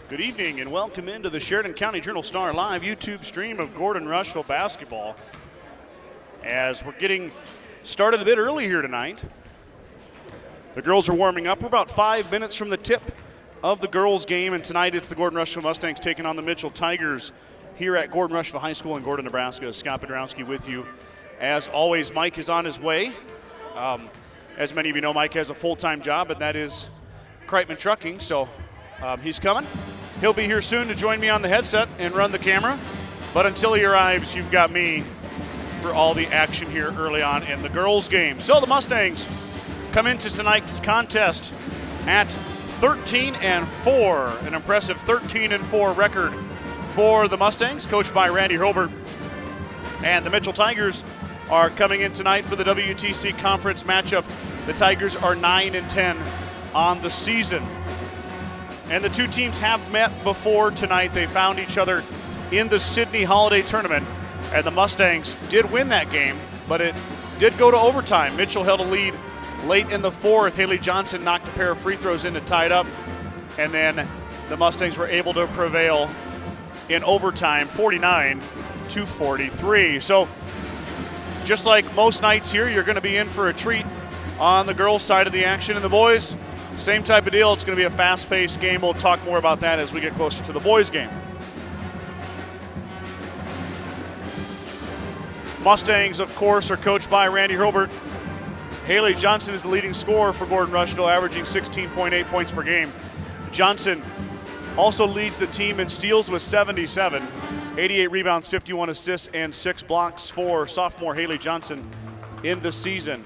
Good evening and welcome into the Sheridan County Journal-Star live YouTube stream of Gordon-Rushville basketball. As we're getting started a bit early here tonight. The girls are warming up. We're about 5 minutes from the tip of the girls' game, and tonight it's the Gordon-Rushville Mustangs taking on the Mitchell Tigers here at Gordon-Rushville High School in Gordon, Nebraska. Scott Bedrowski with you. As always, Mike is on his way. As many of you know, Mike has a full-time job, and that is Kreitman Trucking, so he's coming. He'll be here soon to join me on the headset and run the camera. But until he arrives, you've got me for all the action here early on in the girls' game. So the Mustangs come into tonight's contest at 13-4, an impressive 13-4 record for the Mustangs, coached by Randy Hurlburt. And the Mitchell Tigers are coming in tonight for the WTC Conference matchup. The Tigers are 9-10 on the season. And the two teams have met before tonight. They found each other in the Sydney Holiday Tournament, and the Mustangs did win that game, but it did go to overtime. Mitchell held a lead late in the fourth. Haley Johnson knocked a pair of free throws in to tie it up, and then the Mustangs were able to prevail in overtime, 49-43. So just like most nights here, you're going to be in for a treat on the girls' side of the action. And the boys, same type of deal. It's going to be a fast-paced game. We'll talk more about that as we get closer to the boys' game. Mustangs, of course, are coached by Randy Hurlburt. Haley Johnson is the leading scorer for Gordon-Rushville, averaging 16.8 points per game. Johnson also leads the team in steals with 77, 88 rebounds, 51 assists, and 6 blocks for sophomore Haley Johnson in the season.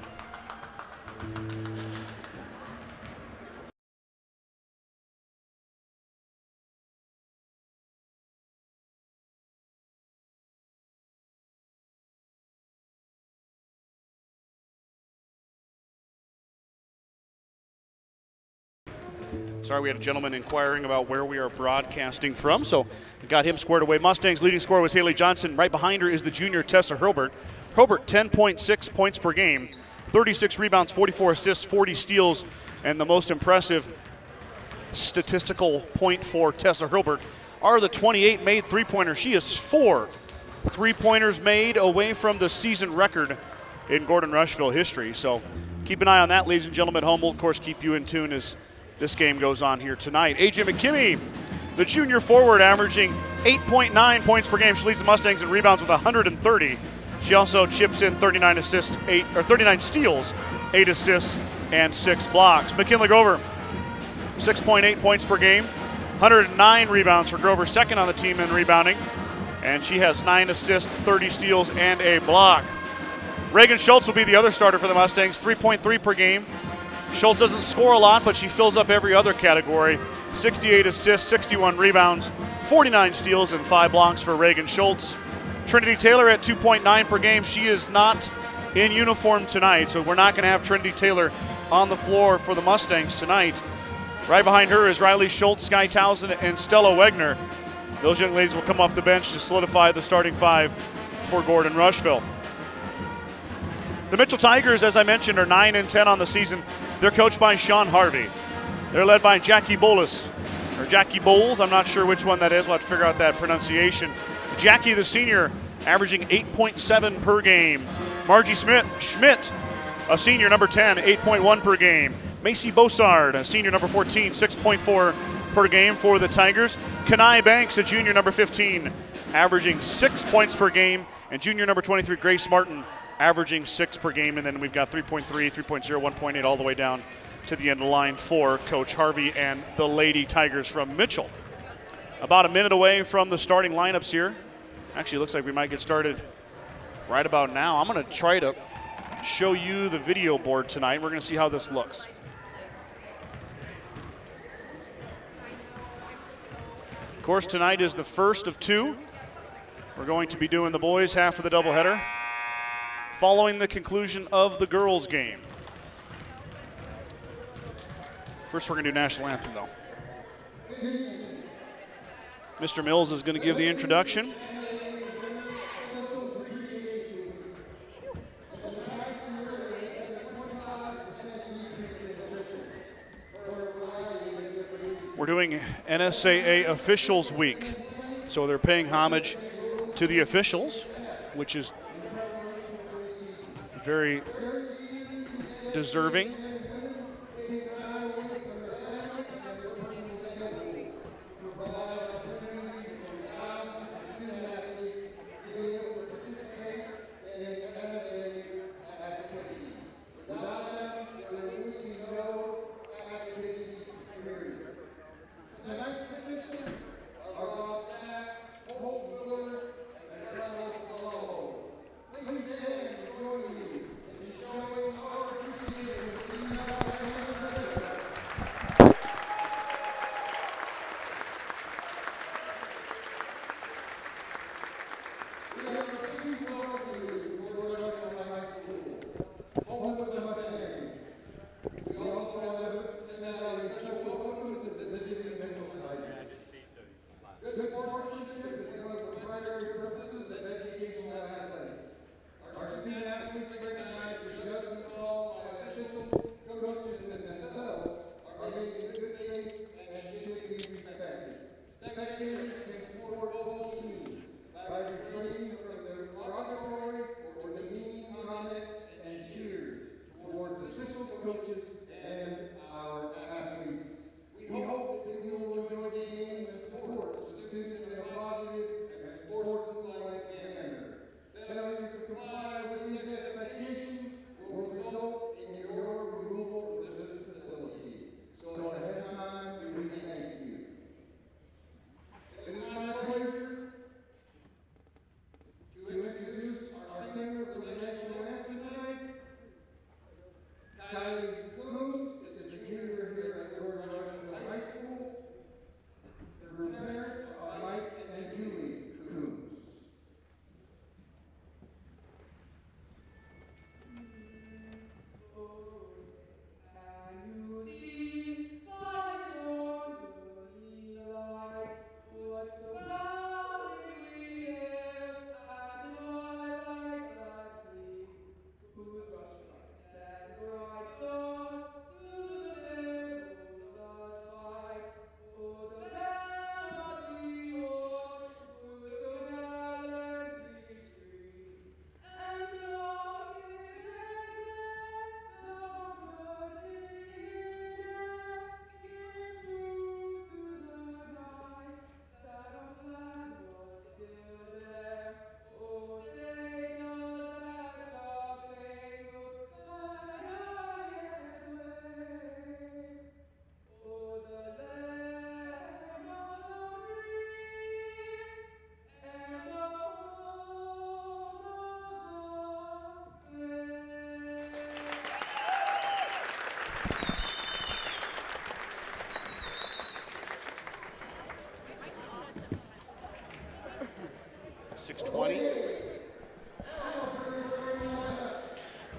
Sorry, we had a gentleman inquiring about where we are broadcasting from, so we got him squared away. Mustangs' leading scorer was Haley Johnson. Right behind her is the junior Tessa Hurlburt. Hurlburt, 10.6 points per game, 36 rebounds, 44 assists, 40 steals, and the most impressive statistical point for Tessa Hurlburt are the 28 made three-pointers. She is 4 three-pointers made away from the season record in Gordon-Rushville history. So keep an eye on that, ladies and gentlemen at home. We'll, of course, keep you in tune as this game goes on here tonight. AJ McKimmey, the junior forward, averaging 8.9 points per game. She leads the Mustangs in rebounds with 130. She also chips in 39 steals, 8 assists, and 6 blocks. McKinley Grover, 6.8 points per game, 109 rebounds for Grover, second on the team in rebounding, and she has 9 assists, 30 steals, and a block. Reagan Schultz will be the other starter for the Mustangs, 3.3 per game. Schultz doesn't score a lot, but she fills up every other category. 68 assists, 61 rebounds, 49 steals, and 5 blocks for Reagan Schultz. Trinity Taylor at 2.9 per game. She is not in uniform tonight, so we're not going to have Trinity Taylor on the floor for the Mustangs tonight. Right behind her is Riley Schultz, Sky Townsend, and Stella Wegner. Those young ladies will come off the bench to solidify the starting 5 for Gordon-Rushville. The Mitchell Tigers, as I mentioned, are 9-10 on the season. They're coached by Sean Harvey. They're led by Jackie Bowles, or Jackie Bowles. I'm not sure which one that is. We'll have to figure out that pronunciation. Jackie, the senior, averaging 8.7 per game. Margie Schmidt, a senior, number 10, 8.1 per game. Macy Bossard, a senior, number 14, 6.4 per game for the Tigers. Kenai Banks, a junior, number 15, averaging 6 points per game. And junior, number 23, Grace Martin, averaging 6 per game. And then we've got 3.3, 3.0, 1.8 all the way down to the end of the line for Coach Harvey and the Lady Tigers from Mitchell. About a minute away from the starting lineups here. Actually, it looks like we might get started right about now. I'm going to try to show you the video board tonight. We're going to see how this looks. Of course, tonight is the first of 2. We're going to be doing the boys' half of the doubleheader following the conclusion of the girls' game. First, we're going to do national anthem, though. Mr. Mills is going to give the introduction. We're doing NSAA Officials Week, so they're paying homage to the officials, which is very deserving.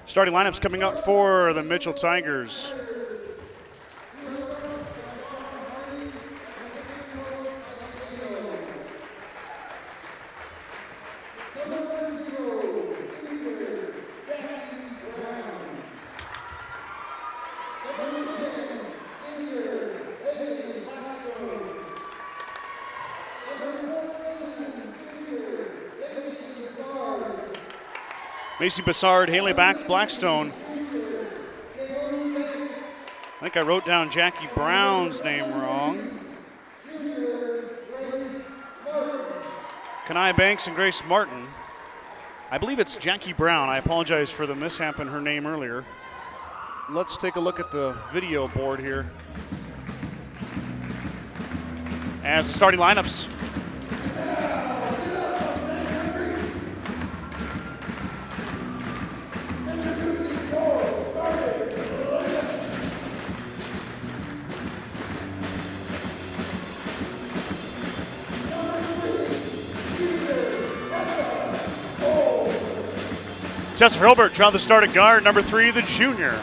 Starting lineups coming up for the Mitchell Tigers. Macy Bassard, Haley Blackstone. I think I wrote down Jackie Brown's name wrong. Kanai Banks and Grace Martin. I believe it's Jackie Brown. I apologize for the mishap in her name earlier. Let's take a look at the video board here. As the starting lineups. Tessa Hurlbert on the start at guard, number 3, the junior.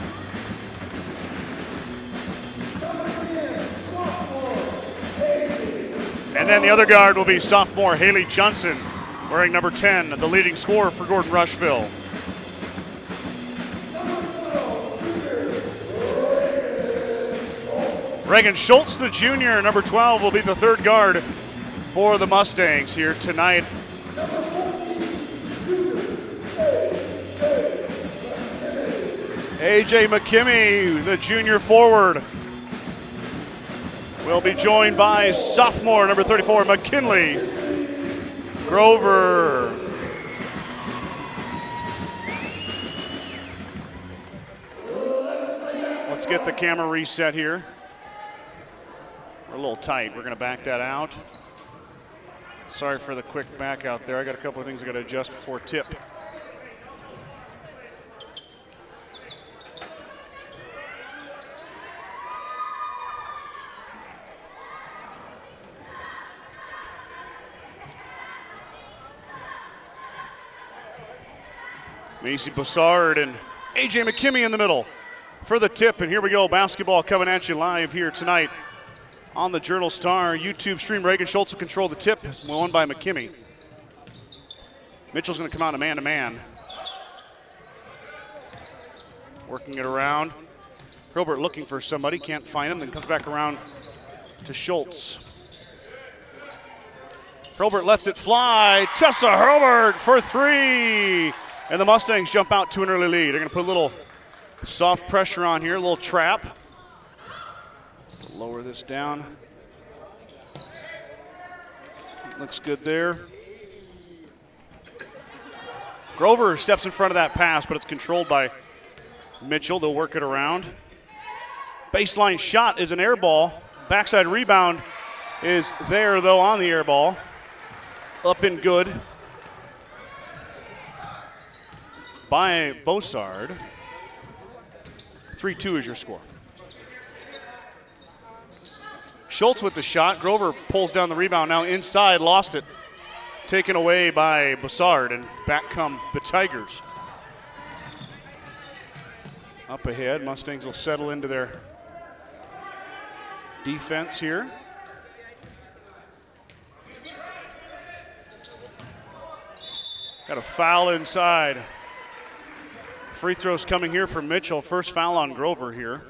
And then the other guard will be sophomore Haley Johnson, wearing number 10, the leading scorer for Gordon-Rushville. Reagan Schultz, the junior, number 12, will be the third guard for the Mustangs here tonight. AJ McKimmey, the junior forward, will be joined by sophomore number 34, McKinley Grover. Let's get the camera reset here. We're a little tight. We're going to back that out. Sorry for the quick back out there. I got a couple of things I got to adjust before tip. Macy Boussard and AJ McKimmey in the middle for the tip. And here we go, basketball coming at you live here tonight on the Journal Star YouTube stream. Reagan Schultz will control the tip, won by McKimmey. Mitchell's going to come out a man-to-man. Working it around. Hilbert looking for somebody, can't find him, then comes back around to Schultz. Hilbert lets it fly. Tessa Hilbert for three. And the Mustangs jump out to an early lead. They're going to put a little soft pressure on here, a little trap. Lower this down. Looks good there. Grover steps in front of that pass, but it's controlled by Mitchell. They'll work it around. Baseline shot is an air ball. Backside rebound is there, though, on the air ball. Up and good by Boussard. 3-2 is your score. Schultz with the shot. Grover pulls down the rebound. Now inside, lost it. Taken away by Boussard, and back come the Tigers. Up ahead, Mustangs will settle into their defense here. Got a foul inside. Free throws coming here from Mitchell. First foul on Grover here.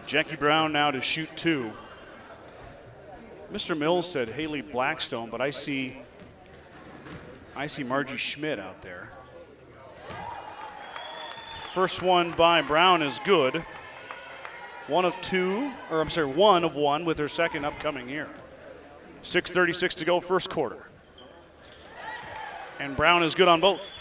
Jackie Brown now to shoot two. Mr. Mills said Haley Blackstone, but I see Margie Schmidt out there. First one by Brown is good. One of one with her second upcoming here. 6:36 to go, first quarter. And Brown is good on both.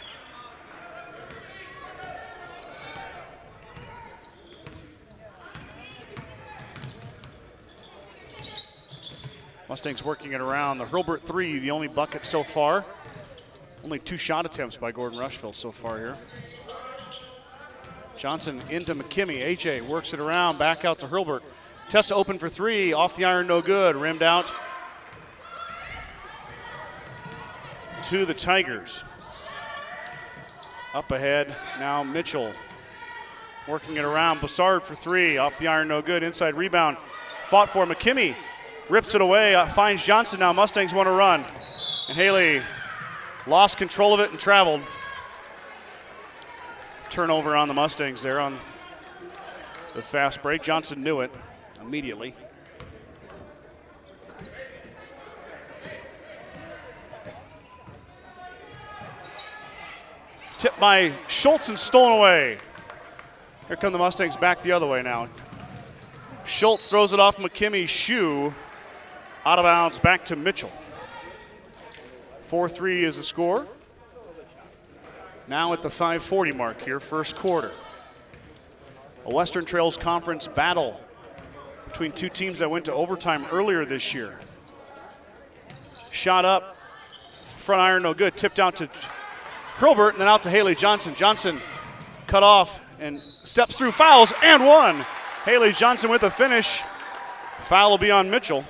Mustangs working it around. The Hilbert three, the only bucket so far. Only 2 shot attempts by Gordon-Rushville so far here. Johnson into McKimmey. AJ works it around, back out to Hilbert. Tessa open for three, off the iron, no good. Rimmed out to the Tigers. Up ahead, now Mitchell working it around. Boussard for three, off the iron, no good. Inside rebound, fought for McKimmey. Rips it away, finds Johnson now. Mustangs want to run. And Haley lost control of it and traveled. Turnover on the Mustangs there on the fast break. Johnson knew it immediately. Tipped by Schultz and stolen away. Here come the Mustangs back the other way now. Schultz throws it off McKimmy's shoe. Out of bounds, back to Mitchell. 4-3 is the score. Now at the 5:40 mark here, first quarter. A Western Trails Conference battle between two teams that went to overtime earlier this year. Shot up, front iron, no good. Tipped out to Hilbert and then out to Haley Johnson. Johnson cut off and steps through, fouls, and one. Haley Johnson with the finish. Foul will be on Mitchell.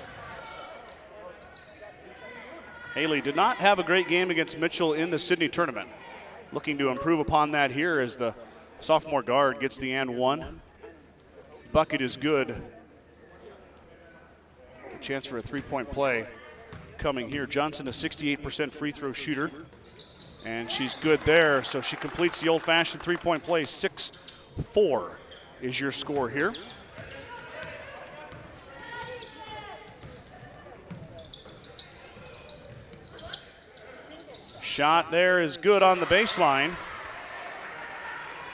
Haley did not have a great game against Mitchell in the Sydney tournament. Looking to improve upon that here as the Sophomore guard gets the and one. Bucket is good. A chance for a three-point play coming here. Johnson, a 68% free throw shooter. And she's good there, so she completes the old-fashioned three-point play. 6-4 is your score here. Shot there is good on the baseline.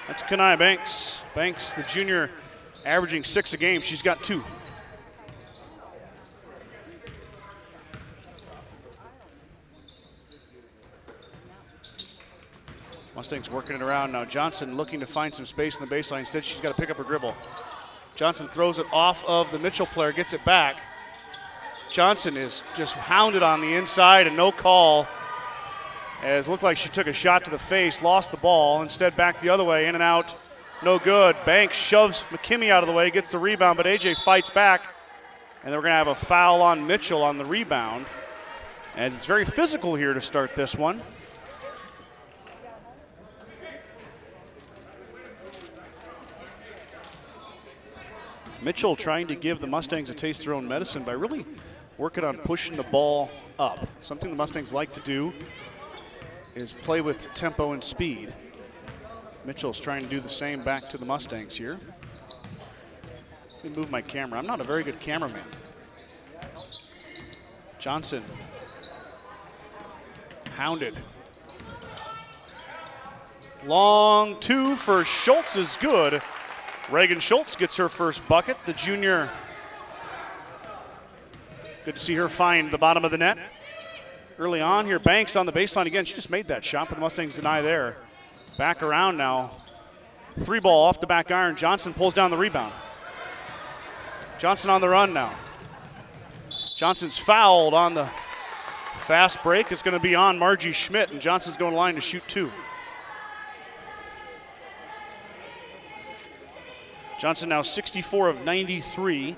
That's Kanai Banks. Banks, the junior, averaging 6 a game. She's got 2. Mustangs working it around now. Johnson looking to find some space in the baseline. Instead, she's got to pick up her dribble. Johnson throws it off of the Mitchell player, gets it back. Johnson is just hounded on the inside and no call. As it looked like she took a shot to the face, lost the ball, instead back the other way, in and out, no good. Banks shoves McKimmey out of the way, gets the rebound, but AJ fights back, and then we're going to have a foul on Mitchell on the rebound, as it's very physical here to start this one. Mitchell trying to give the Mustangs a taste of their own medicine by really working on pushing the ball up. Something the Mustangs like to do is play with tempo and speed. Mitchell's trying to do the same back to the Mustangs here. Let me move my camera. I'm not a very good cameraman. Johnson, hounded. Long 2 for Schultz is good. Reagan Schultz gets her first bucket. The junior, good to see her find the bottom of the net. Early on here, Banks on the baseline again. She just made that shot, but the Mustangs deny there. Back around now. 3 ball off the back iron. Johnson pulls down the rebound. Johnson on the run now. Johnson's fouled on the fast break. It's going to be on Margie Schmidt, and Johnson's going to line to shoot 2. Johnson now 64 of 93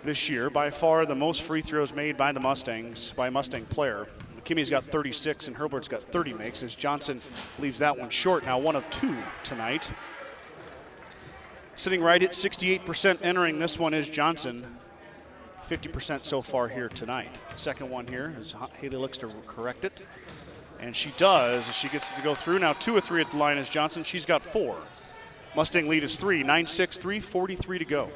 this year, by far the most free throws made by the Mustangs, by a Mustang player. McKimmy's got 36 and Herbert's got 30 makes, as Johnson leaves that one short, now 1 of 2 tonight. Sitting right at 68% entering this one is Johnson. 50% so far here tonight. Second one here as Haley looks to correct it. And she does as she gets to go through. Now 2 of 3 at the line is Johnson. She's got 4. Mustang lead is 3, 9-6, 3:43 to go.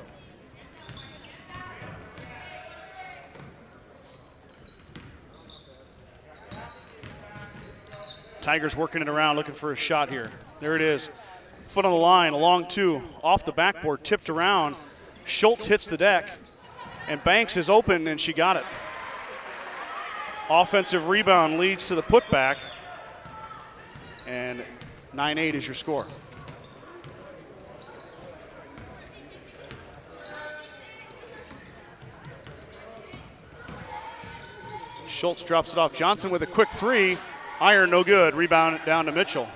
Tigers working it around, looking for a shot here. There it is. Foot on the line, a long 2, off the backboard, tipped around. Schultz hits the deck, and Banks is open, and she got it. Offensive rebound leads to the putback, and 9-8 is your score. Schultz drops it off. Johnson with a quick 3. Iron no good. Rebound down to Mitchell.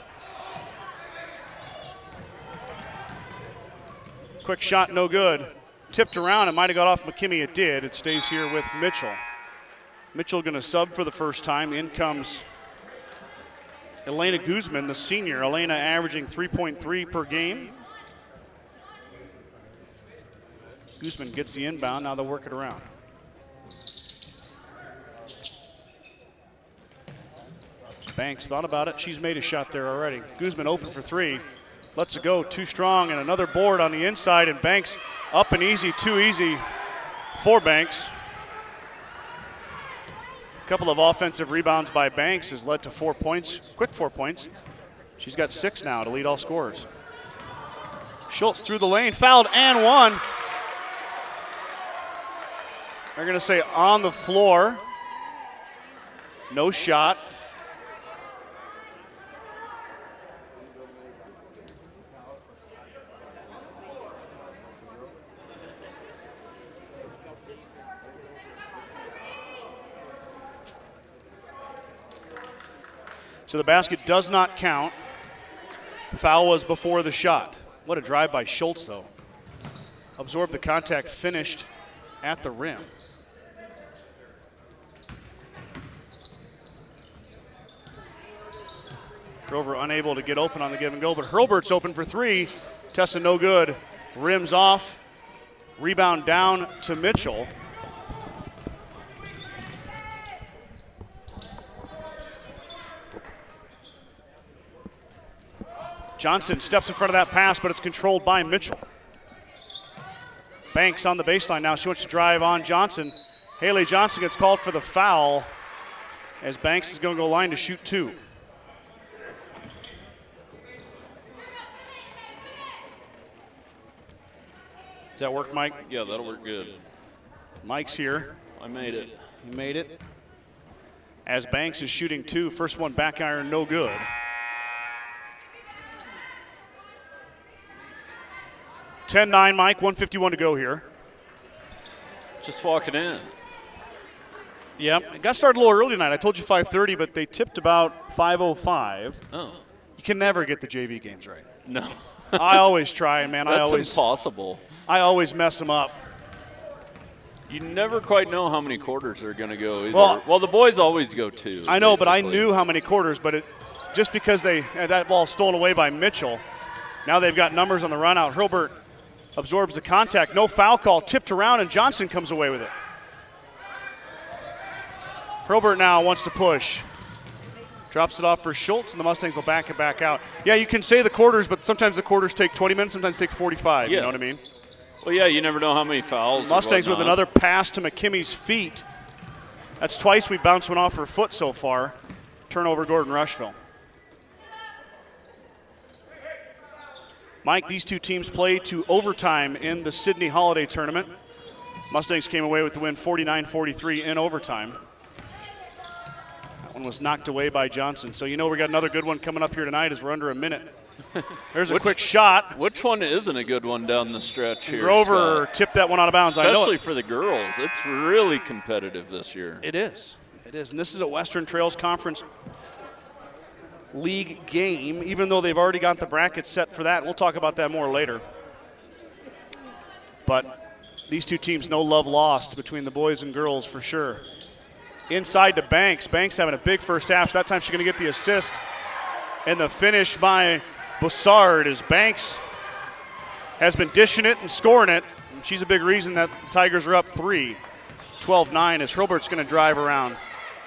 Quick shot no good. Tipped around. It might have got off McKimmey. It did. It stays here with Mitchell. Mitchell going to sub for the first time. In comes Elena Guzman, the senior. Elena averaging 3.3 per game. Guzman gets the inbound. Now they'll work it around. Banks thought about it. She's made a shot there already. Guzman open for 3. Lets it go. Too strong, and another board on the inside, and Banks up and easy. Too easy for Banks. A couple of offensive rebounds by Banks has led to 4 points, quick 4 points. She's got 6 now to lead all scorers. Schultz through the lane, fouled and 1. They're going to say on the floor. No shot. So the basket does not count. Foul was before the shot. What a drive by Schultz, though. Absorbed the contact, finished at the rim. Grover unable to get open on the give and go, but Hurlburt's open for three. Tessa no good. Rims off. Rebound down to Mitchell. Johnson steps in front of that pass, but it's controlled by Mitchell. Banks on the baseline now. She wants to drive on Johnson. Haley Johnson gets called for the foul as Banks is going to go line to shoot two. Does that work, Mike? Yeah, that'll work good. Mike's here. I made it. He made it. As Banks is shooting two. First one back iron, no good. (10-9), Mike, 1:51 to go here. Just walking in. Yep, it got started a little early tonight. I told you 5:30, but they tipped about 5:05. Oh. You can never get the JV games right. No. I always try, man. That's impossible. I always mess them up. You never quite know how many quarters are going to go either. Well, the boys always go two. I know, basically. But I knew how many quarters, but just because they had that ball stolen away by Mitchell, now they've got numbers on the run out. Hurlburt absorbs the contact. No foul call. Tipped around, and Johnson comes away with it. Hurlburt now wants to push. Drops it off for Schultz, and the Mustangs will back it back out. Yeah, you can say the quarters, but sometimes the quarters take 20 minutes, sometimes take 45. Yeah. You know what I mean? Well, yeah, you never know how many fouls. Mustangs with another pass to McKimmy's feet. That's twice we bounced one off her foot so far. Turnover, Gordon-Rushville. Mike, these two teams played to overtime in the Sydney Holiday Tournament. Mustangs came away with the win 49-43 in overtime. That one was knocked away by Johnson. So you know we got another good one coming up here tonight as we're under a minute. There's a quick shot. Which one isn't a good one down the stretch here? Grover tipped that one out of bounds. Especially for the girls. It's really competitive this year. It is. It is. And this is a Western Trails Conference League game, even though they've already got the bracket set for that. We'll talk about that more later. But these two teams, no love lost between the boys and girls for sure. Inside to Banks. Banks having a big first half. So that time she's going to get the assist. And the finish by Bussard as Banks has been dishing it and scoring it. And she's a big reason that the Tigers are up 3. 12-9 as Hurlburt's going to drive around.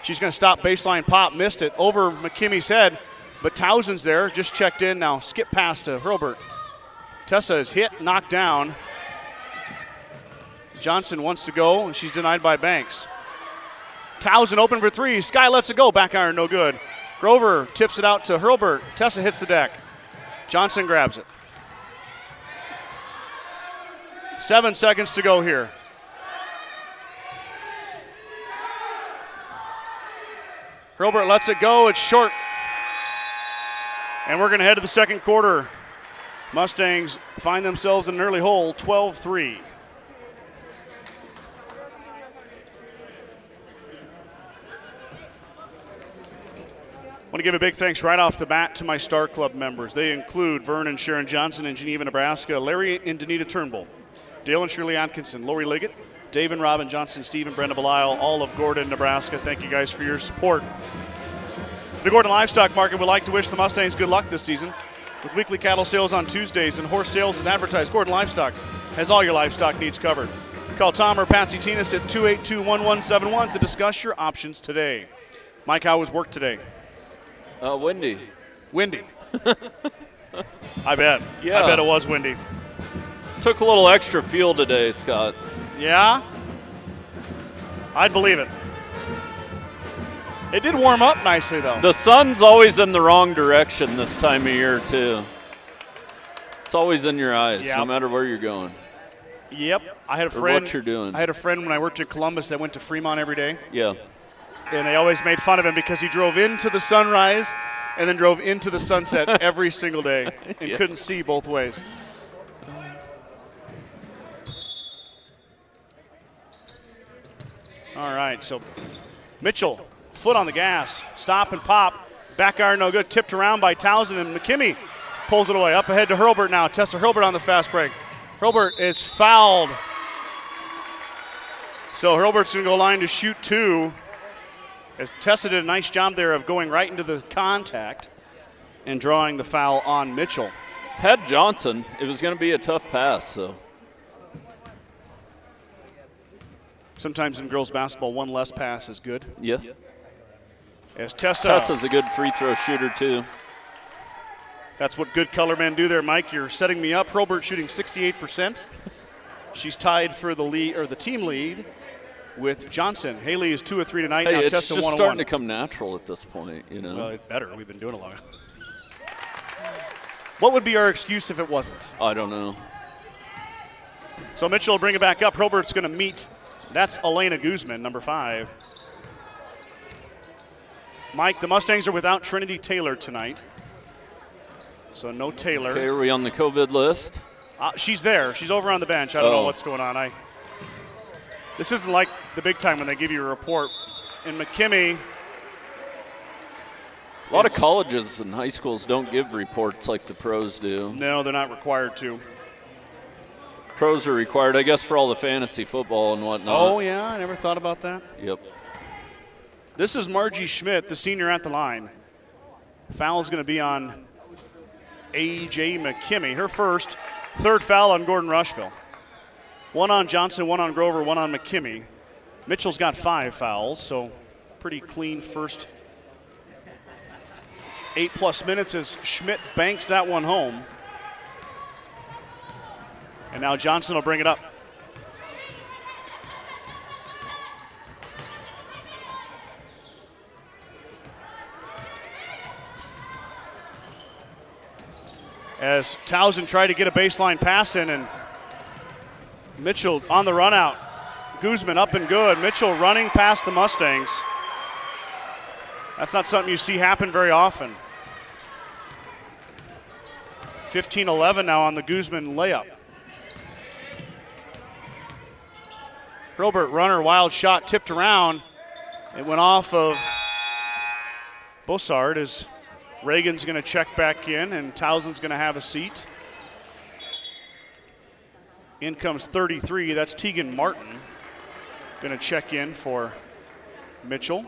She's going to stop baseline pop. Missed it over McKimmy's head. But Towson's there, just checked in now. Skip pass to Hurlburt. Tessa is hit, knocked down. Johnson wants to go, and she's denied by Banks. Towson open for three. Sky lets it go. Back iron, no good. Grover tips it out to Hurlburt. Tessa hits the deck. Johnson grabs it. 7 seconds to go here. Hurlburt lets it go. It's short. And we're going to head to the second quarter. Mustangs find themselves in an early hole, 12-3. I want to give a big thanks right off the bat to my Star Club members. They include Vernon Sharon Johnson in Geneva, Nebraska, Larry and Danita Turnbull, Dale and Shirley Atkinson, Lori Liggett, Dave and Robin Johnson, Steve and Brenda Belisle, all of Gordon, Nebraska. Thank you guys for your support. The Gordon Livestock Market would like to wish the Mustangs good luck this season. With weekly cattle sales on Tuesdays and horse sales as advertised, Gordon Livestock has all your livestock needs covered. Call Tom or Patsy Tinas at 282-1171 to discuss your options today. Mike, how was work today? Windy. Windy. I bet. Yeah. I bet it was windy. Took a little extra fuel today, Scott. Yeah? I'd believe it. It did warm up nicely, though. The sun's always in the wrong direction this time of year, too. It's always in your eyes, no matter where you're going. Yep. I had a friend. Or what you're doing. I had a friend when I worked in Columbus that went to Fremont every day. Yeah. And they always made fun of him because he drove into the sunrise and then drove into the sunset every single day and couldn't see both ways. All right, so Mitchell, foot on the gas, stop and pop. Back iron no good, tipped around by Towson, and McKimmy pulls it away. Up ahead to Hurlburt now. Tessa Hurlburt on the fast break. Hurlburt is fouled. So Hurlburt's going to go line to shoot two. As Tessa did a nice job there of going right into the contact. and drawing the foul on Mitchell. Had Johnson, it was going to be a tough pass, so. Sometimes in girls basketball, one less pass is good. Yeah. As Tessa's a good free throw shooter, too. That's what good color men do there, Mike. You're setting me up. Hurlburt shooting 68%. She's tied for the lead or the team lead with Johnson. Haley is 2 of 3 tonight. Hey, now it's Tessa just 1 starting 1. to come natural at this point, you know. Well, it better. We've been doing a lot. What would be our excuse if it wasn't? I don't know. So Mitchell will bring it back up. Hurlburt's going to meet. That's Elena Guzman, number 5. Mike, the Mustangs are without Trinity Taylor tonight. So no Taylor. Okay, are we on the COVID list? She's there. She's over on the bench. I don't know what's going on. This isn't like the big time when they give you a report. And McKimmie. A lot of colleges and high schools don't give reports like the pros do. No, they're not required to. Pros are required, I guess, for all the fantasy football and whatnot. Oh, yeah, I never thought about that. Yep. This is Margie Schmidt, the senior at the line. Foul is going to be on A.J. McKimmie. Her first, third foul on Gordon-Rushville. 1 on Johnson, 1 on Grover, 1 on McKimmie. Mitchell's got 5 fouls, so pretty clean first 8+ minutes as Schmidt banks that one home. And now Johnson will bring it up. As Townsend tried to get a baseline pass in, and Mitchell on the run out. Guzman up and good. Mitchell running past the Mustangs. That's not something you see happen very often. 15-11 now on the Guzman layup. Hurlburt runner, wild shot, tipped around. It went off of Bossard as Reagan's going to check back in, and Townsend's going to have a seat. In comes 33. That's Tegan Martin. Going to check in for Mitchell.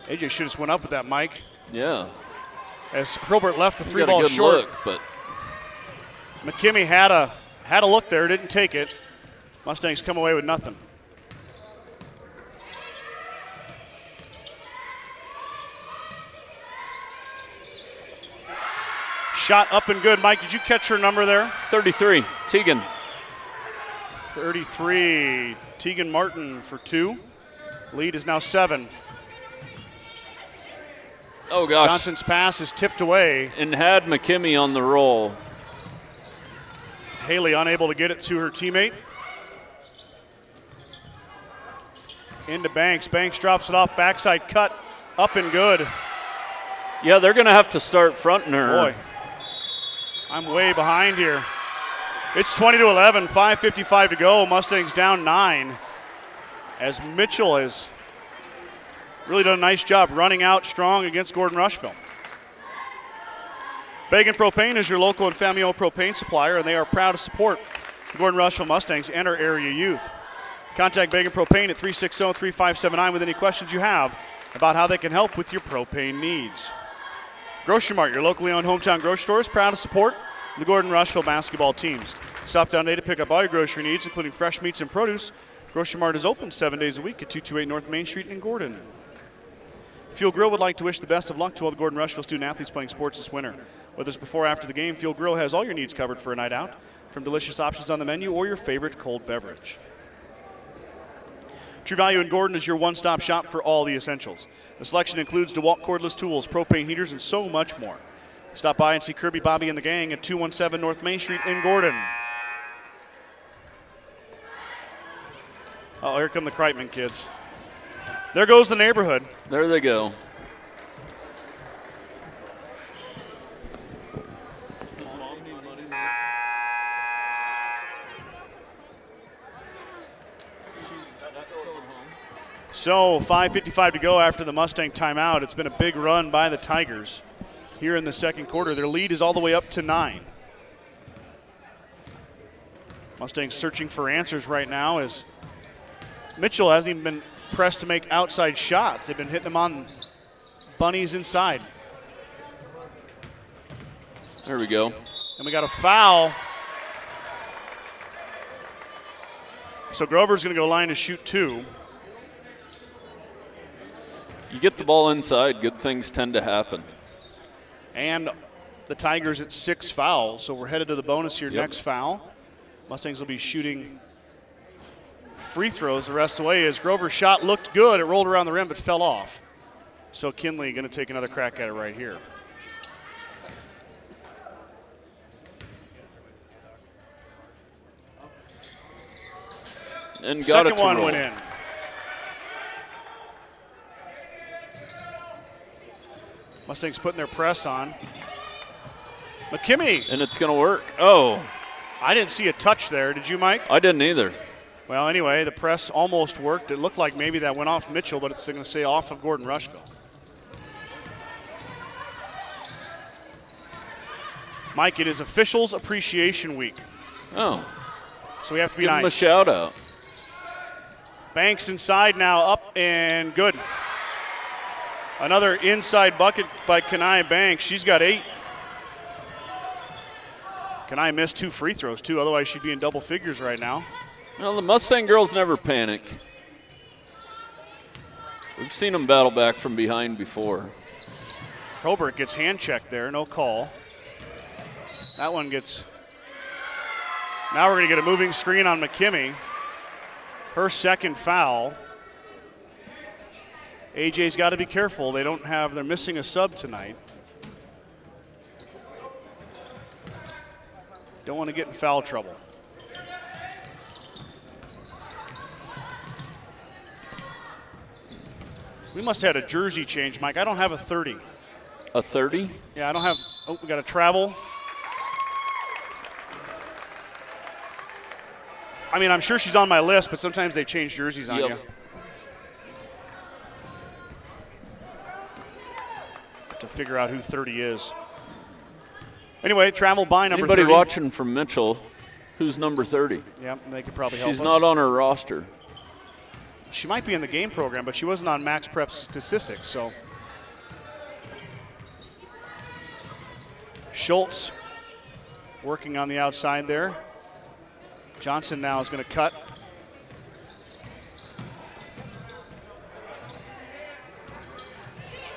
AJ should have just went up with that, Mike. Yeah. As Hurlburt left the 3 ball short. Look, but McKimmie had a look there, didn't take it. Mustangs come away with nothing. Shot up and good. Mike, did you catch her number there? 33, Tegan. 33, Tegan Martin for 2. Lead is now 7. Oh, gosh. Johnson's pass is tipped away. And had McKimmie on the roll. Haley unable to get it to her teammate. Into Banks. Banks drops it off. Backside cut. Up and good. Yeah, they're going to have to start fronting her. Boy, I'm way behind here. It's 20-11. 5:55 to go. Mustangs down 9. As Mitchell has really done a nice job running out strong against Gordon-Rushville. Bagan Propane is your local and family-owned propane supplier, and they are proud to support the Gordon-Rushville Mustangs and our area youth. Contact Bagan Propane at 360-3579 with any questions you have about how they can help with your propane needs. Grocery Mart, your locally owned hometown grocery store, is proud to support the Gordon-Rushville basketball teams. Stop down today to pick up all your grocery needs, including fresh meats and produce. Grocery Mart is open 7 days a week at 228 North Main Street in Gordon. Fuel Grill would like to wish the best of luck to all the Gordon-Rushville student-athletes playing sports this winter. Whether it's before or after the game, Fuel Grill has all your needs covered for a night out, from delicious options on the menu or your favorite cold beverage. True Value in Gordon is your one-stop shop for all the essentials. The selection includes DeWalt cordless tools, propane heaters, and so much more. Stop by and see Kirby, Bobby, and the gang at 217 North Main Street in Gordon. Oh, here come the Kreitman kids. There goes the neighborhood. There they go. So 5:55 to go after the Mustang timeout. It's been a big run by the Tigers here in the second quarter. Their lead is all the way up to 9. Mustangs searching for answers right now as Mitchell hasn't even been pressed to make outside shots. They've been hitting them on bunnies inside. There we go. And we got a foul. So Grover's going to go line to shoot 2. You get the ball inside, good things tend to happen. And the Tigers at 6 fouls, so we're headed to the bonus here. Yep. Next foul. Mustangs will be shooting free throws the rest of the way as Grover's shot looked good. It rolled around the rim but fell off. So Kinley going to take another crack at it right here. And got Second it to one roll. went in. Mustangs putting their press on. McKimmey. And it's going to work. Oh. I didn't see a touch there. Did you, Mike? I didn't either. Well, anyway, the press almost worked. It looked like maybe that went off Mitchell, but it's going to say off of Gordon-Rushville. Mike, it is Officials Appreciation Week. Oh. So we have to be Give nice. him a shout out. Banks inside now, up and good. Another inside bucket by Kenai Banks. She's got 8. Kenai missed 2 free throws, too. Otherwise, she'd be in double figures right now. Well, the Mustang girls never panic. We've seen them battle back from behind before. Hurlburt gets hand checked there, no call. That one gets. Now we're going to get a moving screen on McKimmey. Her second foul. AJ's got to be careful. They're missing a sub tonight. Don't want to get in foul trouble. We must have had a jersey change, Mike. I don't have a 30. A 30? Yeah, I don't have. Oh, we got to travel. I mean, I'm sure she's on my list, but sometimes they change jerseys on you. Have to figure out who 30 is. Anyway, travel by number 30. Anybody watching from Mitchell, who's number 30? Yeah, they could probably help us. She's not on her roster. She might be in the game program, but she wasn't on Max Prep statistics, so. Schultz working on the outside there. Johnson now is going to cut.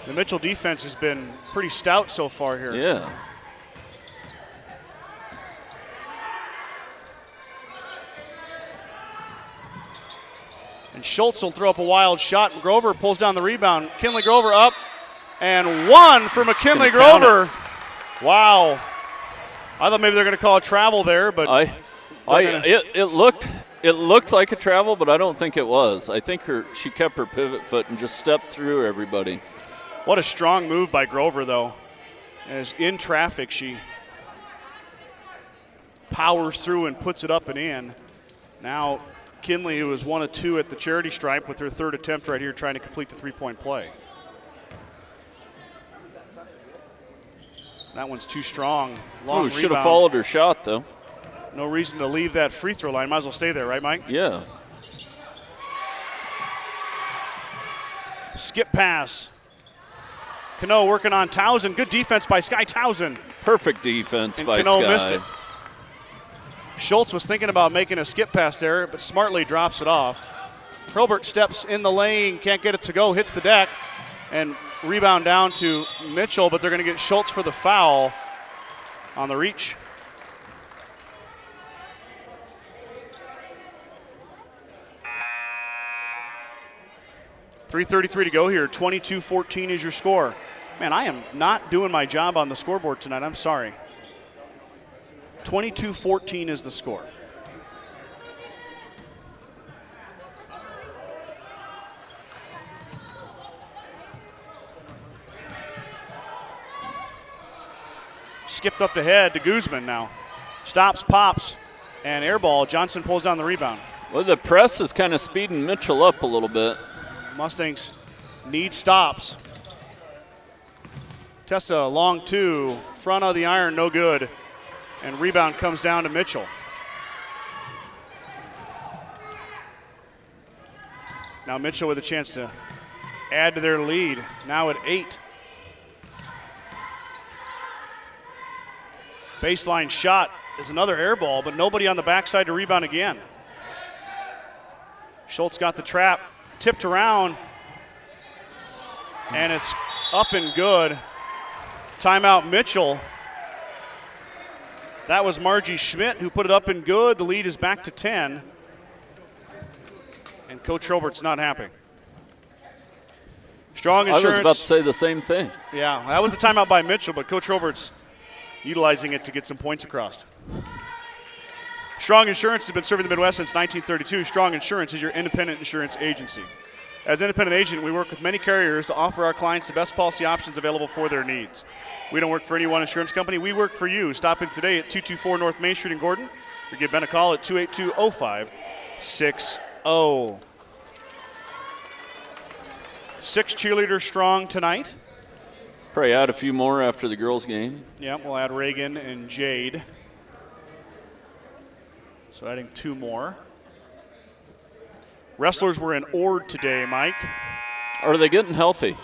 The Mitchell defense has been pretty stout so far here. Yeah. And Schultz will throw up a wild shot. Grover pulls down the rebound. Kinley Grover up and 1 for McKinley Grover. Wow. I thought maybe they're going to call a travel there, but it looked like a travel, but I don't think it was. I think she kept her pivot foot and just stepped through everybody. What a strong move by Grover, though. As in traffic, she powers through and puts it up and in. Now Kinley, who was 1 of 2 at the charity stripe with her 3rd attempt right here, trying to complete the 3-point play. That one's too strong. Long should have followed her shot, though. No reason to leave that free throw line. Might as well stay there, right, Mike? Yeah. Skip pass. Cano working on Towson. Good defense by Sky Towson. Perfect defense by Cano Sky. Missed it. Schultz was thinking about making a skip pass there, but smartly drops it off. Hurlburt steps in the lane, can't get it to go, hits the deck, and rebound down to Mitchell, but they're going to get Schultz for the foul on the reach. .333 to go here. 22-14 is your score. Man, I am not doing my job on the scoreboard tonight. I'm sorry. 22-14 is the score. Skipped up the head to Guzman now. Stops, pops, and air ball. Johnson pulls down the rebound. Well, the press is kind of speeding Mitchell up a little bit. Mustangs need stops. Tessa long 2, front of the iron, no good. And rebound comes down to Mitchell. Now Mitchell with a chance to add to their lead, now at 8. Baseline shot is another air ball, but nobody on the backside to rebound again. Schultz got the trap, tipped around, and it's up and good. Timeout Mitchell. That was Margie Schmidt who put it up and good. The lead is back to 10. And Coach Hilbert's not happy. Strong Insurance. I was about to say the same thing. Yeah, that was a timeout by Mitchell, but Coach Hilbert's utilizing it to get some points across. Strong Insurance has been serving the Midwest since 1932. Strong Insurance is your independent insurance agency. As an independent agent, we work with many carriers to offer our clients the best policy options available for their needs. We don't work for any one insurance company. We work for you. Stop in today at 224 North Main Street in Gordon, or give Ben a call at 282-0560. 6 cheerleaders strong tonight. Probably add a few more after the girls' game. Yeah, we'll add Reagan and Jade. So adding 2 more. Wrestlers were in Ord today, Mike. Are they getting healthy?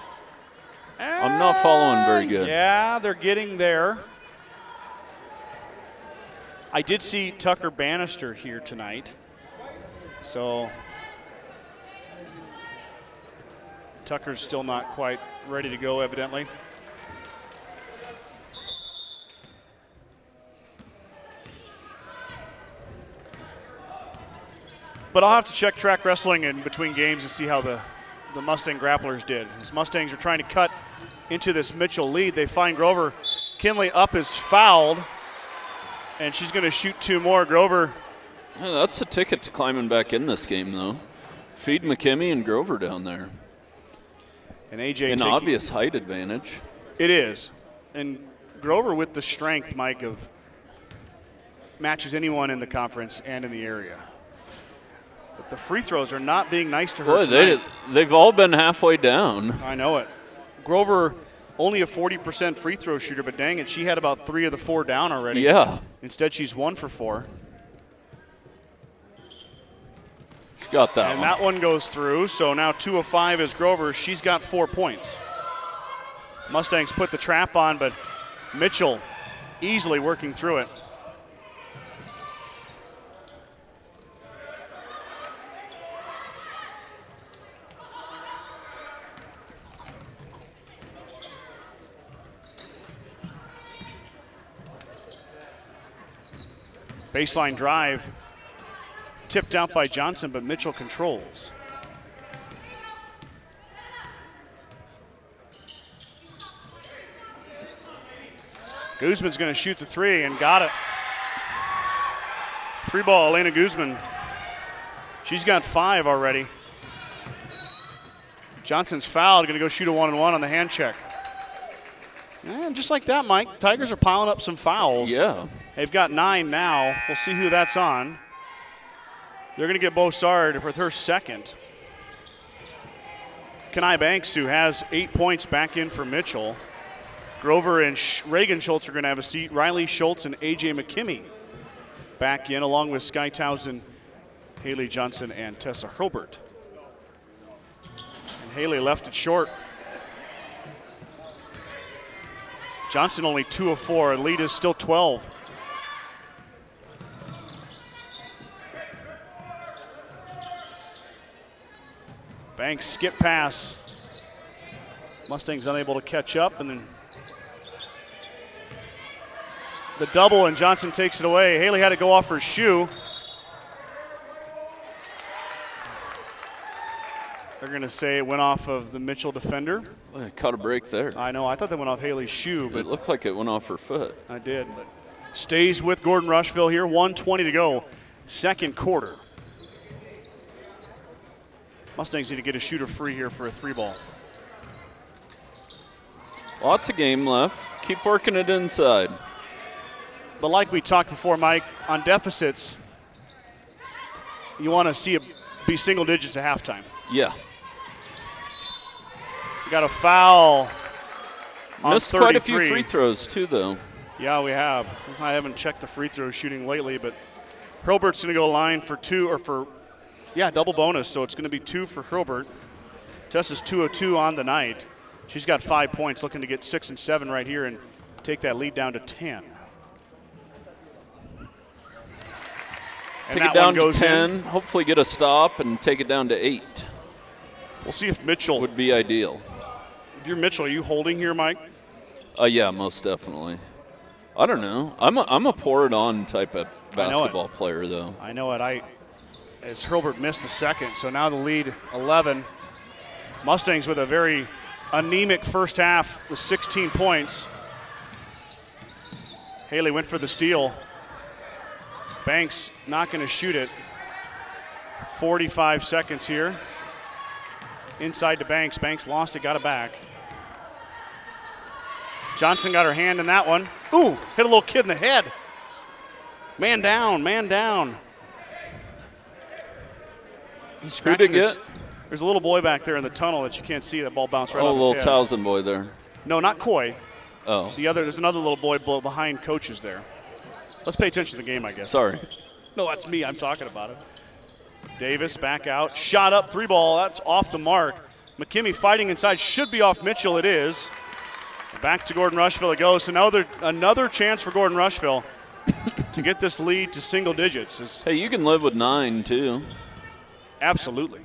I'm not following very good. Yeah, they're getting there. I did see Tucker Bannister here tonight. So Tucker's still not quite ready to go, evidently. But I'll have to check track wrestling in between games and see how the Mustang grapplers did. As Mustangs are trying to cut into this Mitchell lead, they find Grover. Kinley up is fouled, and she's going to shoot 2 more. Grover. Yeah, that's the ticket to climbing back in this game, though. Feed McKimmie and Grover down there. And AJ an obvious height advantage. It is. And Grover with the strength, Mike, of matches anyone in the conference and in the area. But the free throws are not being nice to her tonight. They've all been halfway down. I know it. Grover, only a 40% free throw shooter, but dang it, she had about 3 of the 4 down already. Yeah. Instead, she's 1 for 4. She got that and one. That one goes through, so now 2 of 5 is Grover. She's got 4 points. Mustangs put the trap on, but Mitchell easily working through it. Baseline drive, tipped out by Johnson, but Mitchell controls. Guzman's going to shoot the 3 and got it. 3 ball, Elena Guzman. She's got 5 already. Johnson's fouled, going to go shoot a 1-and-1 on the hand check. And just like that, Mike, Tigers are piling up some fouls. Yeah. They've got 9 now. We'll see who that's on. They're going to get Bossard with her second. Kenai Banks, who has 8 points, back in for Mitchell. Grover and Reagan Schultz are going to have a seat. Riley Schultz and A.J. McKimmie back in, along with Sky Towson, Haley Johnson, and Tessa Hurlbert. And Haley left it short. Johnson only 2 of 4. The lead is still 12. Banks skip pass. Mustangs unable to catch up, and then the double, and Johnson takes it away. Haley had to go off her shoe. They're going to say it went off of the Mitchell defender. Well, it caught a break there. I know. I thought that went off Haley's shoe, but it looked like it went off her foot. I did, but stays with Gordon-Rushville here. 1:20 to go, second quarter. Mustangs need to get a shooter free here for a 3 ball. Lots of game left. Keep working it inside. But like we talked before, Mike, on deficits, you want to see it be single digits at halftime. Yeah. Got a foul on Missed 33. quite a few free throws, too, though. Yeah, we have. I haven't checked the free throw shooting lately, but Hurlbert's going to go line for 2 or for Yeah, double bonus, so it's going to be 2 for Hurlburt. Tessa's 2 of 2 on the night. She's got 5 points, looking to get 6 and 7 right here and take that lead down to 10. And take it down to 10, hopefully get a stop and take it down to 8. We'll see if Mitchell would be ideal. If you're Mitchell, are you holding here, Mike? Yeah, most definitely. I don't know. I'm a pour it on type of basketball player, though. I know it. As Hurlburt missed the second, so now the lead 11. Mustangs with a very anemic first half with 16 points. Haley went for the steal. Banks not going to shoot it. 45 seconds here. Inside to Banks. Banks lost it, got it back. Johnson got her hand in that one. Ooh, hit a little kid in the head. Man down, man down. He's scratching his, there's a little boy back there in the tunnel that you can't see. That ball bounced right off his head. Oh, little Towson boy there. No, not Coy. Oh. There's another little boy behind coaches there. Let's pay attention to the game, I guess. Sorry. No, that's me. I'm talking about it. Davis back out. Shot up, 3 ball. That's off the mark. McKimmey fighting inside. Should be off Mitchell. It is. Back to Gordon-Rushville it goes. So another chance for Gordon-Rushville to get this lead to single digits. Hey, you can live with 9, too. Absolutely.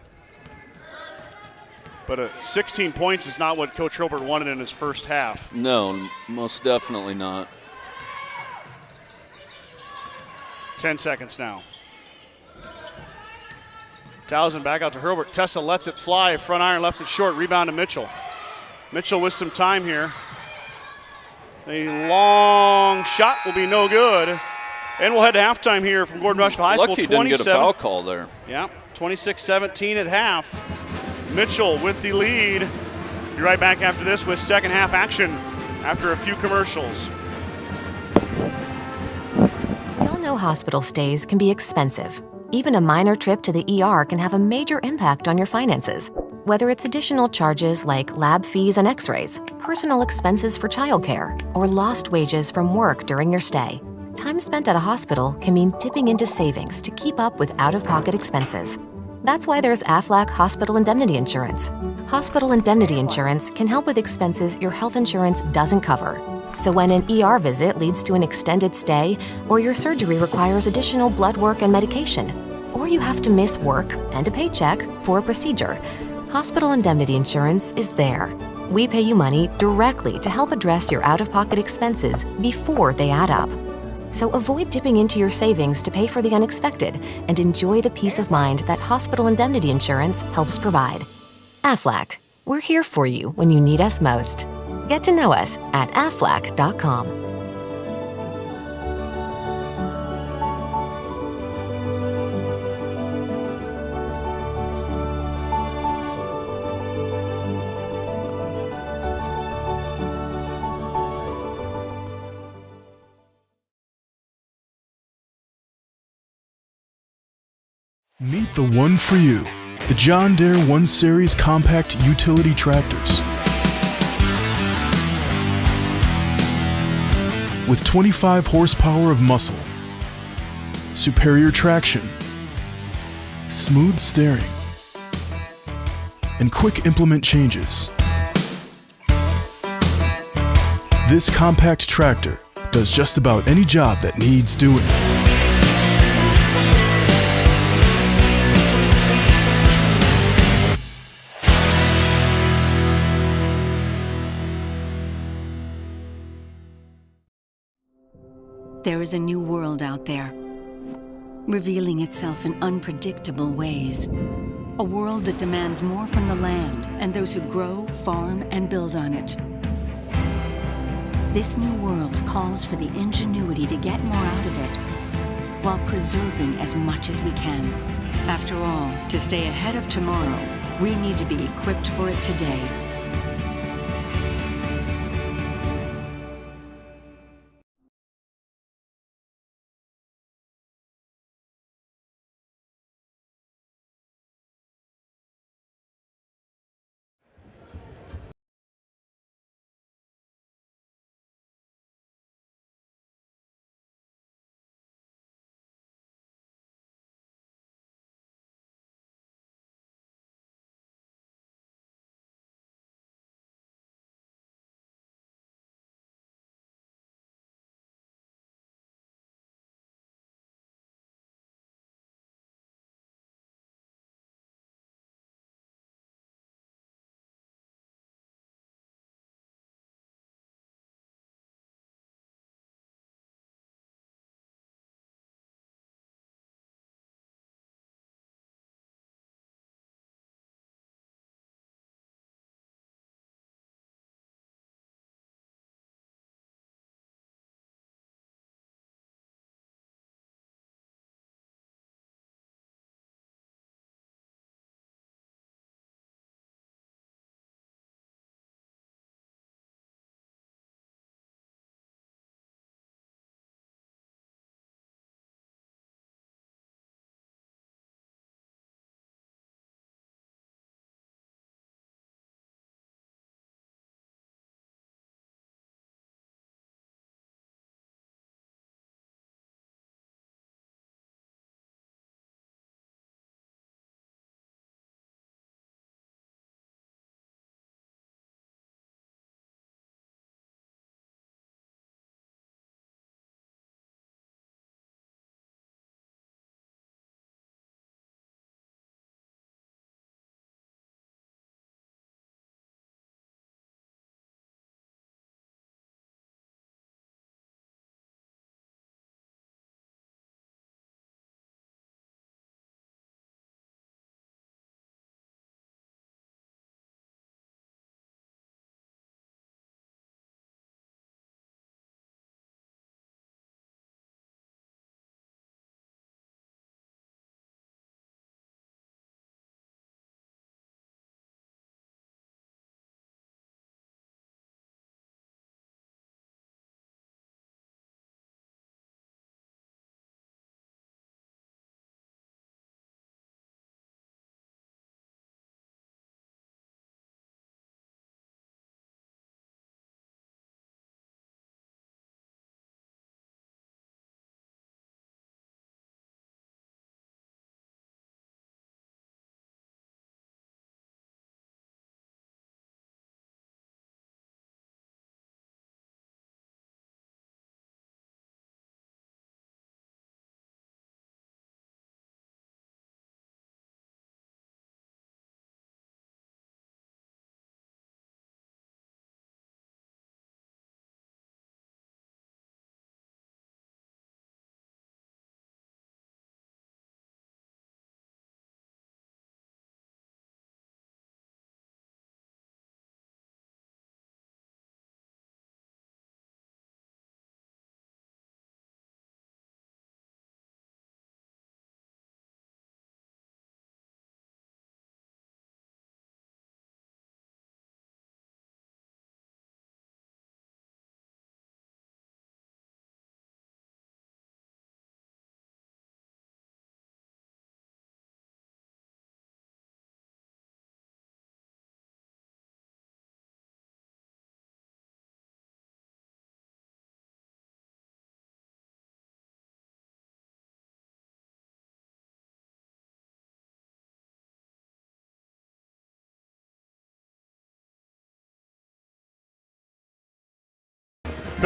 But 16 points is not what Coach Hurlburt wanted in his first half. No, most definitely not. 10 seconds now. Towson back out to Hurlburt. Tessa lets it fly. Front iron left it short. Rebound to Mitchell. Mitchell with some time here. A long shot will be no good. And we'll head to halftime here from Gordon-Rushville High School. Lucky didn't get a foul call there. Yeah, 26-17 at half. Mitchell with the lead. Be right back after this with second half action after a few commercials. We all know hospital stays can be expensive. Even a minor trip to the ER can have a major impact on your finances. Whether it's additional charges like lab fees and x-rays, personal expenses for childcare, or lost wages from work during your stay, time spent at a hospital can mean dipping into savings to keep up with out-of-pocket expenses. That's why there's Aflac Hospital Indemnity Insurance. Hospital indemnity insurance can help with expenses your health insurance doesn't cover. So when an ER visit leads to an extended stay, or your surgery requires additional blood work and medication, or you have to miss work and a paycheck for a procedure, Hospital Indemnity Insurance is there. We pay you money directly to help address your out-of-pocket expenses before they add up. So avoid dipping into your savings to pay for the unexpected and enjoy the peace of mind that Hospital Indemnity Insurance helps provide. Aflac, we're here for you when you need us most. Get to know us at aflac.com. Meet the one for you, the John Deere 1 Series compact utility tractors. With 25 horsepower of muscle, superior traction, smooth steering, and quick implement changes. This compact tractor does just about any job that needs doing. There is a new world out there, revealing itself in unpredictable ways. A world that demands more from the land and those who grow, farm, and build on it. This new world calls for the ingenuity to get more out of it, while preserving as much as we can. After all, to stay ahead of tomorrow, we need to be equipped for it today.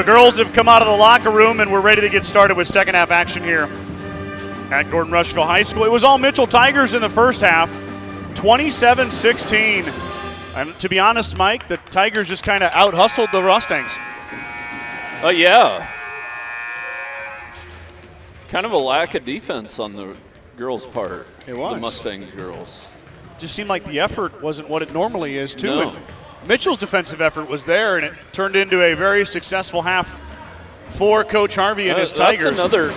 The girls have come out of the locker room, and we're ready to get started with second half action here at Gordon-Rushville High School. It was all Mitchell Tigers in the first half, 27-16. And to be honest, Mike, the Tigers just kind of out-hustled the Mustangs. Yeah. Kind of a lack of defense on the girls' part. It was. The Mustang girls. Just seemed like the effort wasn't what it normally is, too. No. And Mitchell's defensive effort was there, and it turned into a very successful half for Coach Harvey and his Tigers. That's another.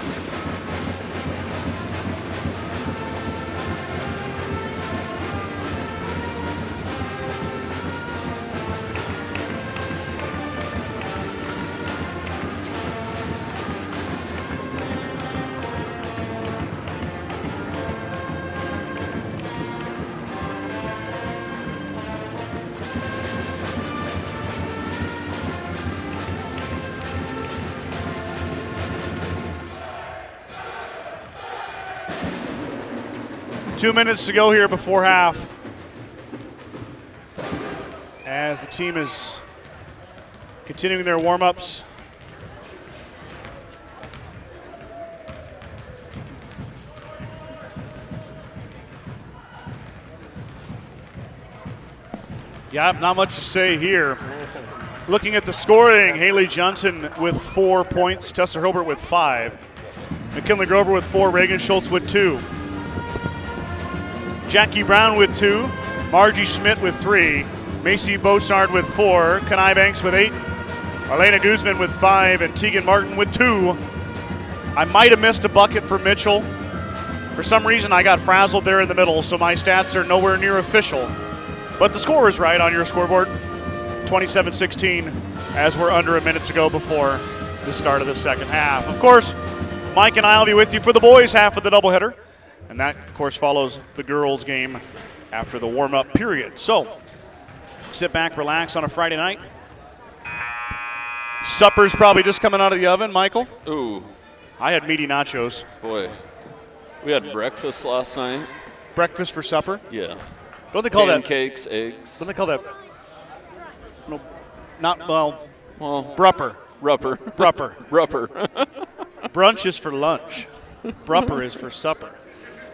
Two minutes to go here before half, as the team is continuing their warm-ups. Yeah, not much to say here. Looking at the scoring, Haley Johnson with 4 points, Tessa Hilbert with 5, McKinley Grover with 4, Reagan Schultz with 2. Jackie Brown with 2, Margie Schmidt with 3, Macy Beausard with 4, Kanai Banks with 8, Elena Guzman with 5, and Tegan Martin with 2. I might have missed a bucket for Mitchell. For some reason, I got frazzled there in the middle, so my stats are nowhere near official. But the score is right on your scoreboard, 27-16, as we're under a minute to go before the start of the second half. Of course, Mike and I will be with you for the boys' half of the doubleheader. And that, of course, follows the girls' game after the warm-up period. So, sit back, relax on a Friday night. Supper's probably just coming out of the oven, Michael. Ooh. I had meaty nachos. Boy. We had breakfast last night. Breakfast for supper? Yeah. What do they call that? Pancakes, eggs. What do they call that? No, not, well, Well, brupper. rupper. Brupper. Rupper. Brunch is for lunch. Brupper is for supper.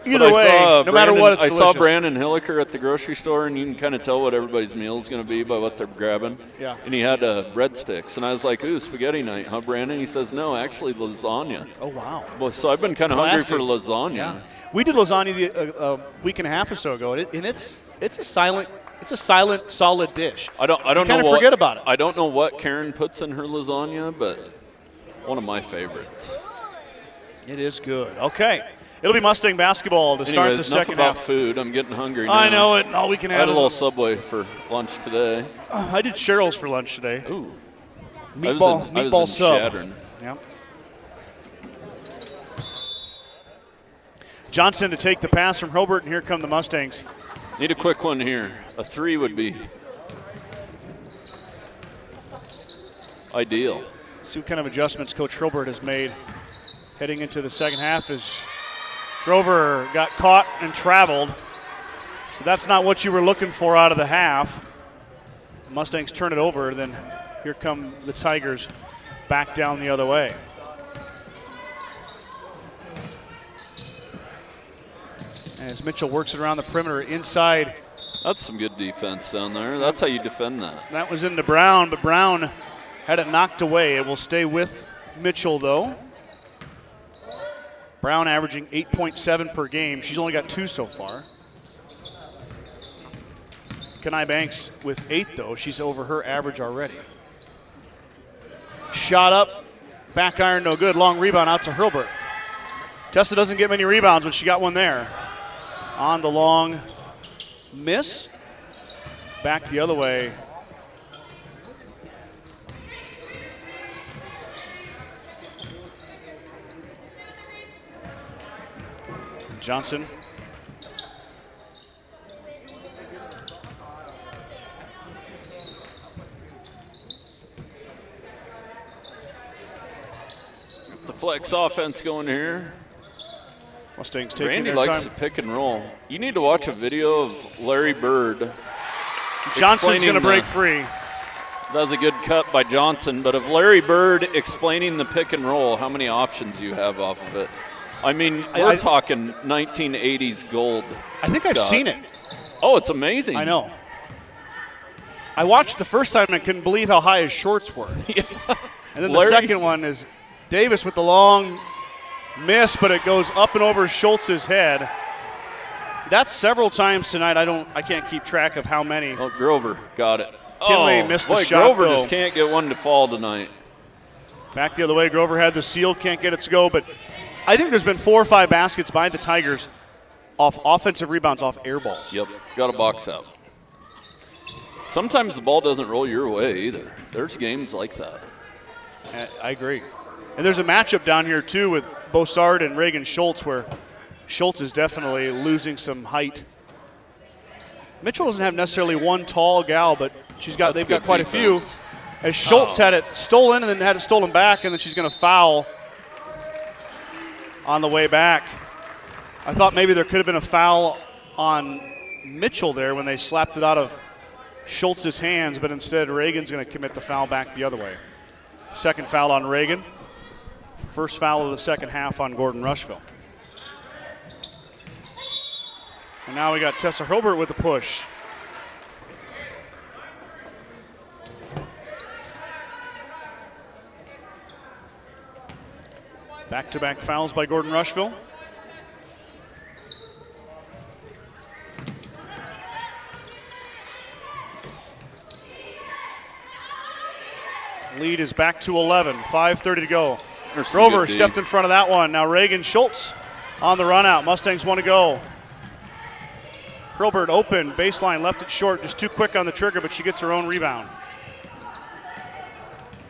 But Either way, no matter what, it's I delicious. saw Brandon Hilliker at the grocery store, and you can kind of tell what everybody's meal is going to be by what they're grabbing. Yeah. And he had breadsticks, and I was like, ooh, spaghetti night, huh, Brandon? He says, no, actually lasagna. Oh, wow. Well, so I've been kind of hungry for Classic. lasagna. Yeah. We did lasagna a week and a half or so ago, and it's a silent, solid dish. I don't know kind of what, forget about it. I don't know what Karen puts in her lasagna, but one of my favorites. It is good. Okay. It'll be Mustang basketball to start the Anyways, second enough about half. food. I'm getting hungry now. I know it, and all we can I have had a is little Subway for lunch today. I did Cheryl's for lunch today. Ooh. Meatball I was in sub. Chadron. Yep. Johnson to take the pass from Hilbert, and here come the Mustangs. Need a quick one here. A 3 would be ideal. See what kind of adjustments Coach Hilbert has made heading into the second half as Grover got caught and traveled. So that's not what you were looking for out of the half. The Mustangs turn it over, then here come the Tigers back down the other way. As Mitchell works it around the perimeter inside. That's some good defense down there. That's how you defend that. That was into Brown, but Brown had it knocked away. It will stay with Mitchell, though. Brown averaging 8.7 per game. She's only got 2 so far. Kanai Banks with 8, though. She's over her average already. Shot up, back iron, no good. Long rebound out to Hilbert. Tessa doesn't get many rebounds, but she got one there. On the long miss. Back the other way. Johnson. The flex offense going here. Mustangs taking Randy their likes time. to pick and roll. You need to watch a video of Larry Bird. Johnson's going to explaining break free. That was a good cut by Johnson, but of Larry Bird explaining the pick and roll, how many options you have off of it. I mean, we're talking 1980s gold. I think Scott. I've seen it. Oh, it's amazing. I know. I watched the first time and I couldn't believe how high his shorts were. Yeah. And then the second one is Davis with the long miss, but it goes up and over Schultz's head. That's several times tonight. I can't keep track of how many. Oh, Grover got it. Kinley missed the shot, Grover though. just can't get one to fall tonight. Back the other way. Grover had the seal, can't get it to go. But I think there's been 4 or 5 baskets by the Tigers off offensive rebounds, off air balls. Yep, got a box out. Sometimes the ball doesn't roll your way either. There's games like that. I agree. And there's a matchup down here, too, with Bossard and Reagan Schultz, where Schultz is definitely losing some height. Mitchell doesn't have necessarily one tall gal, but they've got quite defense. a few. As Schultz had it stolen and then had it stolen back, and then she's going to foul on the way back. I thought maybe there could have been a foul on Mitchell there when they slapped it out of Schultz's hands, but instead Reagan's going to commit the foul back the other way. Second foul on Reagan. First foul of the second half on Gordon-Rushville. And now we got Tessa Hurlburt with the push. Back-to-back fouls by Gordon-Rushville. Lead is back to 11, 5:30 to go. Grover stepped in front of that one. Now Reagan Schultz on the run out. Mustangs want to go. Hurlburt open, baseline, left it short, just too quick on the trigger, but she gets her own rebound.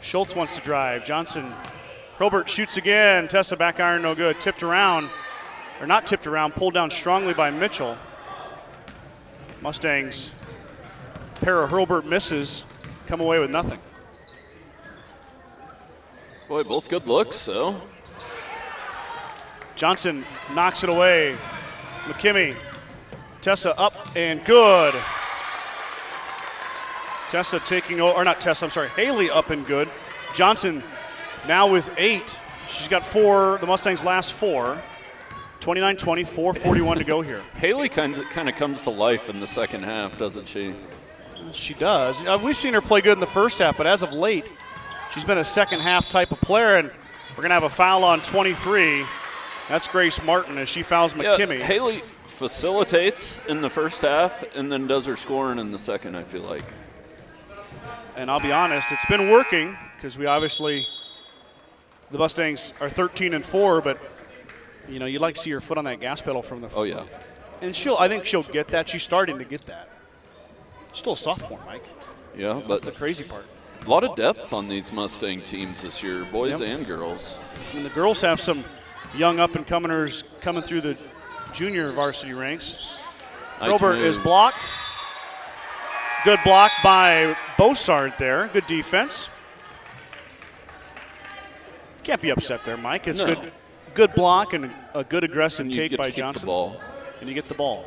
Schultz wants to drive. Johnson, Hurlburt shoots again. Tessa back iron, no good. Tipped around, or not tipped around, pulled down strongly by Mitchell. Mustangs, pair of Hurlburt misses, come away with nothing. Boy, both good looks, so. Johnson knocks it away. McKimmey, Tessa up and good. Tessa taking over, or not Tessa, I'm sorry, Haley up and good. Johnson now with 8. She's got 4, the Mustangs' last 4. 29-20, 4:41 to go here. Haley kind of comes to life in the second half, doesn't she? She does. We've seen her play good in the first half, but as of late, she's been a second half type of player, and we're going to have a foul on 23. That's Grace Martin as she fouls McKimmey. Yeah, Haley facilitates in the first half and then does her scoring in the second, I feel like. And I'll be honest, it's been working because we obviously, the Mustangs are 13-4, but you know, you'd like to see her foot on that gas pedal from the Oh, yeah. And I think she'll get that. She's starting to get that. Still a sophomore, Mike. Yeah, but that's the crazy part. A lot of depth on these Mustang teams this year, boys and girls. And the girls have some young up-and-comers coming through the junior varsity ranks. Nice Hurlburt move. is blocked. Good block by Bossard there. Good defense. Can't be upset there, Mike. It's good block and a good aggressive and take by to Johnson. Keep the ball. And you get the ball.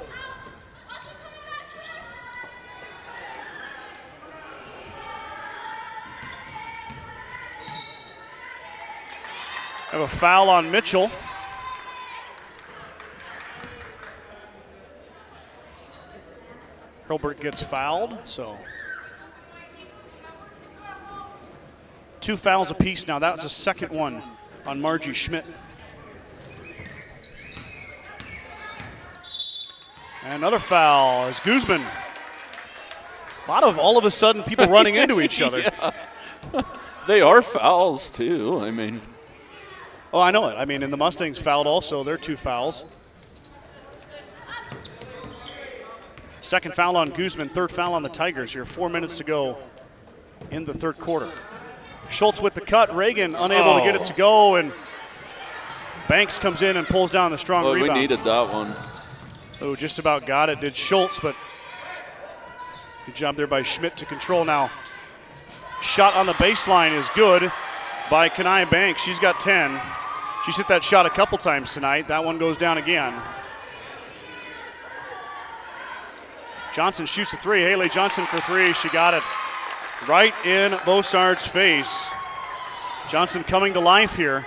Have a foul on Mitchell. Hurlburt gets fouled, so 2 fouls apiece now. That was the second one on Margie Schmidt. And another foul is Guzman. A lot of all of a sudden people running into each other. Yeah. They are fouls too, I mean. Oh, I know it. I mean, and the Mustangs fouled also. They're 2 fouls. Second foul on Guzman, third foul on the Tigers here. 4 minutes to go in the third quarter. Schultz with the cut. Reagan unable to get it to go, and Banks comes in and pulls down the strong rebound. We needed that one. Oh, just about got it, did Schultz, but good job there by Schmidt to control now. Shot on the baseline is good by Kanai Banks. She's got 10. She's hit that shot a couple times tonight. That one goes down again. Johnson shoots a 3. Haley Johnson for 3. She got it. right in Bossard's face. Johnson coming to life here.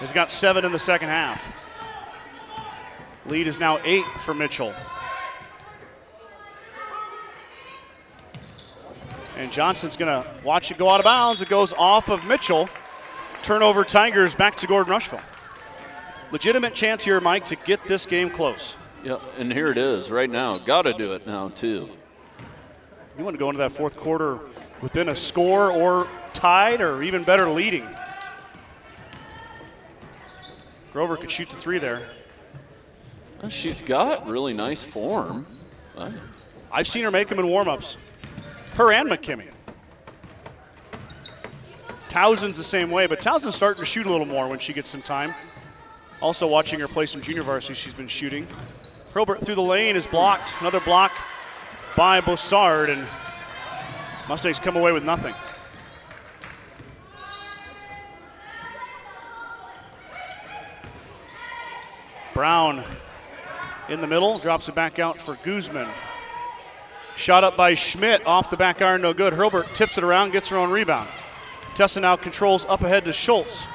Has got 7 in the second half. Lead is now 8 for Mitchell. And Johnson's going to watch it go out of bounds. It goes off of Mitchell. Turnover Tigers back to Gordon-Rushville. Legitimate chance here, Mike, to get this game close. Yeah, and here it is right now. Got to do it now, too. You want to go into that fourth quarter within a score or tied or even better leading. Grover could shoot the 3 there. She's got really nice form. I've seen her make them in warm-ups. Her and McKimmie. Towson's the same way, but Towson's starting to shoot a little more when she gets some time. Also watching her play some junior varsity, she's been shooting. Hurlburt through the lane is blocked. Another block by Bossard, and Mustangs come away with nothing. Brown in the middle, drops it back out for Guzman. Shot up by Schmidt, off the back iron, no good. Hurlburt tips it around, gets her own rebound. Tessa now controls up ahead to Schultz.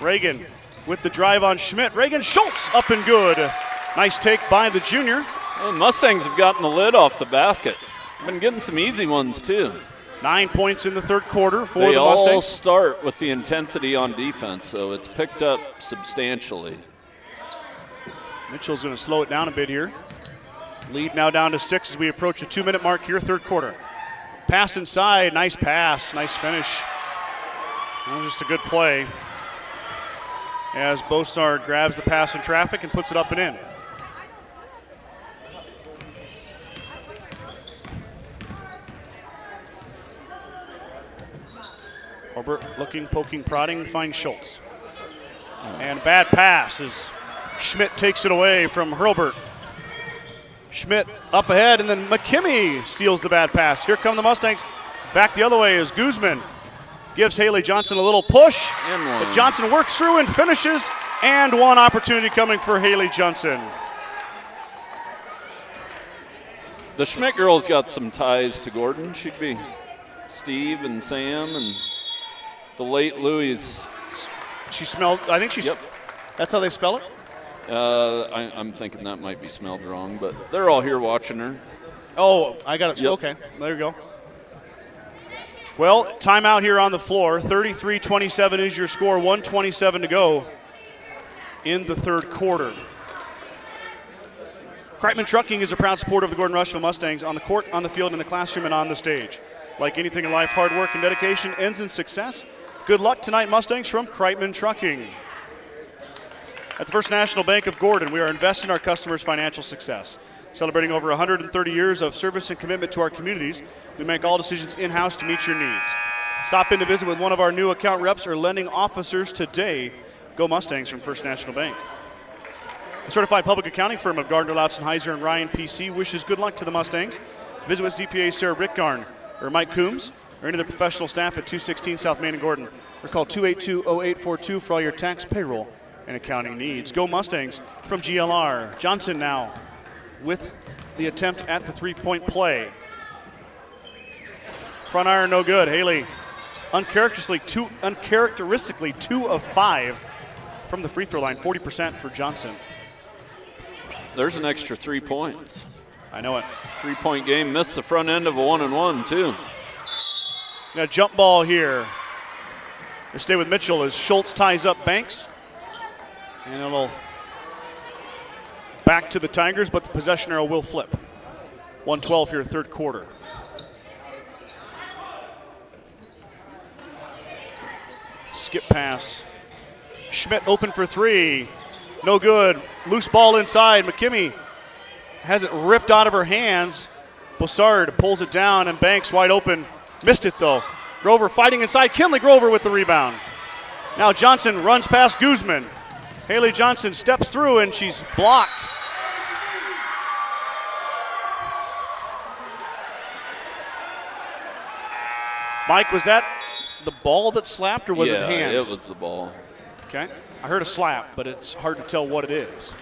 Reagan with the drive on Schmidt. Reagan Schultz up and good. Nice take by the junior. Well, the Mustangs have gotten the lid off the basket. Been getting some easy ones, too. 9 points in the third quarter for they the Mustangs. They all start with the intensity on defense, so it's picked up substantially. Mitchell's going to slow it down a bit here. Lead now down to 6 as we approach the 2-minute mark here, third quarter. Pass inside, nice pass, nice finish. That was just a good play as Bossard grabs the pass in traffic and puts it up and in. Hurlburt looking, poking, prodding, finds Schultz. And bad pass as Schmidt takes it away from Hurlburt. Schmidt up ahead, and then McKimmie steals the bad pass. Here come the Mustangs. Back the other way as Guzman gives Haley Johnson a little push. But Johnson works through and finishes, and one opportunity coming for Haley Johnson. The Schmidt girl's got some ties to Gordon. She'd be Steve and Sam and the late Louis. She smelled, I think she's, yep. That's how they spell it? I'm thinking that might be smelled wrong, but they're all here watching her. Oh, I got it. Yep. Okay, there you go. Well, timeout here on the floor. 33-27 is your score. 1:27 to go in the third quarter. Kreitman Trucking is a proud supporter of the Gordon-Rushville Mustangs on the court, on the field, in the classroom, and on the stage. Like anything in life, hard work and dedication ends in success. Good luck tonight, Mustangs, from Kreitman Trucking. At the First National Bank of Gordon, we are investing in our customers' financial success. Celebrating over 130 years of service and commitment to our communities, we make all decisions in-house to meet your needs. Stop in to visit with one of our new account reps or lending officers today. Go Mustangs from First National Bank. The certified public accounting firm of Gardner, Loutzen, Heiser, and Ryan PC wishes good luck to the Mustangs. Visit with CPA Sarah Rickgarn or Mike Coombs or any of the professional staff at 216 South Main in Gordon. Or call 282-0842 for all your tax, payroll, and accounting needs. Go Mustangs from GLR. Johnson now with the attempt at the three-point play. Front iron no good. Haley uncharacteristically 2 of 5 from the free throw line, 40% for Johnson. There's an extra 3 points. I know it. 3-point game, missed the front end of a 1-and-1 too. Got a jump ball here. They stay with Mitchell as Schultz ties up Banks. And it'll back to the Tigers, but the possession arrow will flip. 1:12 here, third quarter. Skip pass. Schmidt open for 3. No good. Loose ball inside. McKimmie has it ripped out of her hands. Bossard pulls it down, and Banks wide open. Missed it, though. Grover fighting inside. Kinley Grover with the rebound. Now Johnson runs past Guzman. Haley Johnson steps through, and she's blocked. Mike, was that the ball that slapped, or was it hand? Yeah, it was the ball. Okay. I heard a slap, but it's hard to tell what it is.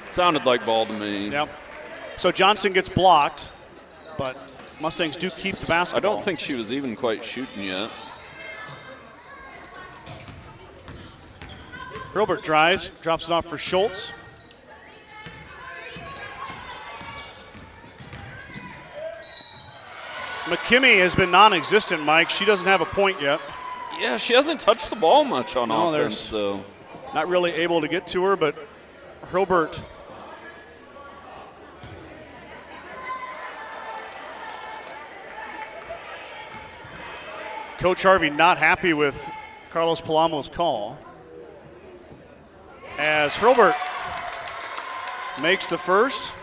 It sounded like ball to me. Yep. So Johnson gets blocked, but Mustangs do keep the basketball. I don't think she was even quite shooting yet. Hurlburt drives, drops it off for Schultz. McKimmey has been non-existent, Mike. She doesn't have a point yet. Yeah, she hasn't touched the ball much on No, offense, so. Not really able to get to her, but Hurlburt Coach Harvey not happy with Carlos Palamo's call. As Hurlburt makes the first.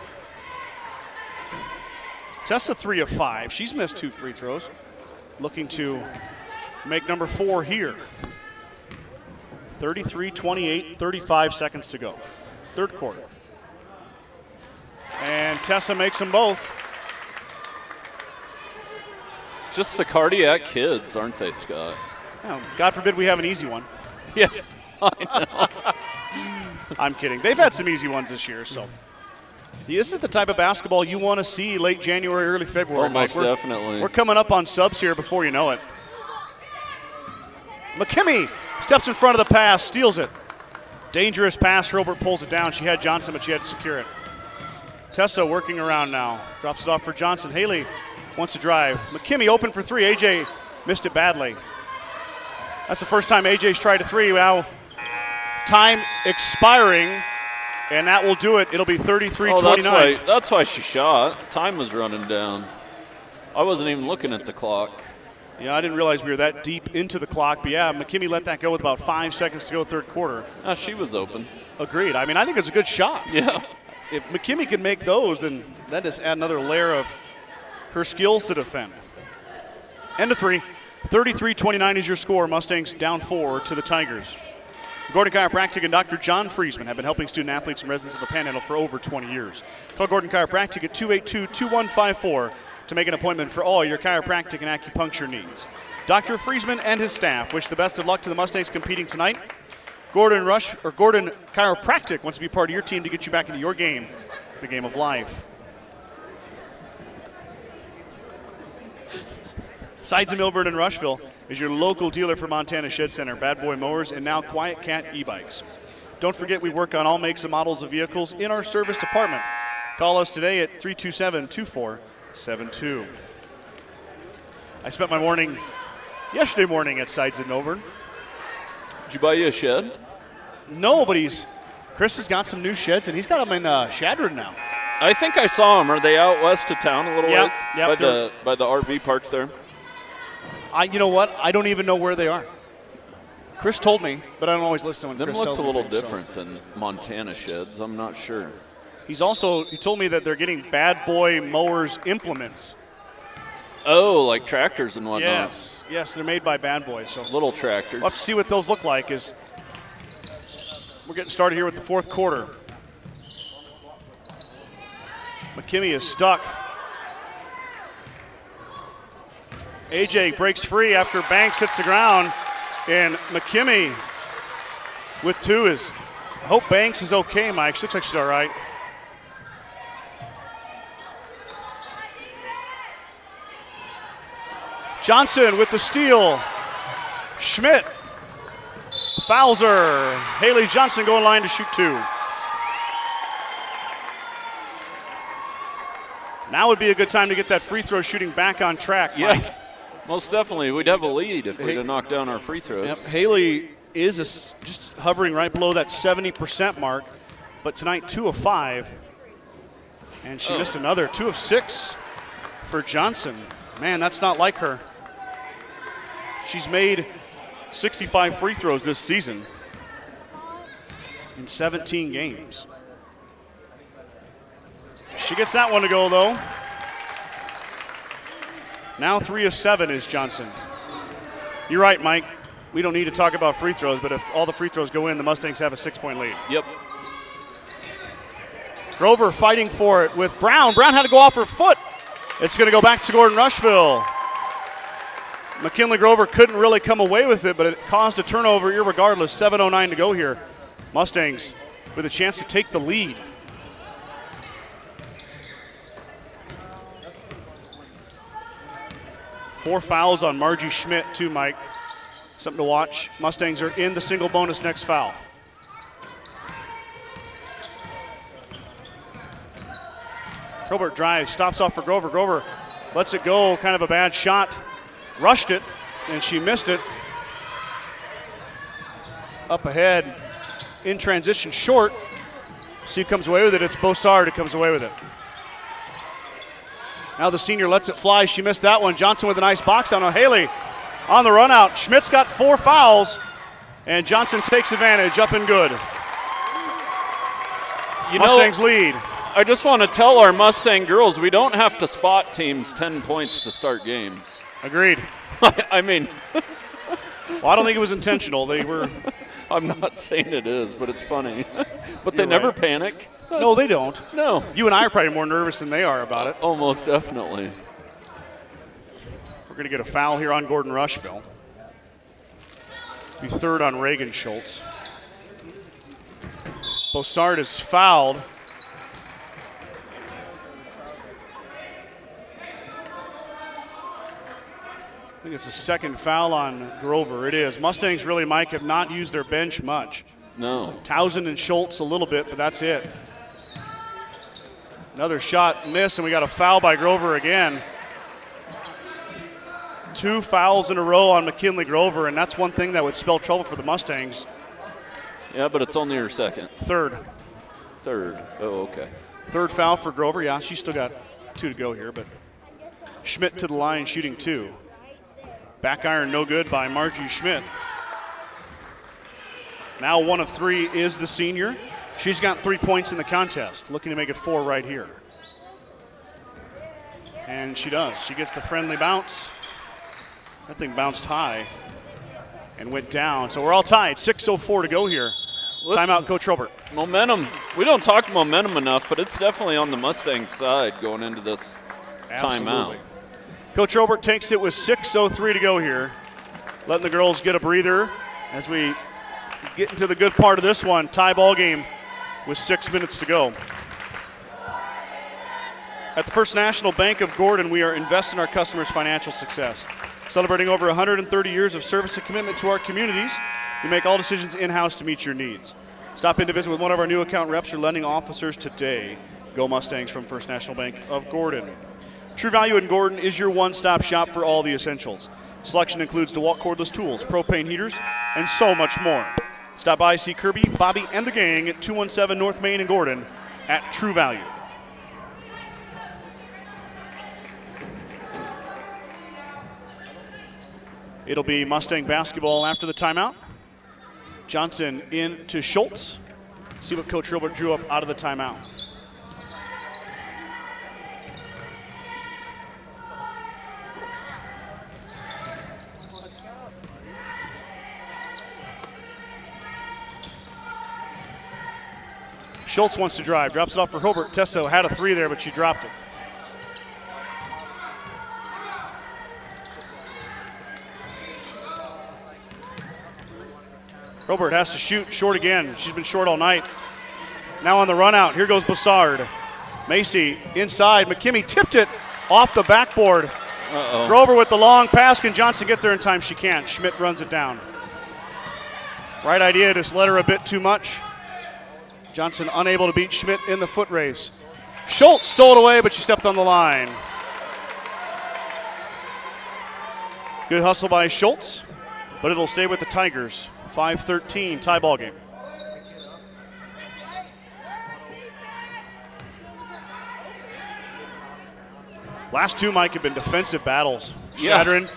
Tessa 3 of 5. She's missed 2 free throws. Looking to make number 4 here. 33-28, 35 seconds to go. Third quarter. And Tessa makes them both. Just the cardiac kids, aren't they, Scott? Well, God forbid we have an easy one. Yeah, I know. I'm kidding. They've had some easy ones this year, so. This is the type of basketball you want to see late January, early February. Oh, most definitely. We're coming up on subs here before you know it. McKimmey steps in front of the pass, steals it. Dangerous pass. Hurlburt pulls it down. She had Johnson, but she had to secure it. Tessa working around now. Drops it off for Johnson. Haley wants to drive. McKimmey open for 3. AJ missed it badly. That's the first time AJ's tried a 3. Now time expiring, and that will do it. It'll be 33-29. Oh, that's why she shot. Time was running down. I wasn't even looking at the clock. Yeah, I didn't realize we were that deep into the clock. But, yeah, McKimmey let that go with about 5 seconds to go third quarter. She was open. Agreed. I mean, I think it's a good shot. Yeah. If McKimmey can make those, then that just add another layer of her skills to defend. End of 3. 33-29 is your score. Mustangs down 4 to the Tigers. Gordon Chiropractic and Dr. John Friesman have been helping student-athletes and residents of the Panhandle for over 20 years. Call Gordon Chiropractic at 282-2154 to make an appointment for all your chiropractic and acupuncture needs. Dr. Friesman and his staff wish the best of luck to the Mustangs competing tonight. Gordon Chiropractic wants to be part of your team to get you back into your game, the game of life. Sides of Millburn and Rushville is your local dealer for Montana Shed Center, Bad Boy Mowers, and now Quiet Cat e-bikes. Don't forget we work on all makes and models of vehicles in our service department. Call us today at 327-2472. I spent my morning yesterday morning at Sides of Millburn. Did you buy you a shed? No, but Chris has got some new sheds, and he's got them in Shadron now. I think I saw them. Are they out west of town a little ways? Yep. By the RV park there? You know what? I don't even know where they are. Chris told me, but I don't always listen when Chris tells me. Them looked a little things, different than Montana sheds. I'm not sure. He told me that they're getting Bad Boy Mowers implements. Oh, like tractors and whatnot. Yes, they're made by Bad Boy. So little tractors. We'll have to see what those look like as we're getting started here with the fourth quarter. McKimmey is stuck. AJ breaks free after Banks hits the ground, and McKimmey with 2 is. I hope Banks is okay, Mike. She looks like she's all right. Johnson with the steal. Schmidt fouls her. Haley Johnson going line to shoot 2. Now would be a good time to get that free throw shooting back on track, Mike. Yeah, most definitely. We'd have a lead if we'd have knocked down our free throws. Yep. Haley is just hovering right below that 70% mark, but tonight 2 of 5. And she missed another. 2 of 6 for Johnson. Man, that's not like her. She's made 65 free throws this season in 17 games. She gets that one to go, though. Now 3 of 7 is Johnson. You're right, Mike. We don't need to talk about free throws, but if all the free throws go in, the Mustangs have a 6-point lead. Yep. Grover fighting for it with Brown. Brown had to go off her foot. It's going to go back to Gordon-Rushville. McKinley Grover couldn't really come away with it, but it caused a turnover irregardless. 7:09 to go here. Mustangs with a chance to take the lead. 4 fouls on Margie Schmidt, too, Mike. Something to watch. Mustangs are in the single bonus next foul. Hurlburt drives, stops off for Grover. Grover lets it go, kind of a bad shot. Rushed it, and she missed it. Up ahead, in transition, short. See who comes away with it. It's Bossard who comes away with it. Now the senior lets it fly. She missed that one. Johnson with a nice box out. Now Haley on the run out. Schmidt's got 4 fouls, and Johnson takes advantage. Up and good. Mustangs lead. I just want to tell our Mustang girls we don't have to spot teams 10 points to start games. Agreed. I mean, well, I don't think it was intentional. They were. I'm not saying it is, but it's funny. But they never panic. No, they don't. No. You and I are probably more nervous than they are about it. Oh, most definitely. We're going to get a foul here on Gordon-Rushville. Be third on Reagan Schultz. Bossard is fouled. I think it's the second foul on Grover. It is. Mustangs really, Mike, have not used their bench much. No. Townsend and Schultz a little bit, but that's it. Another shot missed, and we got a foul by Grover again. 2 fouls in a row on McKinley Grover, and that's one thing that would spell trouble for the Mustangs. Yeah, but it's only her second. Third. Oh, okay. Third foul for Grover. Yeah, she's still got 2 to go here, but Schmidt to the line shooting 2. Back iron no good by Margie Schmidt. Now 1 of 3 is the senior. She's got 3 points in the contest, looking to make it 4 right here. And she does. She gets the friendly bounce. That thing bounced high and went down. So we're all tied. 6:04 to go here. Timeout, Coach Hurlburt. Momentum. We don't talk momentum enough, but it's definitely on the Mustang side going into this timeout. Coach Hurlburt takes it with 6:03 to go here. Letting the girls get a breather as we get into the good part of this one. Tie ball game with 6 minutes to go. At the First National Bank of Gordon, we are investing in our customers' financial success. Celebrating over 130 years of service and commitment to our communities, we make all decisions in-house to meet your needs. Stop in to visit with one of our new account reps or lending officers today. Go Mustangs from First National Bank of Gordon. True Value in Gordon is your one-stop shop for all the essentials. Selection includes DeWalt cordless tools, propane heaters, and so much more. Stop by, see Kirby, Bobby, and the gang at 217 North Main in Gordon at True Value. It'll be Mustang basketball after the timeout. Johnson in to Schultz. See what Coach Hurlburt drew up out of the timeout. Schultz wants to drive, drops it off for Hurlburt. Tesso had a 3 there, but she dropped it. Hurlburt has to shoot short again. She's been short all night. Now on the run out, here goes Bossard. Macy inside, McKimmey tipped it off the backboard. Grover with the long pass. Can Johnson get there in time? She can't. Schmidt runs it down. Right idea, just let her a bit too much. Johnson unable to beat Schmidt in the foot race. Schultz stole it away, but she stepped on the line. Good hustle by Schultz, but it'll stay with the Tigers. 5-13 tie ball game. Last 2, Mike, have been defensive battles. Shadron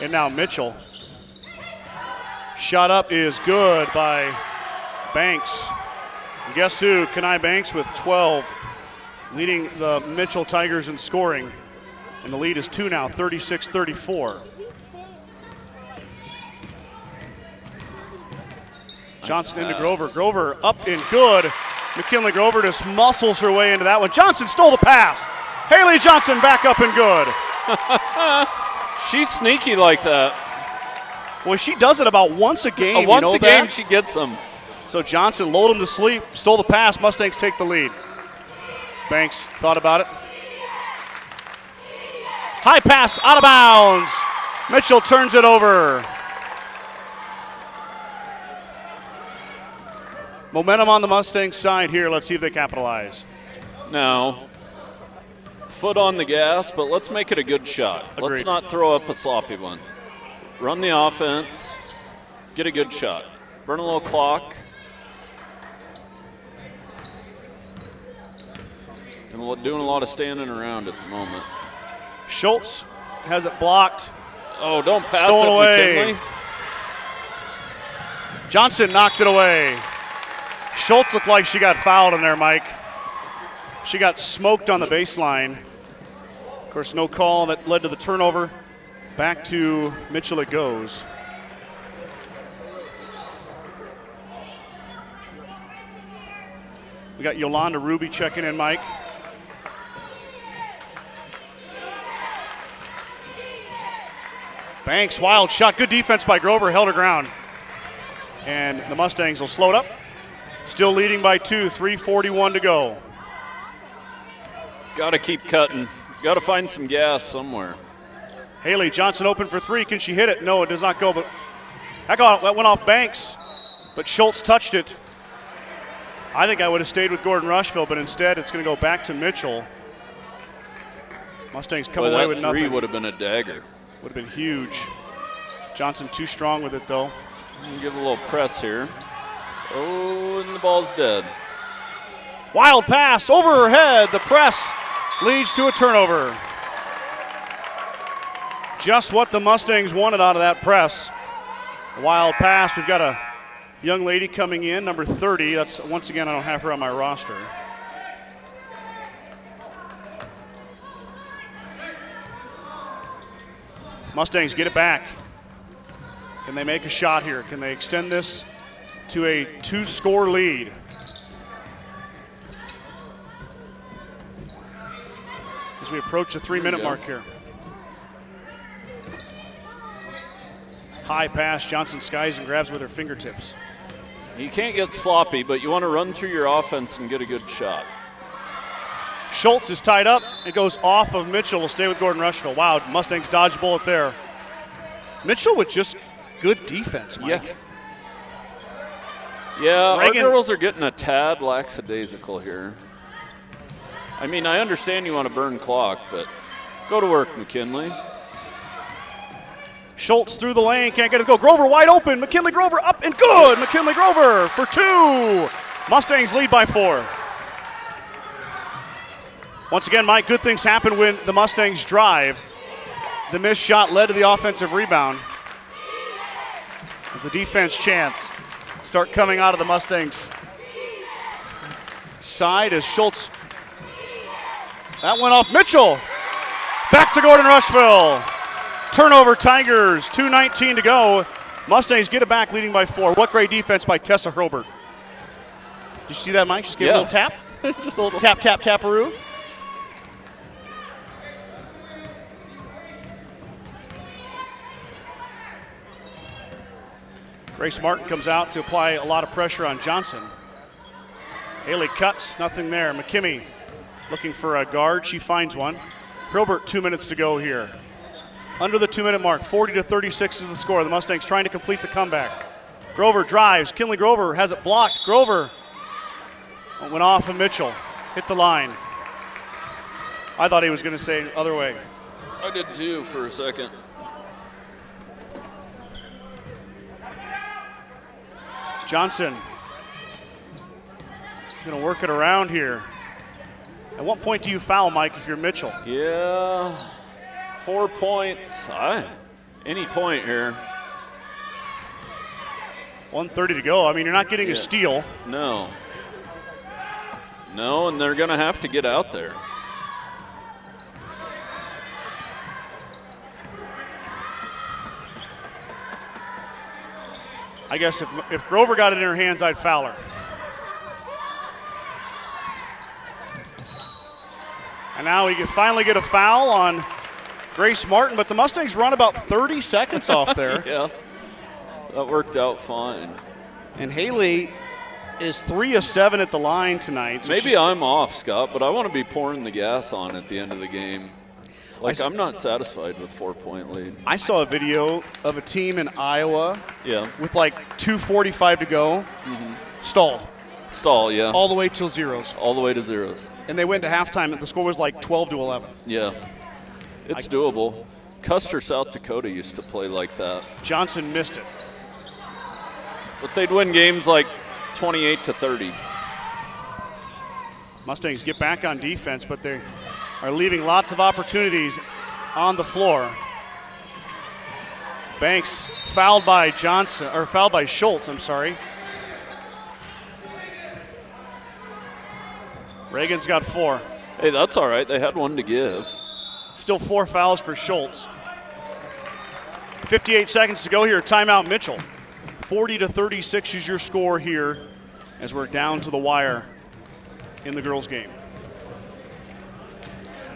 and now Mitchell. Shot up is good by Banks. And guess who? Kenai Banks with 12, leading the Mitchell Tigers in scoring. And the lead is 2 now, 36-34. Johnson into Grover. Grover up and good. McKinley Grover just muscles her way into that one. Johnson stole the pass. Haley Johnson back up and good. She's sneaky like that. Well, she does it about once a game. Once a game, she gets them. So Johnson lulled him to sleep, stole the pass. Mustangs take the lead. Banks thought about it. High pass, out of bounds. Mitchell turns it over. Momentum on the Mustangs side here. Let's see if they capitalize. Now, foot on the gas, but let's make it a good shot. Agreed. Let's not throw up a sloppy one. Run the offense, get a good shot. Burn a little clock. And we're doing a lot of standing around at the moment. Schultz has it blocked. Oh, don't pass Stolen it, away. McKinley. Johnson knocked it away. Schultz looked like she got fouled in there, Mike. She got smoked on the baseline. Of course, no call that led to the turnover. Back to Mitchell it goes. We got Yolanda Ruby checking in, Mike. Banks, wild shot. Good defense by Grover, held her ground. And the Mustangs will slow it up. Still leading by 2, 3:41 to go. Got to keep cutting. Got to find some gas somewhere. Haley Johnson open for 3. Can she hit it? No, it does not go. But that went off Banks. But Schultz touched it. I think I would have stayed with Gordon-Rushville, but instead it's going to go back to Mitchell. Mustangs come away with nothing. That 3 would have been a dagger. Would have been huge. Johnson too strong with it, though. Give a little press here. Oh, and the ball's dead. Wild pass over her head. The press leads to a turnover. Just what the Mustangs wanted out of that press. A wild pass. We've got a young lady coming in, number 30. That's, once again, I don't have her on my roster. Mustangs get it back. Can they make a shot here? Can they extend this to a 2-score lead? As we approach the 3-minute mark here. High pass, Johnson skies and grabs with her fingertips. You can't get sloppy, but you want to run through your offense and get a good shot. Schultz is tied up. It goes off of Mitchell. Will stay with Gordon-Rushville. Wow, Mustangs dodge a bullet there. Mitchell with just good defense, Mike. Yeah, Reagan, our girls are getting a tad lackadaisical here. I mean, I understand you want to burn clock, but go to work, McKinley. Schultz through the lane, can't get it to go. Grover wide open. McKinley Grover up and good. McKinley Grover for 2. Mustangs lead by 4. Once again, Mike, good things happen when the Mustangs drive. The missed shot led to the offensive rebound. As the defense chants start coming out of the Mustangs side as Schultz. That went off Mitchell. Back to Gordon-Rushville. Turnover Tigers, 2:19 to go. Mustangs get it back leading by 4. What great defense by Tessa Hurlbert. Did you see that, Mike? Just gave a little tap. Just a little tap, tap, taparoo. Grace Martin comes out to apply a lot of pressure on Johnson. Haley cuts, nothing there. McKimmey looking for a guard. She finds one. Hurlbert, 2 minutes to go here. Under the 2-minute mark, 40-36 is the score. The Mustangs trying to complete the comeback. Grover drives. Kinley Grover has it blocked. Grover went off of Mitchell. Hit the line. I thought he was going to say other way. I did too for a second. Johnson going to work it around here. At what point do you foul, Mike, if you're Mitchell? Yeah, 4 points. Any point here. 1:30 to go. I mean, you're not getting a steal. No. No, and they're going to have to get out there. I guess if Grover got it in her hands, I'd foul her. And now we can finally get a foul on Grace Martin, but the Mustangs run about 30 seconds off there. Yeah, that worked out fine. And Haley is 3 of 7 at the line tonight. So maybe I'm off, Scott, but I want to be pouring the gas on at the end of the game. Like, I'm not satisfied with 4-point lead. I saw a video of a team in Iowa with like 2:45 to go. Stall, yeah. all the way till zeros. All the way to zeros. And they went to halftime, and the score was like 12-11. Yeah. It's doable. Custer, South Dakota used to play like that. Johnson missed it. But they'd win games like 28-30. Mustangs get back on defense, but they are leaving lots of opportunities on the floor. Banks fouled by Schultz, I'm sorry. Reagan's got 4. Hey, that's all right. They had one to give. Still 4 fouls for Schultz. 58 seconds to go here. Timeout, Mitchell. 40-36 is your score here as we're down to the wire in the girls' game.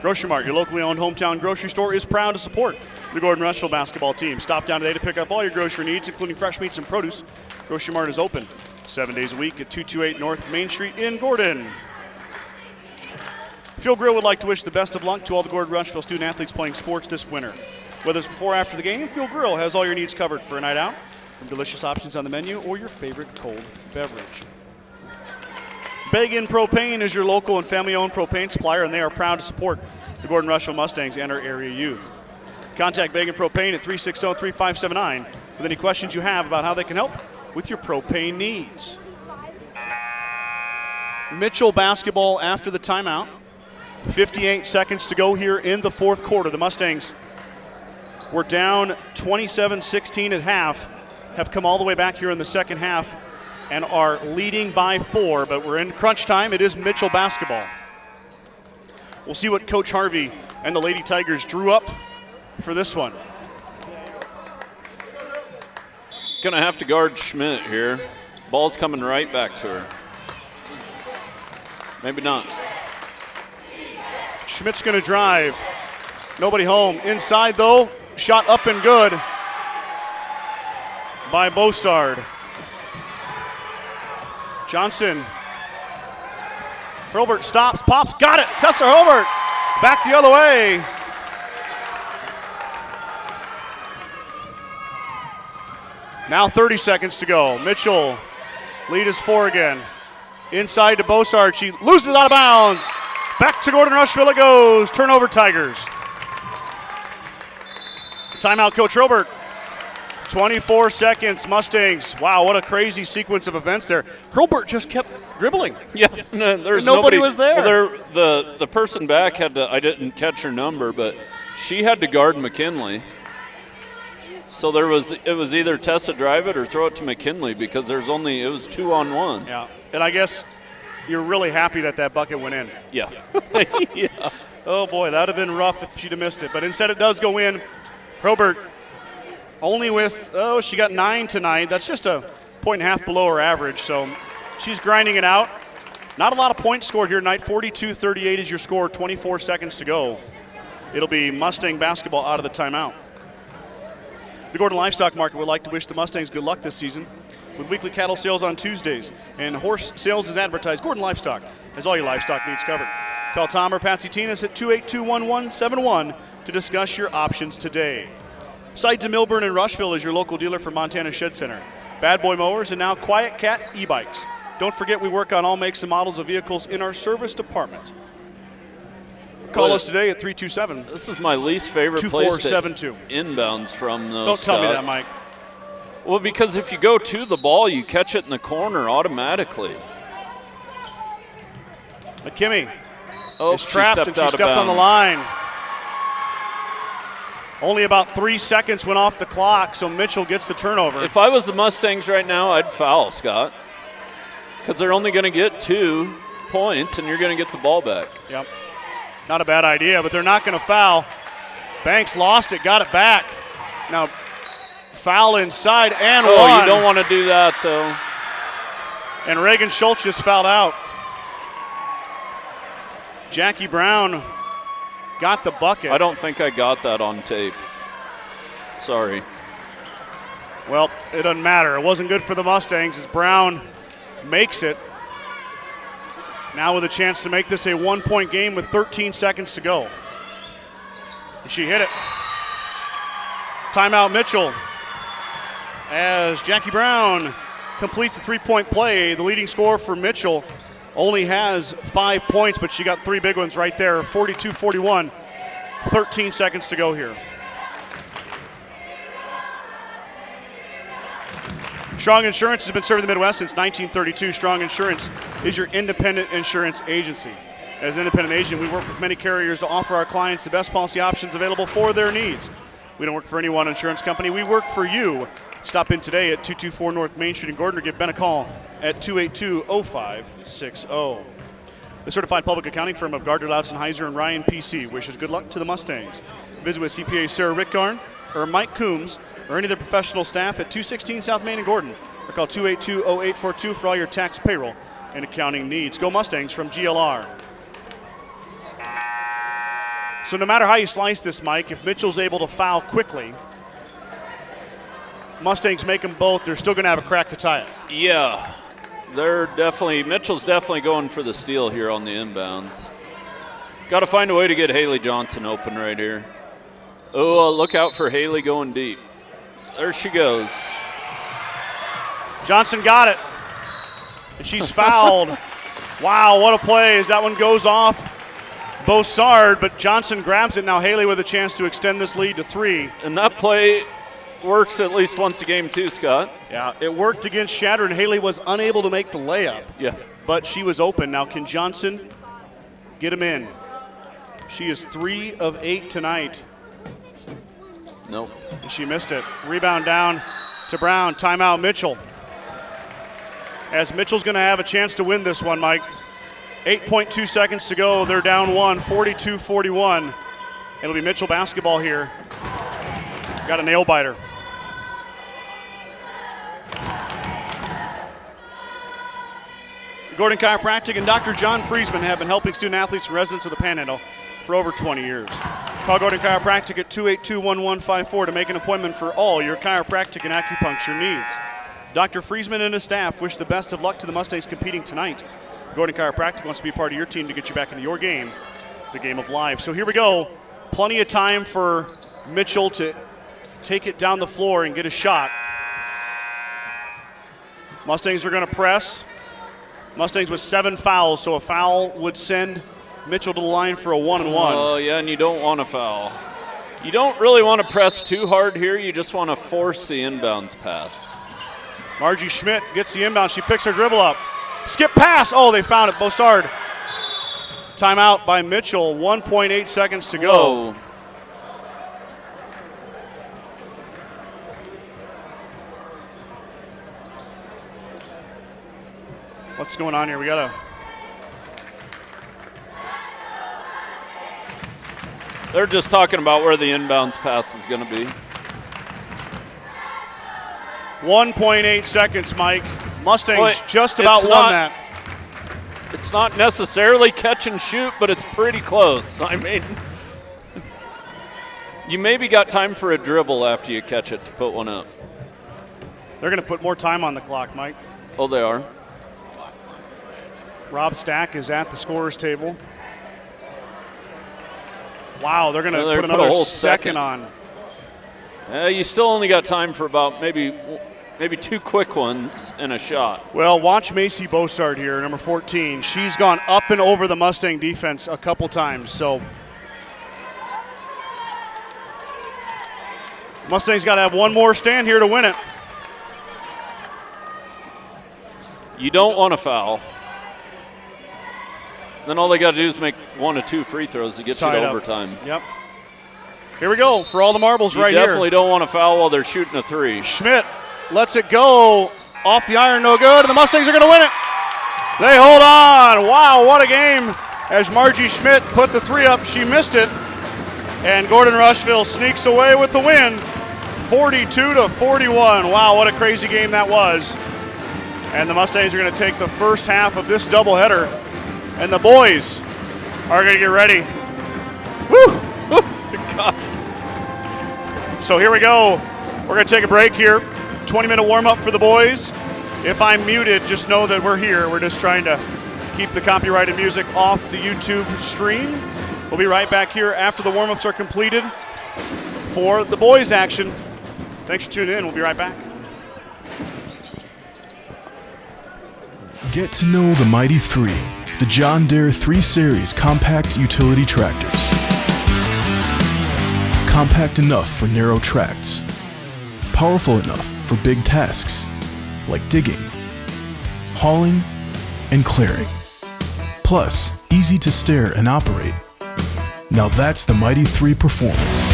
Grocery Mart, your locally owned hometown grocery store, is proud to support the Gordon-Rushville basketball team. Stop down today to pick up all your grocery needs, including fresh meats and produce. Grocery Mart is open 7 days a week at 228 North Main Street in Gordon. Fuel Grill would like to wish the best of luck to all the Gordon-Rushville student-athletes playing sports this winter. Whether it's before or after the game, Fuel Grill has all your needs covered for a night out, from delicious options on the menu or your favorite cold beverage. Begin Propane is your local and family-owned propane supplier, and they are proud to support the Gordon-Rushville Mustangs and our area youth. Contact Begin Propane at 360-3579 with any questions you have about how they can help with your propane needs. Mitchell basketball after the timeout. 58 seconds to go here in the fourth quarter. The Mustangs were down 27-16 at half, have come all the way back here in the second half, and are leading by 4, but we're in crunch time. It is Mitchell basketball. We'll see what Coach Harvey and the Lady Tigers drew up for this one. Gonna have to guard Schmidt here. Ball's coming right back to her. Maybe not. Schmidt's gonna drive. Nobody home. Inside though, shot up and good by Bossard. Johnson. Hurlbert stops, pops, got it. Tessa Hurlbert back the other way. Now 30 seconds to go. Mitchell, lead is 4 again. Inside to Bossard. She loses it out of bounds. Back to Gordon-Rushville it goes. Turnover Tigers. Timeout, Coach Hurlbert. 24 seconds, Mustangs. Wow, what a crazy sequence of events there. Hurlbert just kept dribbling. Yeah, there's nobody was there. Well, the person back had to, I didn't catch her number, but she had to guard McKinley. So it was either Tessa drive it or throw it to McKinley because it was 2-on-1. Yeah, and I guess you're really happy that bucket went in. Yeah. Yeah. Oh boy, that would have been rough if she'd have missed it, but instead it does go in. Hurlbert only with, she got 9 tonight. That's just a 1.5 below her average, so she's grinding it out. Not a lot of points scored here tonight. 42-38 is your score, 24 seconds to go. It'll be Mustang basketball out of the timeout. The Gordon Livestock Market would like to wish the Mustangs good luck this season with weekly cattle sales on Tuesdays and horse sales as advertised. Gordon Livestock has all your livestock needs covered. Call Tom or Patsy Tinas at 282-1171 to discuss your options today. Site to Milburn and Rushville is your local dealer for Montana Shed Center. Bad Boy Mowers and now Quiet Cat e-bikes. Don't forget we work on all makes and models of vehicles in our service department. Call us today at 327. This is my least favorite place to 2472. inbounds from, though, Don't tell me Scott. that, Mike. Well, because if you go to the ball, you catch it in the corner automatically. McKimmey is She trapped and she out of stepped on the bounds. line. Only about 3 seconds went off the clock, so Mitchell gets the turnover. If I was the Mustangs right now, I'd foul, Scott, because they're only going to get 2 points, and you're going to get the ball back. Yep. Not a bad idea, but they're not going to foul. Banks lost it, got it back. Now, foul inside and one. You don't want to do that, though. And Reagan Schultz just fouled out. Jackie Brown got the bucket. I don't think I got that on tape. Sorry. Well, it doesn't matter. It wasn't good for the Mustangs as Brown makes it. Now with a chance to make this a 1-point game with 13 seconds to go. She hit it. Timeout Mitchell. As Jackie Brown completes a three-point play, the leading scorer for Mitchell only has 5 points, but she got 3 big ones right there. 42-41, 13 seconds to go here. Strong Insurance has been serving the Midwest since 1932. Strong Insurance is your independent insurance agency. As an independent agent, we work with many carriers to offer our clients the best policy options available for their needs. We don't work for any one insurance company. We work for you. Stop in today at 224 North Main Street in Gordon or give Ben a call at 282-0560. The certified public accounting firm of Gardner, Loudson, Heiser, and Ryan PC wishes good luck to the Mustangs. Visit with CPA Sarah Rickgarn or Mike Coombs or any of their professional staff at 216 South Main in Gordon or call 282-0842 for all your tax, payroll, and accounting needs. Go Mustangs from GLR. So no matter how you slice this, Mike, if Mitchell's able to foul quickly, Mustangs make them both, they're still going to have a crack to tie it. Yeah, Mitchell's definitely going for the steal here on the inbounds. Got to find a way to get Haley Johnson open right here. Oh, look out for Haley going deep. There she goes. Johnson got it, and she's fouled. Wow, what a play as that one goes off Bossard, but Johnson grabs it. Now Haley with a chance to extend this lead to 3. And that play works at least once a game too, Scott. Yeah, it worked against Shatter, and Haley was unable to make the layup. Yeah. But she was open. Now can Johnson get him in? She is 3 of 8 tonight. Nope. And she missed it. Rebound down to Brown. Timeout Mitchell. As Mitchell's going to have a chance to win this one, Mike. 8.2 seconds to go. They're down 1, 42-41. It'll be Mitchell basketball here. Got a nail biter. Gordon Chiropractic and Dr. John Friesman have been helping student athletes and residents of the Panhandle for over 20 years. Call Gordon Chiropractic at 282-1154 to make an appointment for all your chiropractic and acupuncture needs. Dr. Friesman and his staff wish the best of luck to the Mustangs competing tonight. Gordon Chiropractic wants to be part of your team to get you back into your game, the game of life. So here we go. Plenty of time for Mitchell to take it down the floor and get a shot. Mustangs are going to press. Mustangs with 7 fouls, so a foul would send Mitchell to the line for a 1-and-1. Oh, yeah, and you don't want to foul. You don't really want to press too hard here. You just want to force the inbounds pass. Margie Schmidt gets the inbound. She picks her dribble up. Skip pass. Oh, they found it. Bossard. Timeout by Mitchell. 1.8 seconds to go. Whoa. What's going on here? We got They're just talking about where the inbounds pass is going to be. 1.8 seconds, Mike. Mustangs Boy, just about won that. It's not necessarily catch and shoot, but it's pretty close. I mean, you maybe got time for a dribble after you catch it to put one up. They're going to put more time on the clock, Mike. Oh, they are. Rob Stack is at the scorer's table. Wow, they're going to put another whole second on. You still only got time for about maybe 2 quick ones and a shot. Well, watch Macy Bossard here, number 14. She's gone up and over the Mustang defense a couple times, so Mustangs got to have one more stand here to win it. You don't want to foul. Then all they got to do is make 1 or 2 free throws to get you to overtime. Yep. Here we go for all the marbles right here. You definitely don't want to foul while they're shooting a 3. Schmidt lets it go off the iron, no good, and the Mustangs are going to win it. They hold on. Wow, what a game. As Margie Schmidt put the 3 up, she missed it, and Gordon-Rushville sneaks away with the win, 42-41. Wow, what a crazy game that was. And the Mustangs are going to take the first half of this doubleheader, and the boys are going to get ready. Woo! Gosh. So here we go. We're going to take a break here. 20-minute warm-up for the boys. If I'm muted, just know that we're here. We're just trying to keep the copyrighted music off the YouTube stream. We'll be right back here after the warm-ups are completed for the boys' action. Thanks for tuning in. We'll be right back. Get to know the Mighty 3, the John Deere 3 Series compact utility tractors. Compact enough for narrow tracts, powerful enough for big tasks like digging, hauling, and clearing. Plus, easy to steer and operate. Now that's the Mighty 3 performance.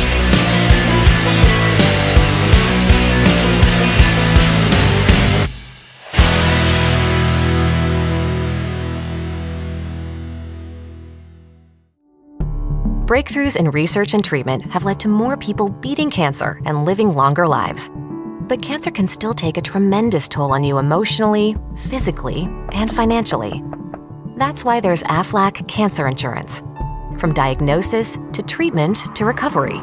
Breakthroughs in research and treatment have led to more people beating cancer and living longer lives. But cancer can still take a tremendous toll on you emotionally, physically, and financially. That's why there's Aflac Cancer Insurance. From diagnosis to treatment to recovery,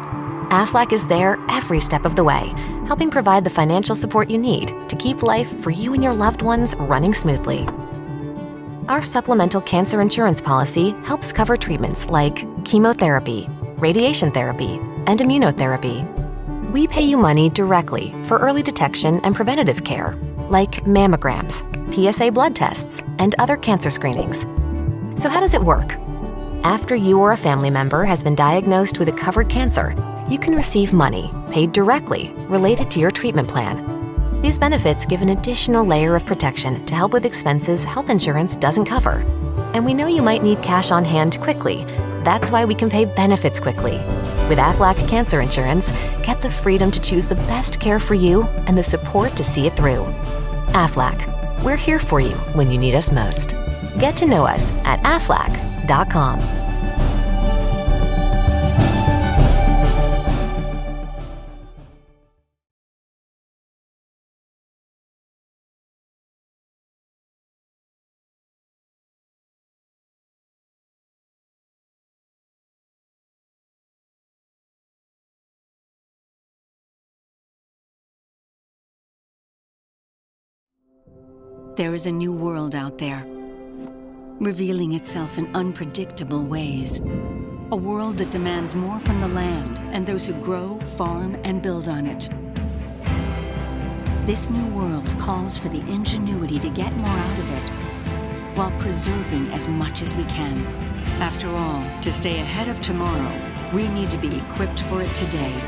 Aflac is there every step of the way, helping provide the financial support you need to keep life for you and your loved ones running smoothly. Our supplemental cancer insurance policy helps cover treatments like chemotherapy, radiation therapy, and immunotherapy. We pay you money directly for early detection and preventative care, like mammograms, PSA blood tests, and other cancer screenings. So how does it work? After you or a family member has been diagnosed with a covered cancer, you can receive money paid directly related to your treatment plan. These benefits give an additional layer of protection to help with expenses health insurance doesn't cover. And we know you might need cash on hand quickly. That's why we can pay benefits quickly. With Aflac Cancer Insurance, get the freedom to choose the best care for you and the support to see it through. Aflac, we're here for you when you need us most. Get to know us at aflac.com. There is a new world out there, revealing itself in unpredictable ways. A world that demands more from the land and those who grow, farm, and build on it. This new world calls for the ingenuity to get more out of it, while preserving as much as we can. After all, to stay ahead of tomorrow, we need to be equipped for it today.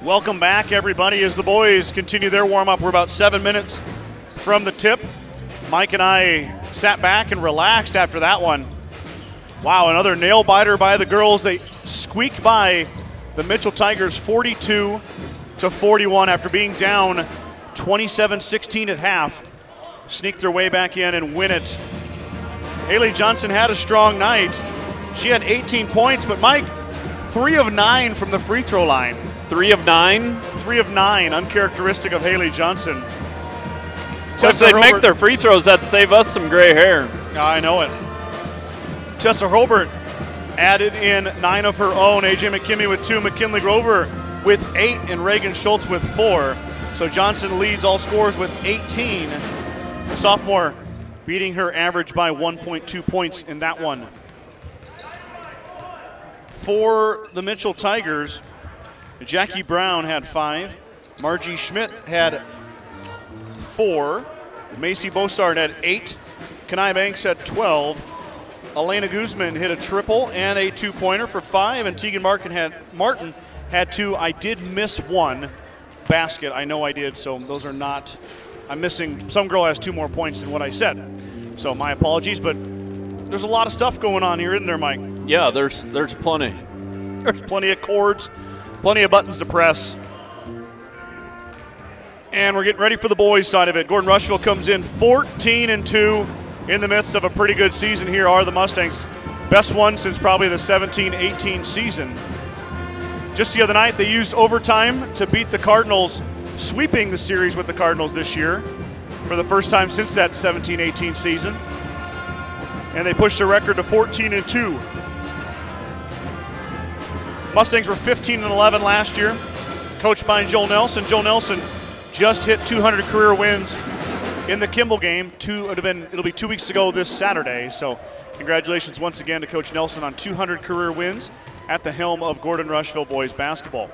Welcome back, everybody, as the boys continue their warm-up. We're about 7 minutes from the tip. Mike and I sat back and relaxed after that one. Wow, another nail-biter by the girls. They squeak by the Mitchell Tigers 42-41 after being down 27-16 at half. Sneak their way back in and win it. Haley Johnson had a strong night. She had 18 points, but Mike, 3 of 9 from the free throw line. 3 of 9? 3 of 9, uncharacteristic of Haley Johnson. If they'd make their free throws, that'd save us some gray hair. I know it. Tessa Hurlburt added in 9 of her own. AJ McKimmey with 2, McKinley Grover with 8, and Reagan Schultz with 4. So Johnson leads all scorers with 18. The sophomore beating her average by 1.2 points in that one. For the Mitchell Tigers, Jackie Brown had 5. Margie Schmidt had 4. Macy Bossard had 8. Kanai Banks had 12. Elena Guzman hit a triple and a 2-pointer for 5. And Tegan Martin had 2. I did miss 1 basket. I know I did, so those are not. I'm missing. Some girl has 2 more points than what I said. So my apologies, but there's a lot of stuff going on here, isn't there, Mike? Yeah, there's plenty. There's plenty of chords, plenty of buttons to press. And we're getting ready for the boys' side of it. Gordon-Rushville comes in 14-2 in the midst of a pretty good season. Here are the Mustangs. Best one since probably the 17-18 season. Just the other night, they used overtime to beat the Cardinals, sweeping the series with the Cardinals this year for the first time since that 17-18 season. And they pushed their record to 14-2. Mustangs were 15-11 last year, coached by Joel Nelson. Joel Nelson just hit 200 career wins in the Kimball game. It'll be 2 weeks ago this Saturday. So congratulations once again to Coach Nelson on 200 career wins at the helm of Gordon-Rushville boys basketball.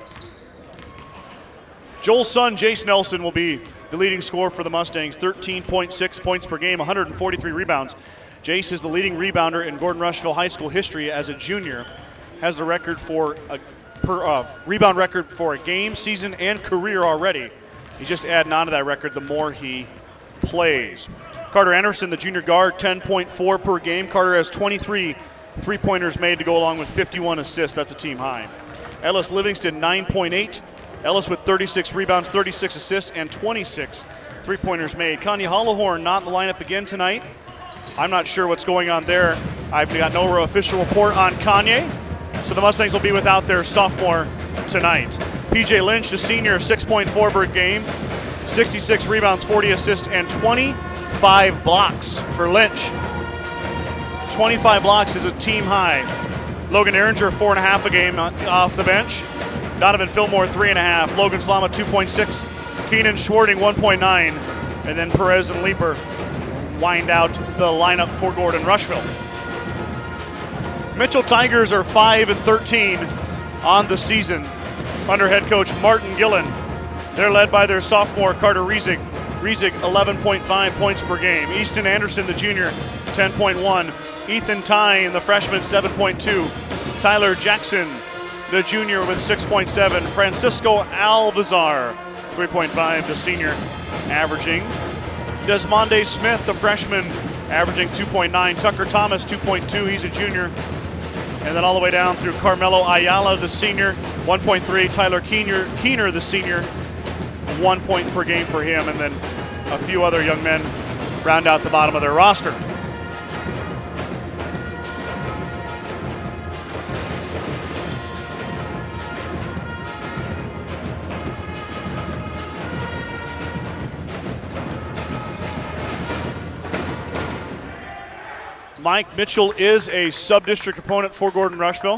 Joel's son, Jace Nelson, will be the leading scorer for the Mustangs, 13.6 points per game, 143 rebounds. Jace is the leading rebounder in Gordon-Rushville High School history as a junior. Has the record for rebound record for a game, season, and career already. He's just adding on to that record the more he plays. Carter Anderson, the junior guard, 10.4 per game. Carter has 23 three-pointers made to go along with 51 assists. That's a team high. Ellis Livingston, 9.8. Ellis with 36 rebounds, 36 assists, and 26 three-pointers made. Kanye Hollowhorn not in the lineup again tonight. I'm not sure what's going on there. I've got no official report on Kanye. So the Mustangs will be without their sophomore tonight. PJ Lynch, the senior, 6.4 per game, 66 rebounds, 40 assists, and 25 blocks for Lynch. 25 blocks is a team high. Logan Ehringer, 4.5 a game off the bench. Donovan Fillmore, 3.5. Logan Slama, 2.6. Keenan Schwarting, 1.9. And then Perez and Leeper wind out the lineup for Gordon-Rushville. Mitchell Tigers are 5-13 on the season under head coach Martin Gillen. They're led by their sophomore Carter Riesig. Riesig, 11.5 points per game. Easton Anderson, the junior, 10.1. Ethan Tyne, the freshman, 7.2. Tyler Jackson, the junior, with 6.7. Francisco Alvazar, 3.5, the senior, averaging. Desmonde Smith, the freshman, averaging 2.9. Tucker Thomas, 2.2. He's a junior. And then all the way down through Carmelo Ayala, the senior, 1.3. Tyler Keener, the senior, 1 point per game for him. And then a few other young men round out the bottom of their roster. Mike, Mitchell is a sub-district opponent for Gordon-Rushville.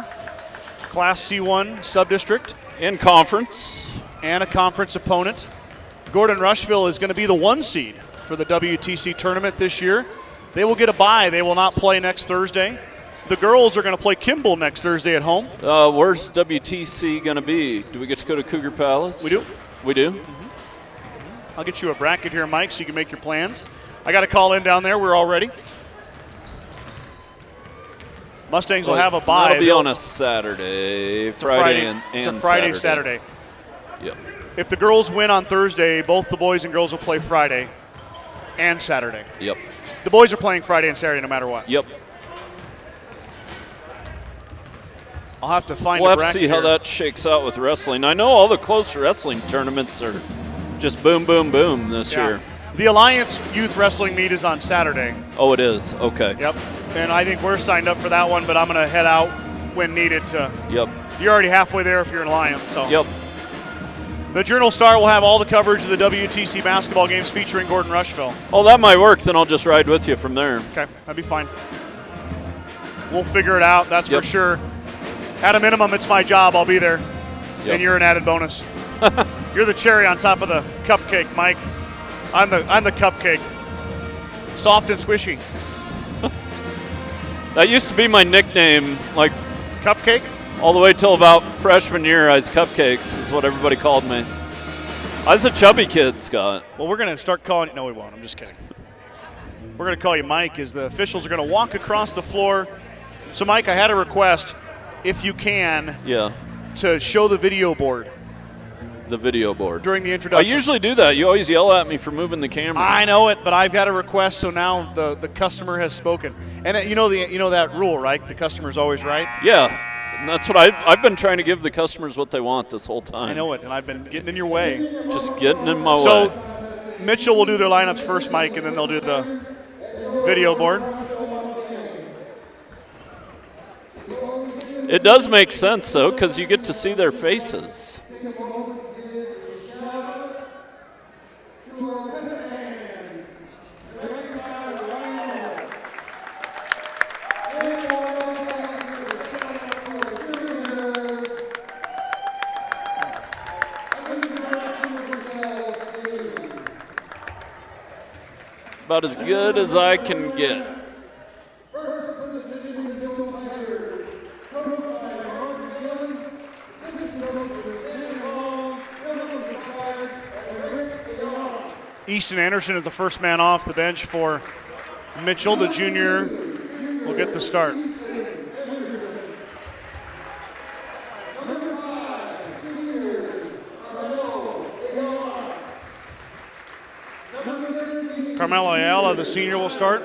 Class C1 sub-district. In conference. And a conference opponent. Gordon-Rushville is going to be the 1 seed for the WTC tournament this year. They will get a bye. They will not play next Thursday. The girls are going to play Kimball next Thursday at home. Where's WTC going to be? Do we get to go to Cougar Palace? We do. We do? I'll get you a bracket here, Mike, so you can make your plans. I got a call in down there. We're all ready. Mustangs will have a bye. That'll be on a Saturday, Friday, and It's a Friday, Saturday. Yep. If the girls win on Thursday, both the boys and girls will play Friday and Saturday. Yep. The boys are playing Friday and Saturday no matter what. Yep. I'll have to find We'll a have to bracket see how here. that shakes out with wrestling. I know all the close wrestling tournaments are just boom, boom, boom this year. The Alliance Youth Wrestling meet is on Saturday. Oh, it is? Okay. Yep. And I think we're signed up for that one, but I'm going to head out when needed to. Yep. You're already halfway there if you're an Alliance. So. Yep. The Journal-Star will have all the coverage of the WTC basketball games featuring Gordon-Rushville. Oh, that might work. Then I'll just ride with you from there. Okay, that'd be fine. We'll figure it out, that's for sure. At a minimum, it's my job. I'll be there. Yep. And you're an added bonus. You're the cherry on top of the cupcake, Mike. I'm the cupcake. Soft and squishy. That used to be my nickname, like Cupcake? all the way till about freshman year. I was Cupcakes, is what everybody called me. I was a chubby kid, Scott. Well, we're going to start calling you. No, we won't. I'm just kidding. We're going to call you Mike as the officials are going to walk across the floor. So, Mike, I had a request, if you can, Yeah, to show the video board the video board. during the I introduction. usually do that. You always yell at me for moving the camera. I know it, but I've got a request, so now the customer has spoken. And you know that rule, right? The customer's always right. Yeah, and that's what I've been trying to give the customers what they want this whole time. I know it, and I've been getting in your way. Just getting in my So way. Mitchell will do their lineups first, Mike, and then they'll do the video board. It does make sense, though, because you get to see their faces. About as good as I can get. Easton Anderson is the first man off the bench for Mitchell. The junior will get the start. Carmelo Ayala, the senior, will start.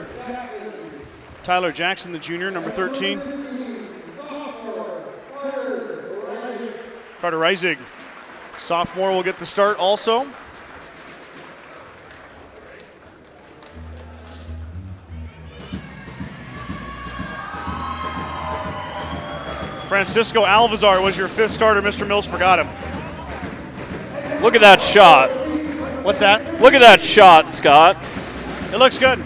Tyler Jackson, the junior, number 13. Carter Reisig, sophomore, will get the start also. Francisco Alvazar was your fifth starter. Mr. Mills forgot him. Look at that shot. What's that? Look at that shot, Scott. It looks good.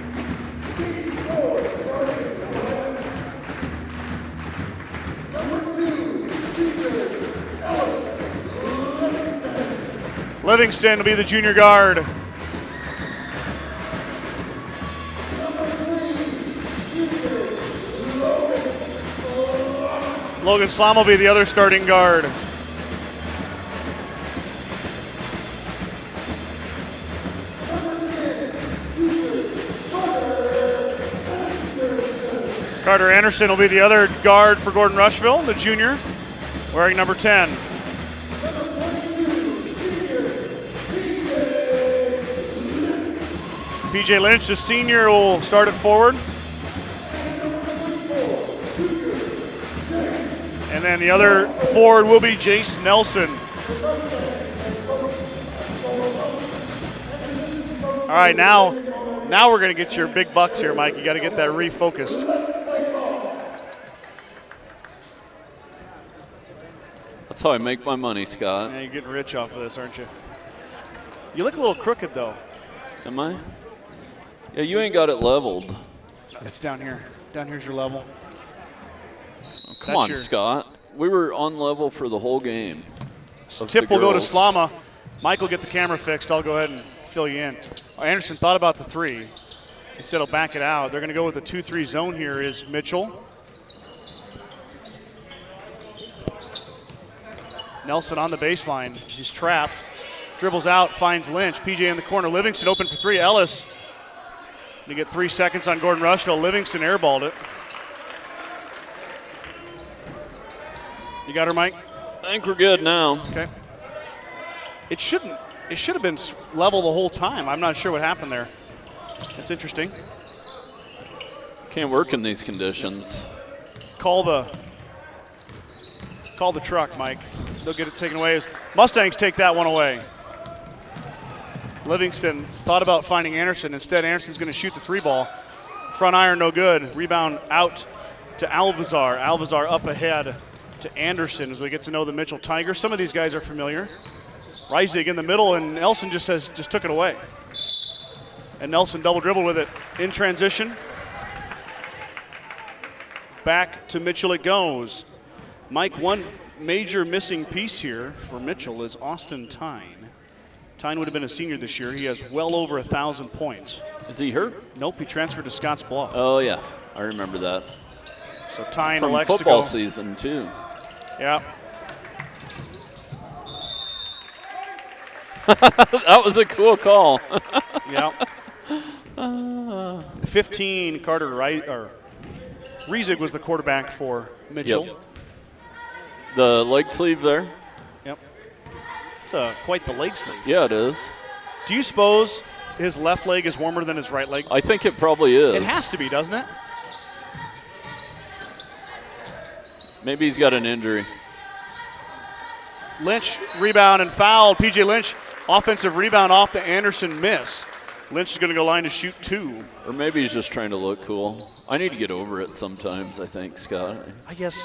Livingston will be the junior guard. Logan Slom will be the other starting guard. Carter Anderson will be the other guard for Gordon-Rushville, the junior, wearing number 10. PJ Lynch, the senior, will start it forward. And then the other forward will be Jace Nelson. All right, now we're going to get your big bucks here, Mike. You got to get that refocused. That's how I make my money, Scott. Yeah, you're getting rich off of this, aren't you? You look a little crooked, though. Am I? Yeah, you ain't got it leveled. It's down here. Down here's your level. Come That's on, your- Scott. We were on level for the whole game. of Tip the will go to girls. Slama. Mike will get the camera fixed. I'll go ahead and fill you in. Anderson thought about the three. Instead he'll back it out. They're going to go with the 2-3 zone here is Mitchell. Nelson on the baseline. He's trapped. Dribbles out, finds Lynch. PJ in the corner. Livingston open for three. Ellis. You get 3 seconds on Gordon-Rushville. Livingston airballed it. You got her, Mike? I think we're good now. Okay. It should have been level the whole time. I'm not sure what happened there. It's interesting. Can't work in these conditions. Call the truck, Mike. They'll get it taken away. Mustangs take that one away. Livingston thought about finding Anderson. Instead, Anderson's going to shoot the 3-ball. Front iron, no good. Rebound out to Alvazar. Alvazar up ahead to Anderson as we get to know the Mitchell Tigers. Some of these guys are familiar. Reisig in the middle, and Nelson just took it away. And Nelson double dribbled with it in transition. Back to Mitchell it goes. Mike, one major missing piece here for Mitchell is Austin Tyne. Tyne would have been a senior this year. He has well over 1,000 points. Is he hurt? Nope, he transferred to Scotts Bluff. Oh, yeah. I remember that. So Tyne From elects to football go. season, too. Yeah. That was a cool call. Yeah. 15, Carter Reisig was the quarterback for Mitchell. Yep. The leg sleeve there? Yep. It's quite the leg sleeve. Yeah, it is. Do you suppose his left leg is warmer than his right leg? I think it probably is. It has to be, doesn't it? Maybe he's got an injury. Lynch, rebound and fouled. P.J. Lynch, offensive rebound off the Anderson miss. Lynch is going to go line to shoot 2. Or maybe he's just trying to look cool. I need to get over it sometimes, I think, Scott. I guess.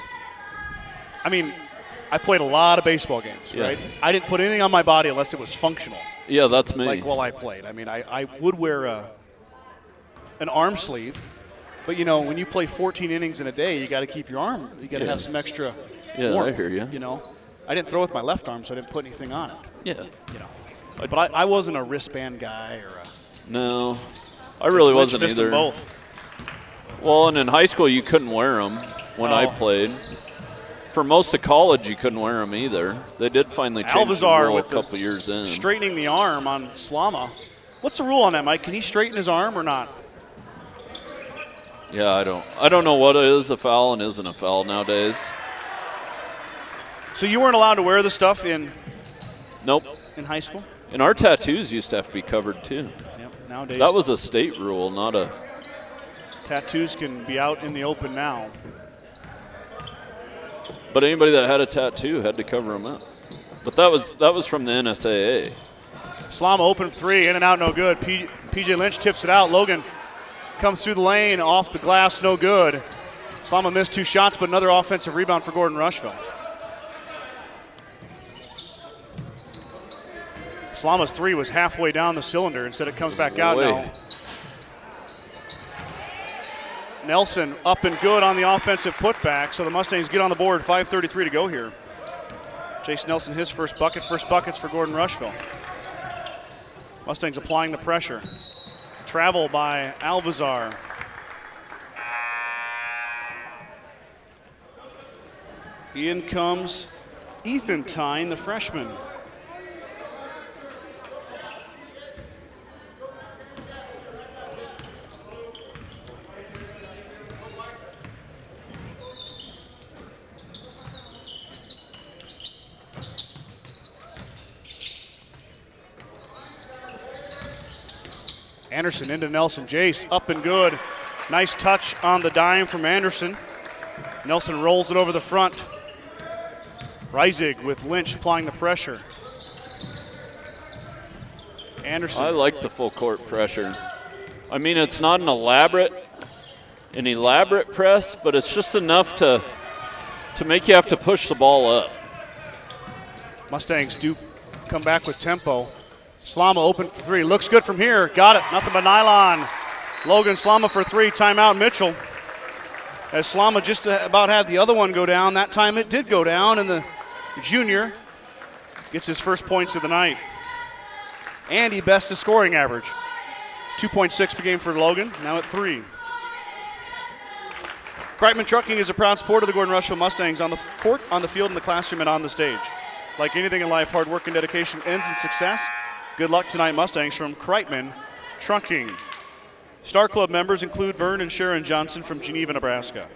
I mean, I played a lot of baseball games, Yeah. right? I didn't put anything on my body unless it was functional. Yeah, that's me. Like while I played. I mean, I would wear an arm sleeve. But, you know, when you play 14 innings in a day, you got to keep your arm. You got to have some extra warmth. I hear you. You know, I didn't throw with my left arm, so I didn't put anything on it. Yeah. You know, but I wasn't a wristband guy or a. No, I really Lynch wasn't missed them either. both. Well, and in high school you couldn't wear them when I played. For most of college you couldn't wear them either. They did finally change the Alvazar rule a with couple years in. Straightening the arm on Slama. What's the rule on that, Mike? Can he straighten his arm or not? Yeah, I don't know what is a foul and isn't a foul nowadays. So you weren't allowed to wear the stuff in Nope. in high school? And our tattoos used to have to be covered too. Yep. Nowadays, That was a state rule, not a. tattoos can be out in the open now. But anybody that had a tattoo had to cover them up. But that was from the NSAA. Slama open 3, in and out, no good. P.J. Lynch tips it out. Logan comes through the lane, off the glass, no good. Slama missed 2 shots, but another offensive rebound for Gordon-Rushville. Slama's 3 was halfway down the cylinder. Instead, it comes back out now. Nelson up and good on the offensive putback, so the Mustangs get on the board. 5:33 to go here. Jace Nelson, his first bucket. First buckets for Gordon-Rushville. Mustangs applying the pressure. Travel by Alvazar. In comes Ethan Tyne, the freshman. Anderson into Nelson. Jace up and good. Nice touch on the dime from Anderson. Nelson rolls it over the front. Reisig with Lynch applying the pressure. Anderson. I like the full court pressure. I mean, it's not an elaborate press, but it's just enough to make you have to push the ball up. Mustangs do come back with tempo. Slama open for 3. Looks good from here. Got it. Nothing but nylon. Logan Slama for 3. Timeout Mitchell. As Slama just about had the other one go down, that time it did go down, and the junior gets his first points of the night. And he bests his scoring average. 2.6 per game for Logan, now at 3. Kreitman Trucking is a proud supporter of the Gordon-Rushville Mustangs on the court, on the field, in the classroom, and on the stage. Like anything in life, hard work and dedication ends in success. Good luck tonight, Mustangs, from Kreitman Trucking. Star Club members include Vern and Sharon Johnson from Geneva, Nebraska,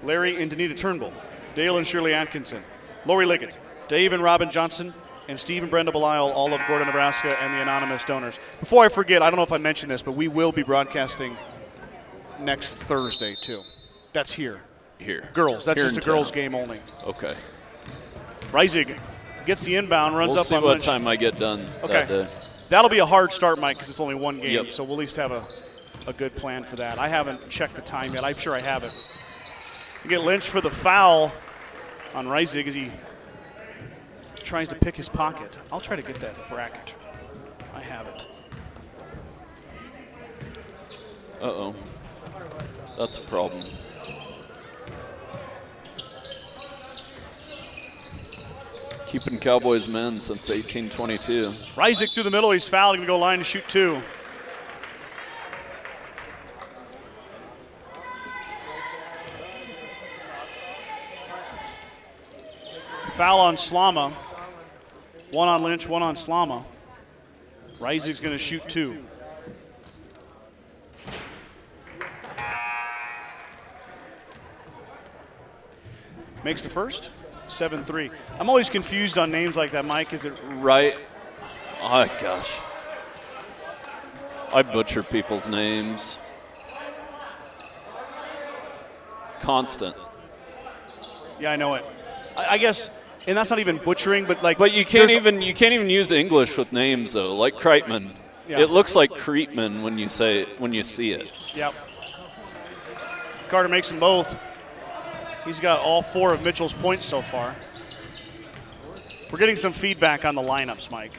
Larry and Danita Turnbull, Dale and Shirley Atkinson, Lori Liggett, Dave and Robin Johnson, and Steve and Brenda Belisle, all of Gordon, Nebraska, and the anonymous donors. Before I forget, I don't know if I mentioned this, but we will be broadcasting next Thursday, too. That's here. Here. Girls. That's Here just a in girls' town. game only. Okay. Reisig gets the inbound, runs We'll up see on what Lynch. time I get done that Okay. day. That'll be a hard start, Mike, because it's only one game, Yep. so we'll at least have a good plan for that. I haven't checked the time yet. I'm sure I have it. We get Lynch for the foul on Reisig as he tries to pick his pocket. I'll try to get that bracket. I have it. Uh-oh. That's a problem. Keeping Cowboys men since 1822. Reisig through the middle. He's fouled. Going to go line to shoot 2. Foul on Slama. 1 on Lynch, 1 on Slama. Reisig's going to shoot 2. Makes the first. 7-3. I'm always confused on names like that, Mike. Is it Right. Oh, gosh. I butcher people's names. Constant. Yeah, I know it. I guess, and that's not even butchering, but like. But you can't there's- even use English with names though, like Kreitman. Yeah. It looks like Kreitman when you see it. Yep. Carter makes them both. He's got all 4 of Mitchell's points so far. We're getting some feedback on the lineups, Mike,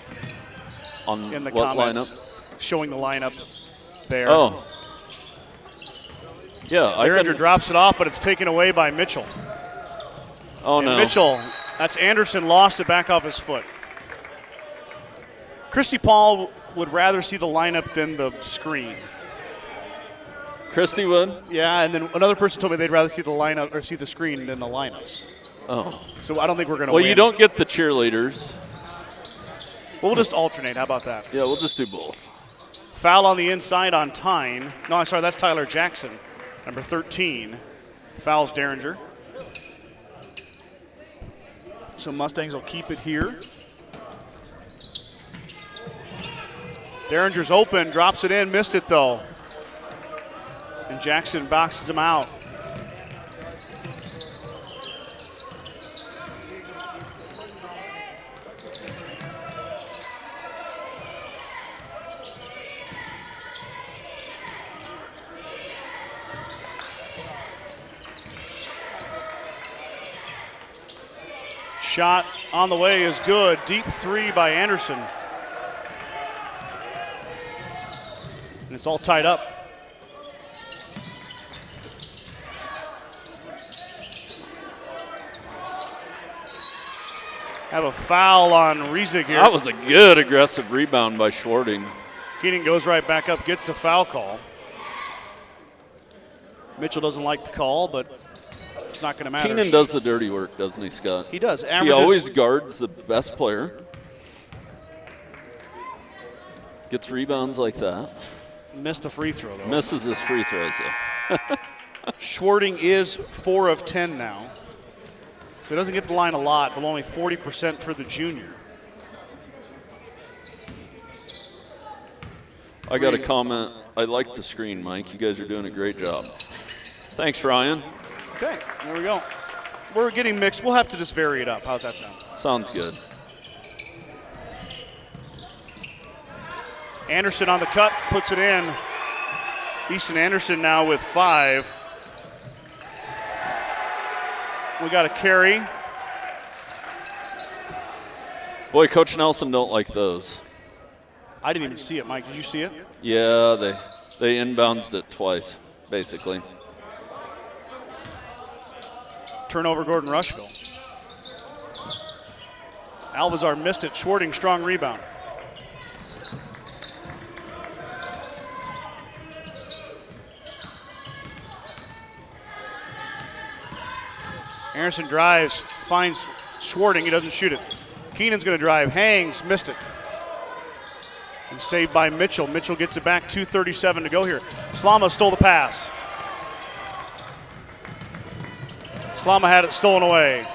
On in the what comments. lineup? Showing the lineup there. Oh. Yeah, Behringer drops it off, but it's taken away by Mitchell. Oh And no. Mitchell, that's Anderson, lost it back off his foot. Christy Paul would rather see the lineup than the screen. Christie would? Yeah, and then another person told me they'd rather see the lineup or see the screen than the lineups. Oh. So I don't think we're going to Well, win. you don't get the cheerleaders. We'll just alternate. How about that? Yeah, we'll just do both. Foul on the inside on Tyne. No, I'm sorry, that's Tyler Jackson, number 13. Fouls Derringer. So Mustangs will keep it here. Derringer's open, drops it in, missed it though. And Jackson boxes him out. Shot on the way is good. Deep 3 by Anderson. And it's all tied up. Have a foul on Reisig here. That was a good aggressive rebound by Schwarting. Keenan goes right back up, gets the foul call. Mitchell doesn't like the call, but it's not going to matter. Keenan does the dirty work, doesn't he, Scott? He does. He Averages, always guards the best player. Gets rebounds like that. missed the free throw, though. Misses his free throws, though. Schwarting is 4 of 10 now. So he doesn't get the line a lot, but only 40% for the junior. I got a comment. I like the screen, Mike. You guys are doing a great job. Thanks, Ryan. Okay, there we go. We're getting mixed. We'll have to just vary it up. How's that sound? Sounds good. Anderson on the cut, puts it in. Easton Anderson now with 5. We got a carry. Boy, Coach Nelson don't like those. I didn't even see it, Mike. Did you see it? Yeah, they inbounced it twice, basically. Turnover, Gordon-Rushville. Alvazar missed it. Schwarting, strong rebound. Anderson drives, finds Schwarting. He doesn't shoot it. Keenan's going to drive, hangs, missed it. And saved by Mitchell. Mitchell gets it back, 2:37 to go here. Slama stole the pass. Slama had it stolen away.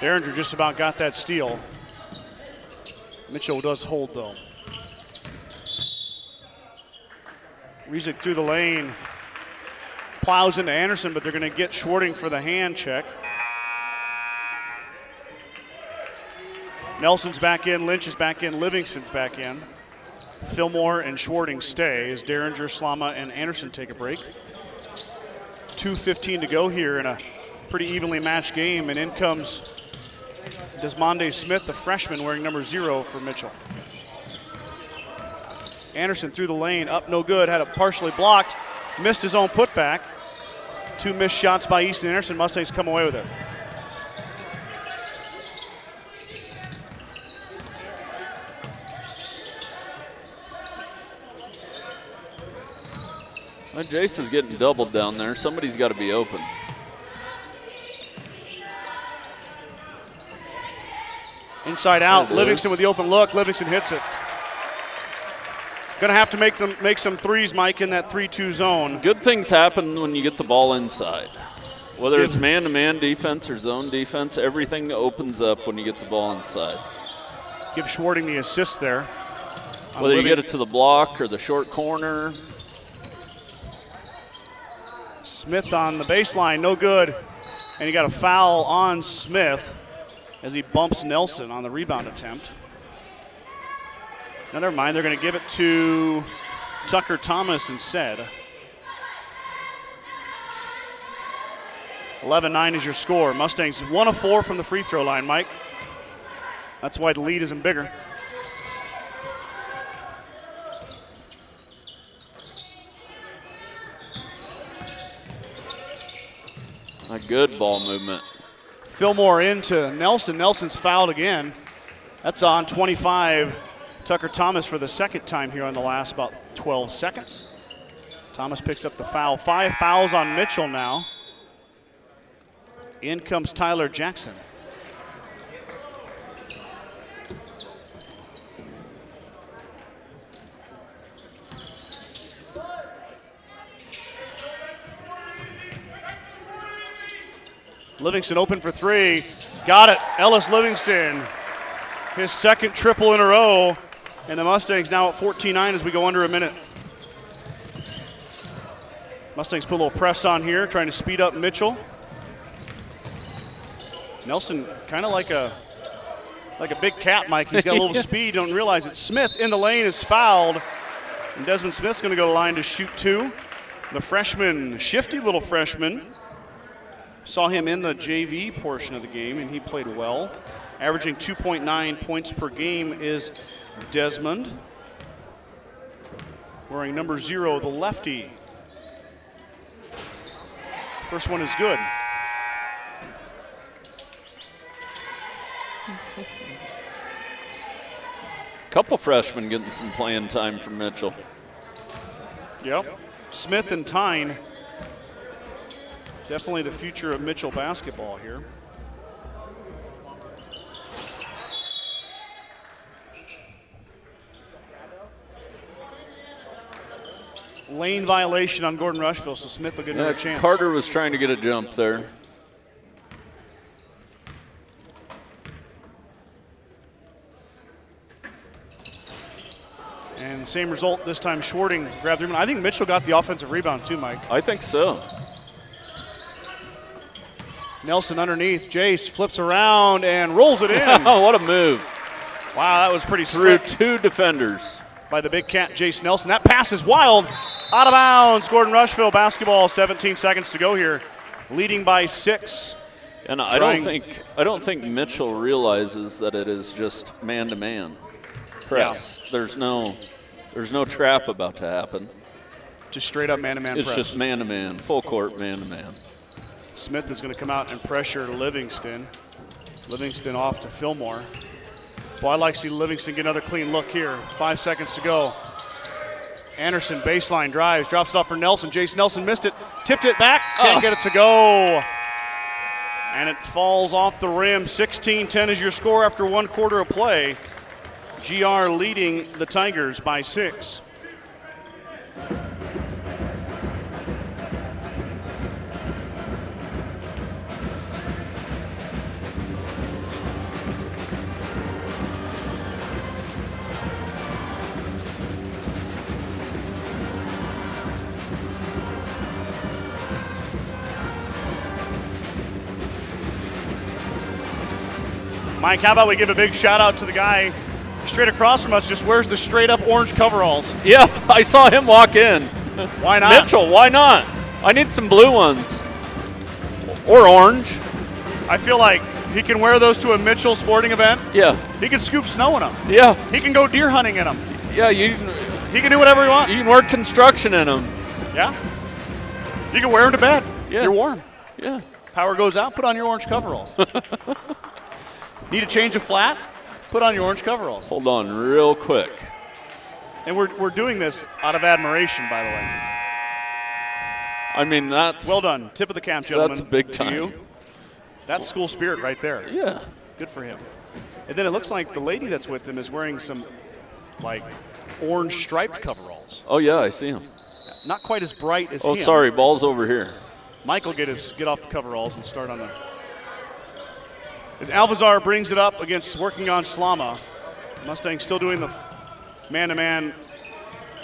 Derringer just about got that steal. Mitchell does hold, though. Rizik through the lane. Plows into Anderson, but they're going to get Schwarting for the hand check. Nelson's back in, Lynch is back in, Livingston's back in. Fillmore and Schwarting stay as Derringer, Slama, and Anderson take a break. 2:15 to go here in a pretty evenly matched game, and in comes Desmonde Smith, the freshman, wearing number 0 for Mitchell. Anderson through the lane, up no good, had it partially blocked, missed his own putback. 2 missed shots by Easton Anderson. Mustangs come away with it. Well, Jace is getting doubled down there. Somebody's got to be open. Inside out, Livingston with the open look. Livingston hits it. Going to have to make some threes, Mike, in that 3-2 zone. Good things happen when you get the ball inside. Whether it's man-to-man defense or zone defense, everything opens up when you get the ball inside. Give Schwarting the assist there. Whether you get it to the block or the short corner. Smith on the baseline, no good. And you got a foul on Smith as he bumps Nelson on the rebound attempt. Now, never mind, they're going to give it to Tucker Thomas instead. 11-9 is your score. Mustangs 1 of 4 from the free throw line, Mike. That's why the lead isn't bigger. A good ball movement. Fillmore into Nelson. Nelson's fouled again. That's on 25. Tucker Thomas for the second time here on the last about 12 seconds. Thomas picks up the foul. 5 fouls on Mitchell now. In comes Tyler Jackson. Livingston open for 3. Got it. Ellis Livingston. His second triple in a row. And the Mustangs now at 14-9 as we go under a minute. Mustangs put a little press on here, trying to speed up Mitchell. Nelson kind of like a big cat, Mike. He's got a little speed, don't realize it. Smith in the lane is fouled. And Desmond Smith's going to go to the line to shoot 2. The freshman, shifty little freshman. Saw him in the JV portion of the game, and he played well. Averaging 2.9 points per game is Desmond. Wearing number 0, the lefty. First one is good. Couple freshmen getting some playing time from Mitchell. Yep. Smith and Tyne. Definitely the future of Mitchell basketball here. Lane violation on Gordon-Rushville, so Smith will get another chance. Carter was trying to get a jump there. And same result this time. Schwarting grabbed the rebound. I think Mitchell got the offensive rebound too, Mike. I think so. Nelson underneath. Jace flips around and rolls it in. Oh, what a move. Wow, that was pretty Through slick. 2 defenders. By the big cat, Jace Nelson. That pass is wild. Out of bounds. Gordon-Rushville basketball. 17 seconds to go here. Leading by 6. And I don't think Mitchell realizes that it is just man-to-man press. Yeah. There's no trap about to happen. Just straight up man-to-man press. It's just man-to-man, full court man-to-man. Smith is going to come out and pressure Livingston. Livingston off to Fillmore. Boy, I'd like to see Livingston get another clean look here. 5 seconds to go. Anderson baseline drives, drops it off for Nelson. Jace Nelson missed it, tipped it back, can't get it to go. And it falls off the rim. 16-10 is your score after 1 quarter of play. GR leading the Tigers by 6. Mike, how about we give a big shout out to the guy straight across from us, just wears the straight up orange coveralls. Yeah, I saw him walk in. Why not? Mitchell, why not? I need some blue ones. Or orange. I feel like he can wear those to a Mitchell sporting event. Yeah. He can scoop snow in them. Yeah. He can go deer hunting in them. Yeah, He can do whatever he wants. you can work construction in them. Yeah. You can wear them to bed. Yeah. You're warm. Yeah. Power goes out, put on your orange coveralls. Need a change of flat? Put on your orange coveralls. Hold on real quick. And we're doing this out of admiration, by the way. I mean, that's... Well done. Tip of the cap, gentlemen. That's big to time. you. That's school spirit right there. Yeah. Good for him. And then it looks like the lady that's with him is wearing some, like, orange striped coveralls. Oh, yeah, I see him. Not quite as bright as Oh, him. sorry, ball's over here. Mike will get off the coveralls and start on the. As Alvazar brings it up against working on Slama. Mustang still doing the man-to-man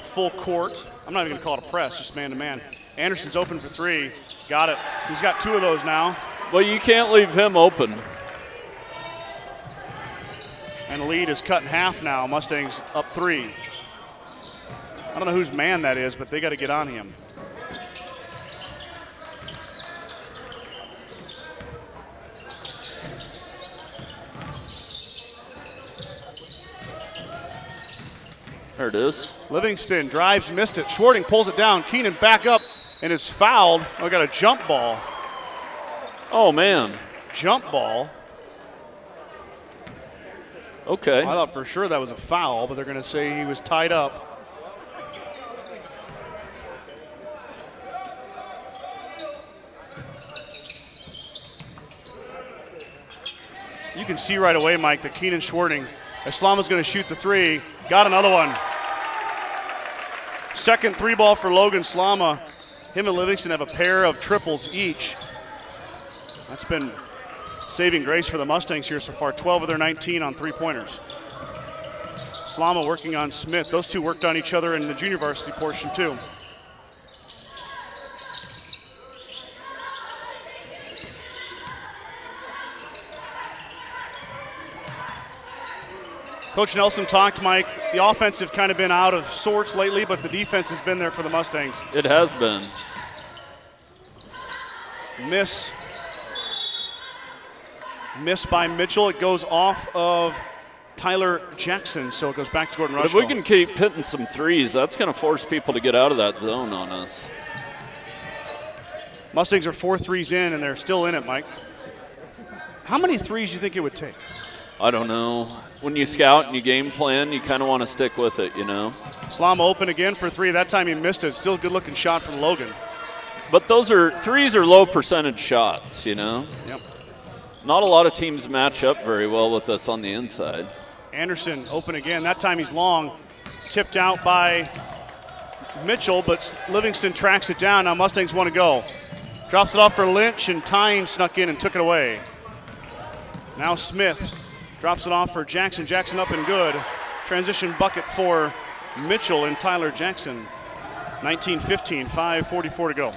full court. I'm not even going to call it a press, just man-to-man. Anderson's open for three. Got it. He's got two of those now. Well, you can't leave him open. And the lead is cut in half now. Mustang's up three. I don't know whose man that is, but they got to get on him. There it is. Livingston drives, missed it. Schwarting pulls it down. Keenan back up and is fouled. Oh, got a jump ball. Oh, man. Jump ball. Okay. I thought for sure that was a foul, but they're going to say he was tied up. You can see right away, Mike, that Keenan Schwarting, Islama's going to shoot the three. Got another one. Second three ball for Logan Slama. Him and Livingston have a pair of triples each. That's been saving grace for the Mustangs here so far. 12 of their 19 on three-pointers. Slama working on Smith. Those two worked on each other in the junior varsity portion too. Coach Nelson talked, Mike, the offense have kind of been out of sorts lately, but the defense has been there for the Mustangs. It has been. Miss by Mitchell. It goes off of Tyler Jackson, so it goes back to Gordon-Rushville. If we can keep hitting some threes, that's going to force people to get out of that zone on us. Mustangs are 4 threes in, and they're still in it, Mike. How many threes do you think it would take? I don't know. When you scout and you game plan, you kind of want to stick with it, you know. Slama open again for three. That time he missed it. Still a good-looking shot from Logan. But threes are low percentage shots, you know. Yep. Not a lot of teams match up very well with us on the inside. Anderson open again. That time he's long. Tipped out by Mitchell, but Livingston tracks it down. Now Mustangs want to go. Drops it off for Lynch, and Tyne snuck in and took it away. Now Smith drops it off for Jackson. Jackson up and good. Transition bucket for Mitchell and Tyler Jackson. 19-15, 5:44 to go.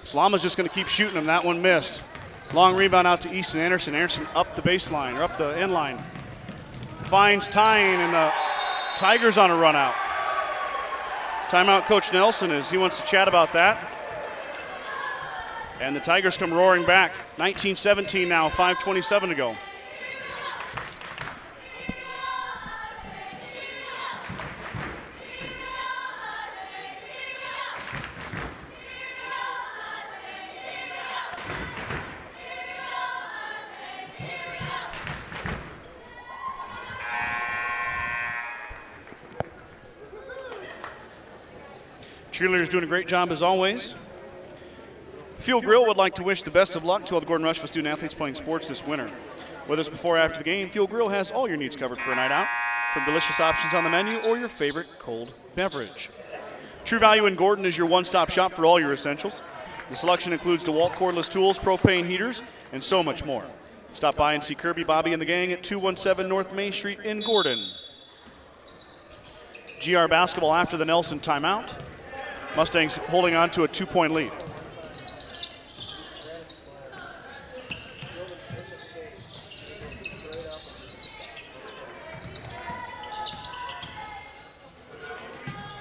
Slama's just going to keep shooting him. That one missed. Long rebound out to Easton Anderson. Anderson up the baseline, or up the end line. Finds Tyne, and the Tigers on a run out. Timeout Coach Nelson as he wants to chat about that. And the Tigers come roaring back. 19-17 now, 5:27 to go. Cheerleaders doing a great job as always. Fuel Grill would like to wish the best of luck to all the Gordon-Rushville student athletes playing sports this winter. Whether it's before or after the game, Fuel Grill has all your needs covered for a night out, from delicious options on the menu or your favorite cold beverage. True Value in Gordon is your one-stop shop for all your essentials. The selection includes DeWalt cordless tools, propane heaters, and so much more. Stop by and see Kirby, Bobby, and the gang at 217 North Main Street in Gordon. GR basketball after the Nelson timeout. Mustangs holding on to a 2-point lead.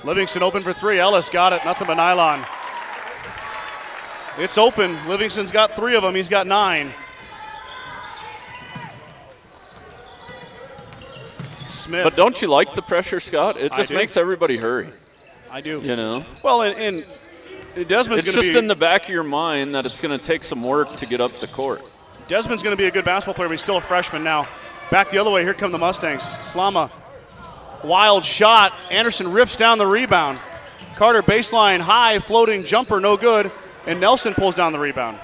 Livingston open for three. Ellis got it. Nothing but nylon. It's open. Livingston's got 3 of them. He's got 9. Smith. But don't you like the pressure, Scott? It just makes everybody hurry. I do. You know? Well, and Desmond's it's just in the back of your mind that it's going to take some work to get up the court. Desmond's going to be a good basketball player, but he's still a freshman now. Back the other way. Here come the Mustangs. Slama. Wild shot. Anderson rips down the rebound. Carter baseline high, floating jumper, no good. And Nelson pulls down the rebound.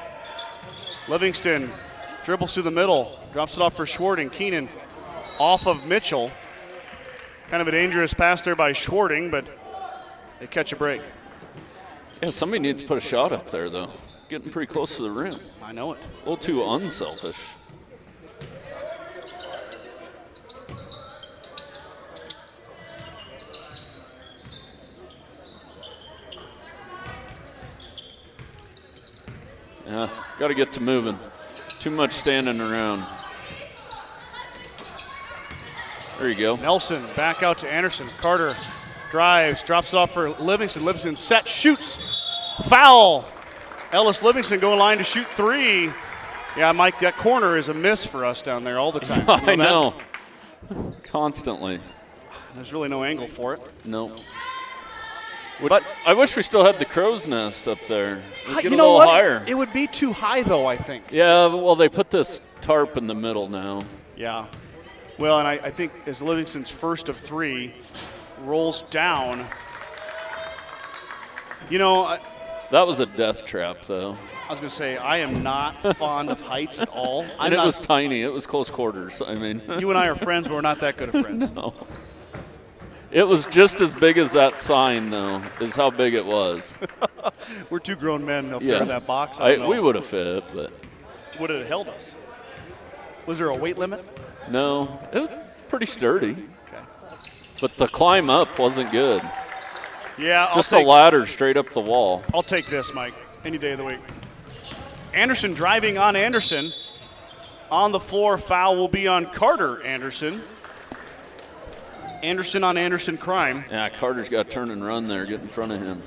Livingston dribbles through the middle, drops it off for Schwarting. Keenan off of Mitchell. Kind of a dangerous pass there by Schwarting, but they catch a break. Yeah, somebody needs to put a shot up there, though. Getting pretty close to the rim. I know it. A little too unselfish. Yeah, got to get to moving. Too much standing around. There you go. Nelson back out to Anderson. Carter drives, drops it off for Livingston. Livingston set, shoots, foul. Ellis Livingston going line to shoot 3. Yeah, Mike, that corner is a miss for us down there all the time. I know. Constantly. There's really no angle for it. No. But I wish we still had the crow's nest up there. Get you a know little what? higher. It would be too high, though, I think. Yeah, well, they put this tarp in the middle now. Yeah. Well, and I think as Livingston's first of 3 rolls down, you know. That was a death trap, though. I was going to say, I am not fond of heights at all. And it was tiny. It was close quarters. I mean. You and I are friends, but we're not that good of friends. No. It was just as big as that sign, though, is how big it was. We're 2 grown men up there in that box. We would have fit, but. Would it have held us? Was there a weight limit? No. It was pretty sturdy. Okay. But the climb up wasn't good. Yeah, just a ladder straight up the wall. I'll take this, Mike, any day of the week. Anderson driving on Anderson. On the floor, foul will be on Carter Anderson. Anderson on Anderson crime. Yeah, Carter's got to turn and run there, get in front of him.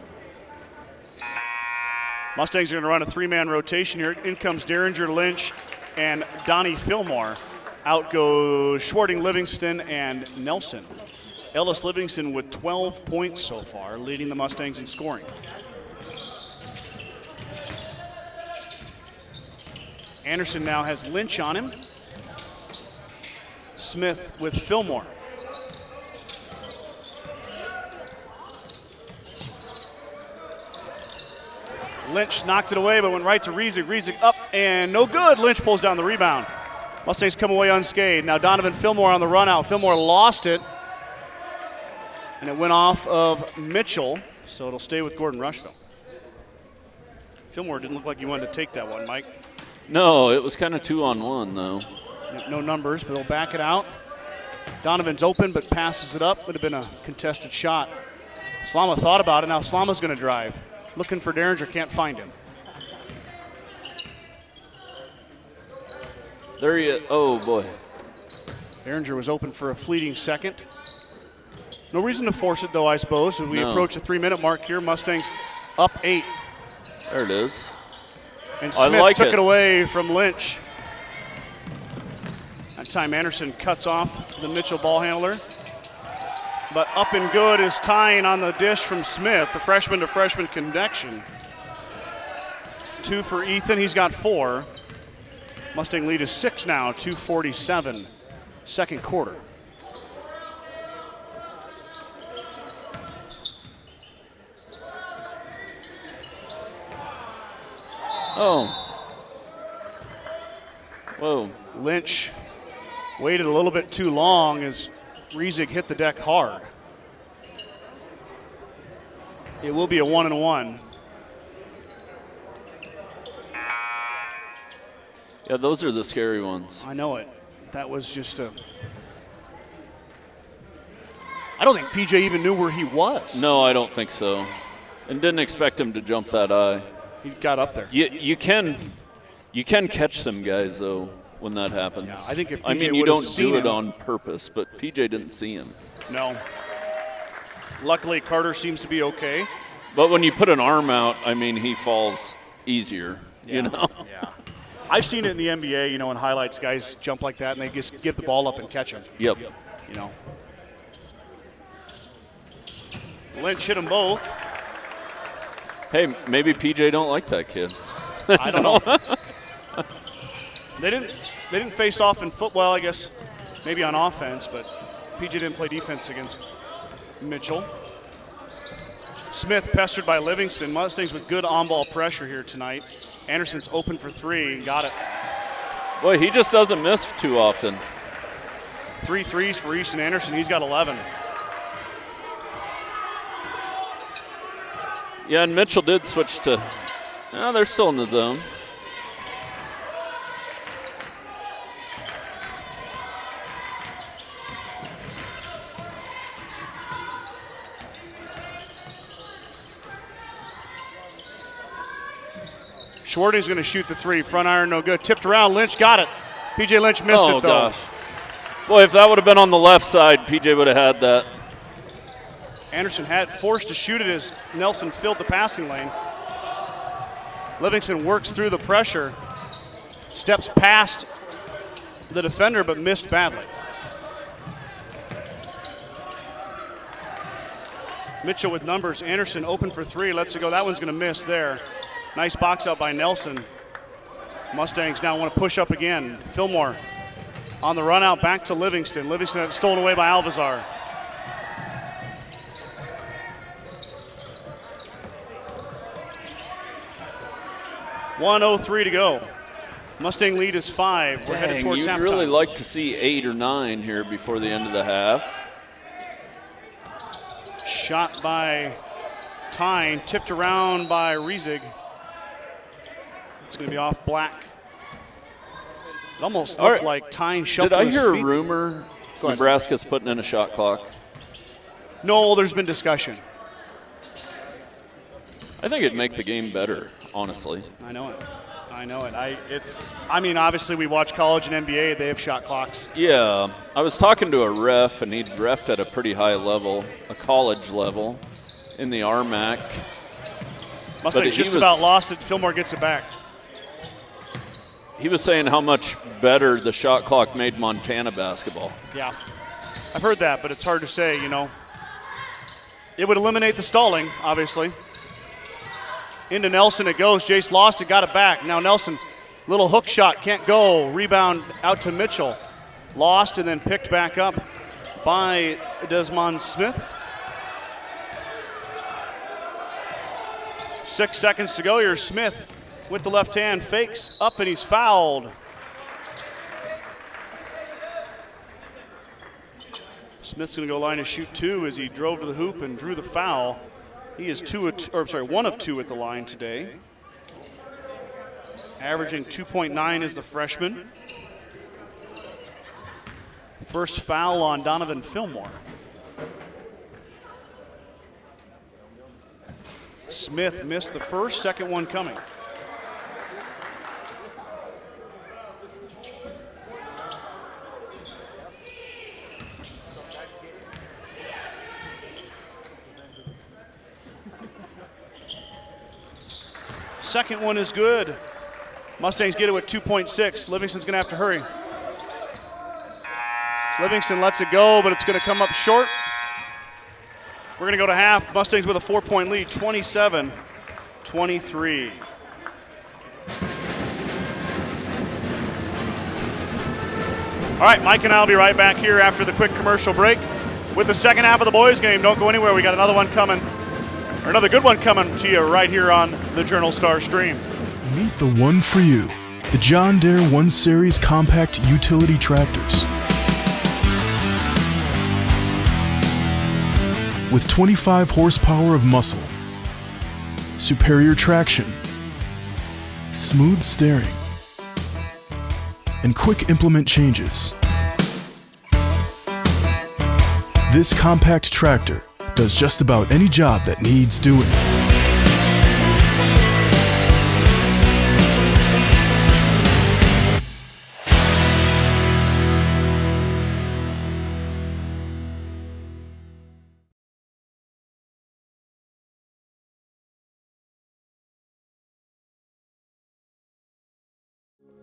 Mustangs are going to run a 3-man rotation here. In comes Derringer, Lynch, and Donnie Fillmore. Out goes Schwarting, Livingston, and Nelson. Ellis Livingston with 12 points so far, leading the Mustangs in scoring. Anderson now has Lynch on him. Smith with Fillmore. Lynch knocked it away, but went right to Riesig. Riesig up and no good. Lynch pulls down the rebound. Mustangs come away unscathed. Now Donovan Fillmore on the run out. Fillmore lost it, and it went off of Mitchell, so it'll stay with Gordon-Rushville. Fillmore didn't look like he wanted to take that one, Mike. No, it was kind of 2-on-1, though. No numbers, but he'll back it out. Donovan's open, but passes it up. Would have been a contested shot. Slama thought about it. Now Slama's going to drive. Looking for Derringer, can't find him. There he is. Oh, boy. Derringer was open for a fleeting second. No reason to force it, though, I suppose. As we approach the 3-minute mark here, Mustangs up 8. There it is. And Smith took it away from Lynch. That time Anderson cuts off the Mitchell ball handler. But up and good is tying on the dish from Smith, the freshman to freshman connection. 2 for Ethan, he's got 4. Mustang lead is 6 now, 2:47, second quarter. Oh. Whoa. Lynch waited a little bit too long as Riesig hit the deck hard. It will be a 1-and-1. Yeah, those are the scary ones. I know it. That was just a... I don't think PJ even knew where he was. No, I don't think so. And didn't expect him to jump that high. He got up there. You can catch some guys, though, when that happens. Yeah, I think if PJ you would've don't seen do it him- on purpose, but PJ didn't see him. No. Luckily, Carter seems to be okay. But when you put an arm out, I mean, he falls easier, you know? Yeah. I've seen it in the NBA, you know, in highlights, guys jump like that and they just give the ball up and catch him, Yep. you know. Lynch hit them both. Hey, maybe PJ don't like that kid. I don't know. They didn't face off in football, I guess, maybe on offense, but PJ didn't play defense against Mitchell. Smith pestered by Livingston. Mustangs with good on-ball pressure here tonight. Anderson's open for three. Got it. Boy, he just doesn't miss too often. 3 threes for Easton Anderson. He's got 11. Yeah, and Mitchell did switch to, they're still in the zone. Schwarty's going to shoot the three. Front iron, no good. Tipped around. Lynch got it. PJ Lynch missed it, though. Oh, gosh. Boy, if that would have been on the left side, PJ would have had that. Anderson had forced to shoot it as Nelson filled the passing lane. Livingston works through the pressure, steps past the defender, but missed badly. Mitchell with numbers. Anderson open for three. Lets it go. That one's going to miss there. Nice box out by Nelson. Mustangs now want to push up again. Fillmore on the run out back to Livingston. Livingston had it stolen away by Alvazar. .103 to go. Mustang lead is 5. We're headed towards halftime. You'd really like to see 8 or 9 here before the end of the half. Shot by Tyne, tipped around by Riesig. It's going to be off Black. It almost looked like Tyne shuffled Did I his hear feet. a rumor Nebraska's putting in a shot clock? No, there's been discussion. I think it'd make the game better, honestly. I know it. I mean, obviously we watch college and NBA. They have shot clocks. Yeah, I was talking to a ref, and he'd refed at a pretty high level, a college level, in the RMAC. Mustang's just about lost it. Fillmore gets it back. He was saying how much better the shot clock made Montana basketball. Yeah, I've heard that, but it's hard to say, you know. It would eliminate the stalling, obviously. Into Nelson it goes. Jace lost it, got it back. Now Nelson, little hook shot, can't go. Rebound out to Mitchell. Lost and then picked back up by Desmond Smith. 6 seconds to go here. Smith with the left hand, fakes up and he's fouled. Smith's going to go line to shoot 2 as he drove to the hoop and drew the foul. He is 1 of 2 at the line today. Averaging 2.9 as the freshman. First foul on Donovan Fillmore. Smith missed the first, second one coming. Second one is good. Mustangs get it with 2.6. Livingston's going to have to hurry. Livingston lets it go, but it's going to come up short. We're going to go to half. Mustangs with a 4-point lead, 27-23. All right, Mike and I will be right back here after the quick commercial break with the second half of the boys' game. Don't go anywhere. We got another one coming. Or another good one coming to you right here on the Journal Star stream. Meet the one for you, the John Deere 1 Series compact utility tractors. With 25 horsepower of muscle, superior traction, smooth steering, and quick implement changes. This compact tractor does just about any job that needs doing.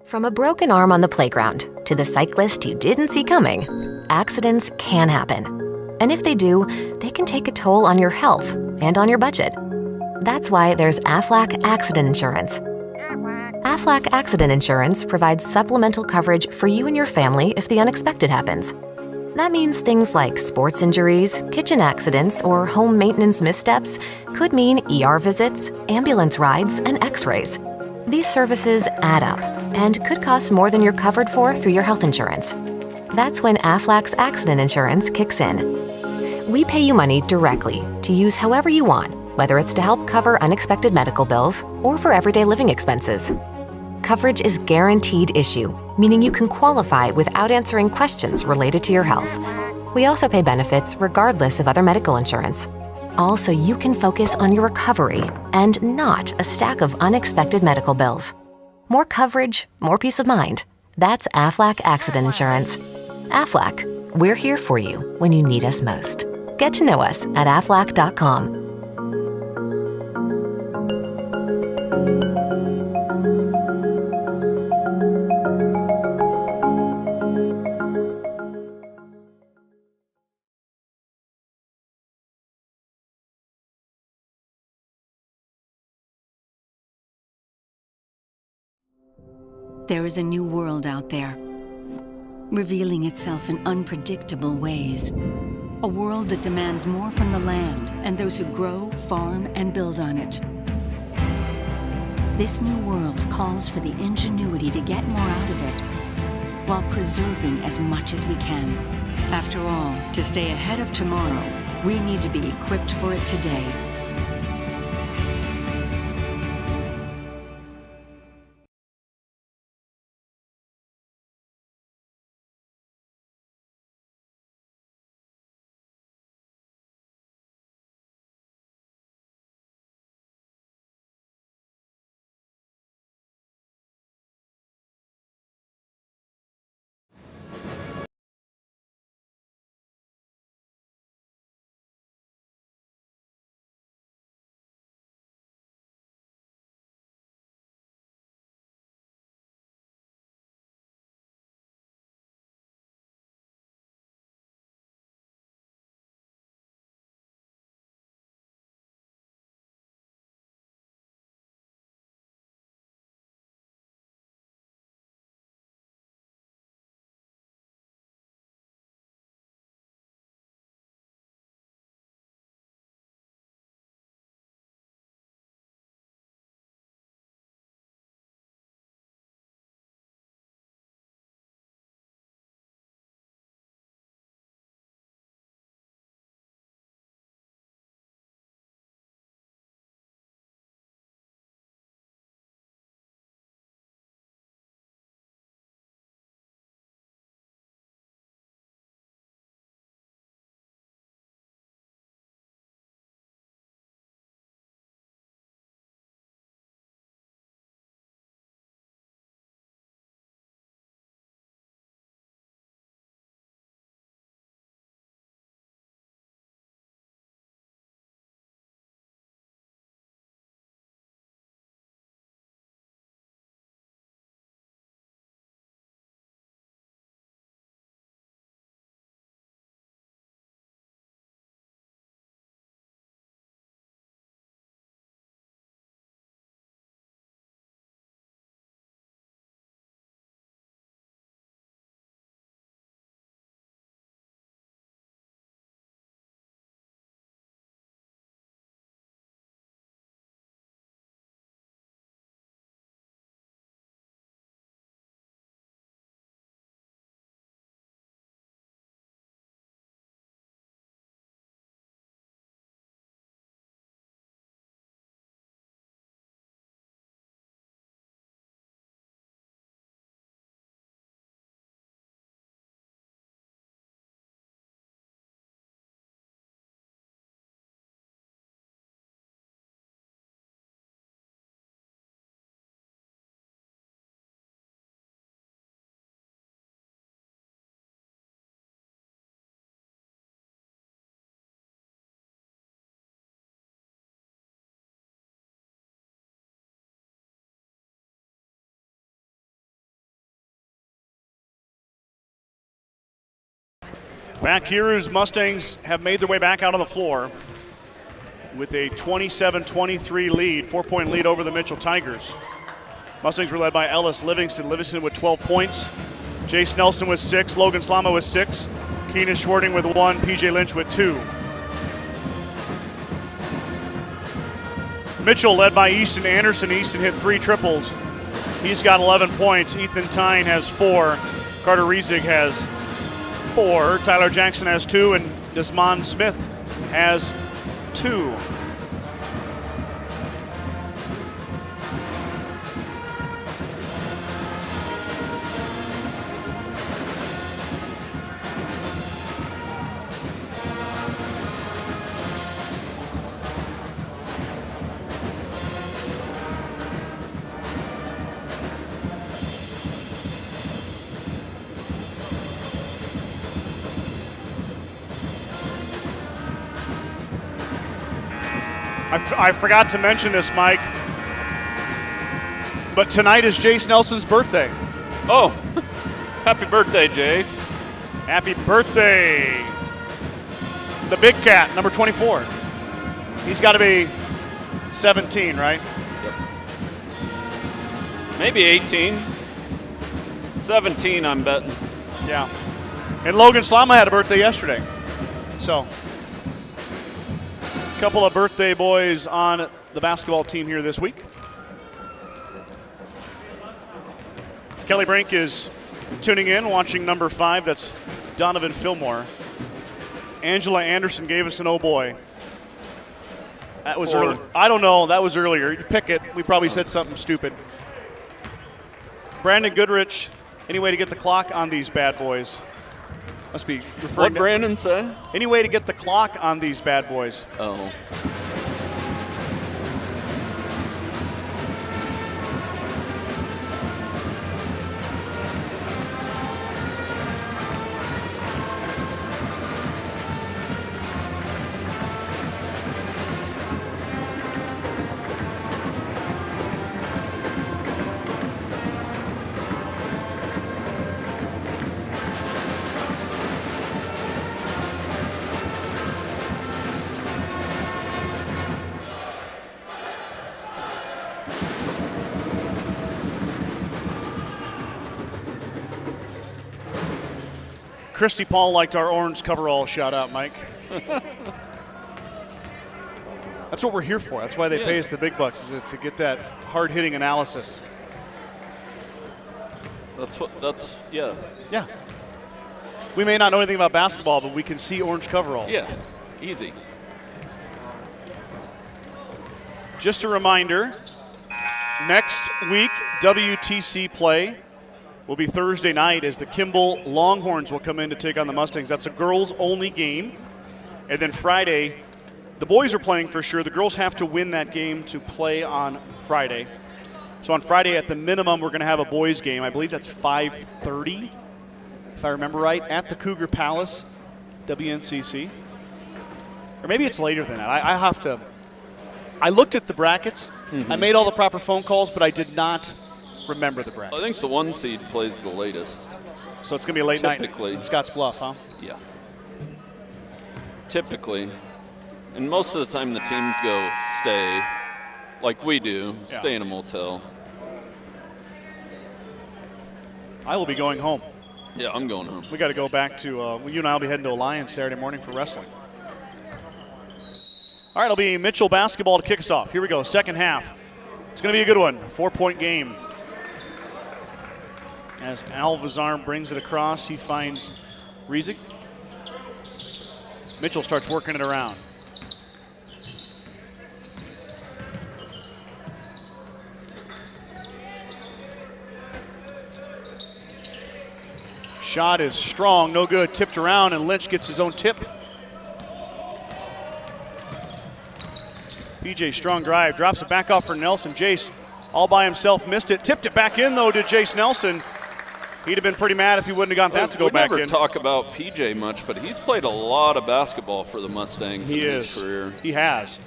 From a broken arm on the playground to the cyclist you didn't see coming, accidents can happen. And if they do, they can take a toll on your health and on your budget. That's why there's Aflac Accident Insurance. Aflac Accident Insurance provides supplemental coverage for you and your family if the unexpected happens. That means things like sports injuries, kitchen accidents, or home maintenance missteps could mean ER visits, ambulance rides, and x-rays. These services add up and could cost more than you're covered for through your health insurance. That's when Aflac's accident insurance kicks in. We pay you money directly to use however you want, whether it's to help cover unexpected medical bills or for everyday living expenses. Coverage is guaranteed issue, meaning you can qualify without answering questions related to your health. We also pay benefits regardless of other medical insurance. All so you can focus on your recovery and not a stack of unexpected medical bills. More coverage, more peace of mind. That's Aflac Accident Insurance. Aflac, we're here for you when you need us most. Get to know us at aflac.com. There is a new world out there, revealing itself in unpredictable ways. A world that demands more from the land and those who grow, farm, and build on it. This new world calls for the ingenuity to get more out of it, while preserving as much as we can. After all, to stay ahead of tomorrow, we need to be equipped for it today. Back here as Mustangs have made their way back out on the floor with a 27-23 lead, 4-point lead over the Mitchell Tigers. Mustangs were led by Ellis Livingston. Livingston with 12 points. Jace Nelson with 6. Logan Slama with 6. Keenan Schwarting with 1. PJ Lynch with 2. Mitchell led by Easton Anderson. Easton hit 3 triples. He's got 11 points. Ethan Tyne has 4. Carter Riesig has 4. Tyler Jackson has 2. And Desmond Smith has 2. I forgot to mention this, Mike, but tonight is Jace Nelson's birthday. Oh, happy birthday, Jace. Happy birthday. The big cat, number 24. He's got to be 17, right? Yep. Maybe 18. 17, I'm betting. Yeah. And Logan Slama had a birthday yesterday. So, a couple of birthday boys on the basketball team here this week. Kelly Brink is tuning in, watching number 5. That's Donovan Fillmore. Angela Anderson gave us an oh boy. That was early. I don't know. That was earlier. You pick it. We probably said something stupid. Brandon Goodrich, any way to get the clock on these bad boys? Must be referring What Brandon say? Any way to get the clock on these bad boys? Oh. Christy Paul liked our orange coverall shout out, Mike. That's what we're here for. That's why they pay us the big bucks, is to get that hard-hitting analysis. Yeah. Yeah. We may not know anything about basketball, but we can see orange coveralls. Yeah, easy. Just a reminder, next week, WTC play will be Thursday night as the Kimball Longhorns will come in to take on the Mustangs. That's a girls-only game. And then Friday, the boys are playing for sure. The girls have to win that game to play on Friday. So on Friday, at the minimum, we're going to have a boys game. I believe that's 5:30, if I remember right, at the Cougar Palace, WNCC. Or maybe it's later than that. I have to. I looked at the brackets. I made all the proper phone calls, but I did not remember the brackets. I think the 1 seed plays the latest. So it's going to be a late night in Scotts Bluff, huh? Yeah. Typically. And most of the time the teams go stay, like we do, stay in a motel. I will be going home. Yeah, I'm going home. We got to go back to, you and I will be heading to Alliance Saturday morning for wrestling. All right, it'll be Mitchell basketball to kick us off. Here we go, second half. It's going to be a good one, 4-point game. As Alvazar brings it across, he finds Riesig. Mitchell starts working it around. Shot is strong, no good. Tipped around, and Lynch gets his own tip. PJ strong drive, drops it back off for Nelson. Jace all by himself, missed it. Tipped it back in, though, to Jace Nelson. He'd have been pretty mad if he wouldn't have gotten that to go back in. We never talk about PJ much, but he's played a lot of basketball for the Mustangs in his career. He has.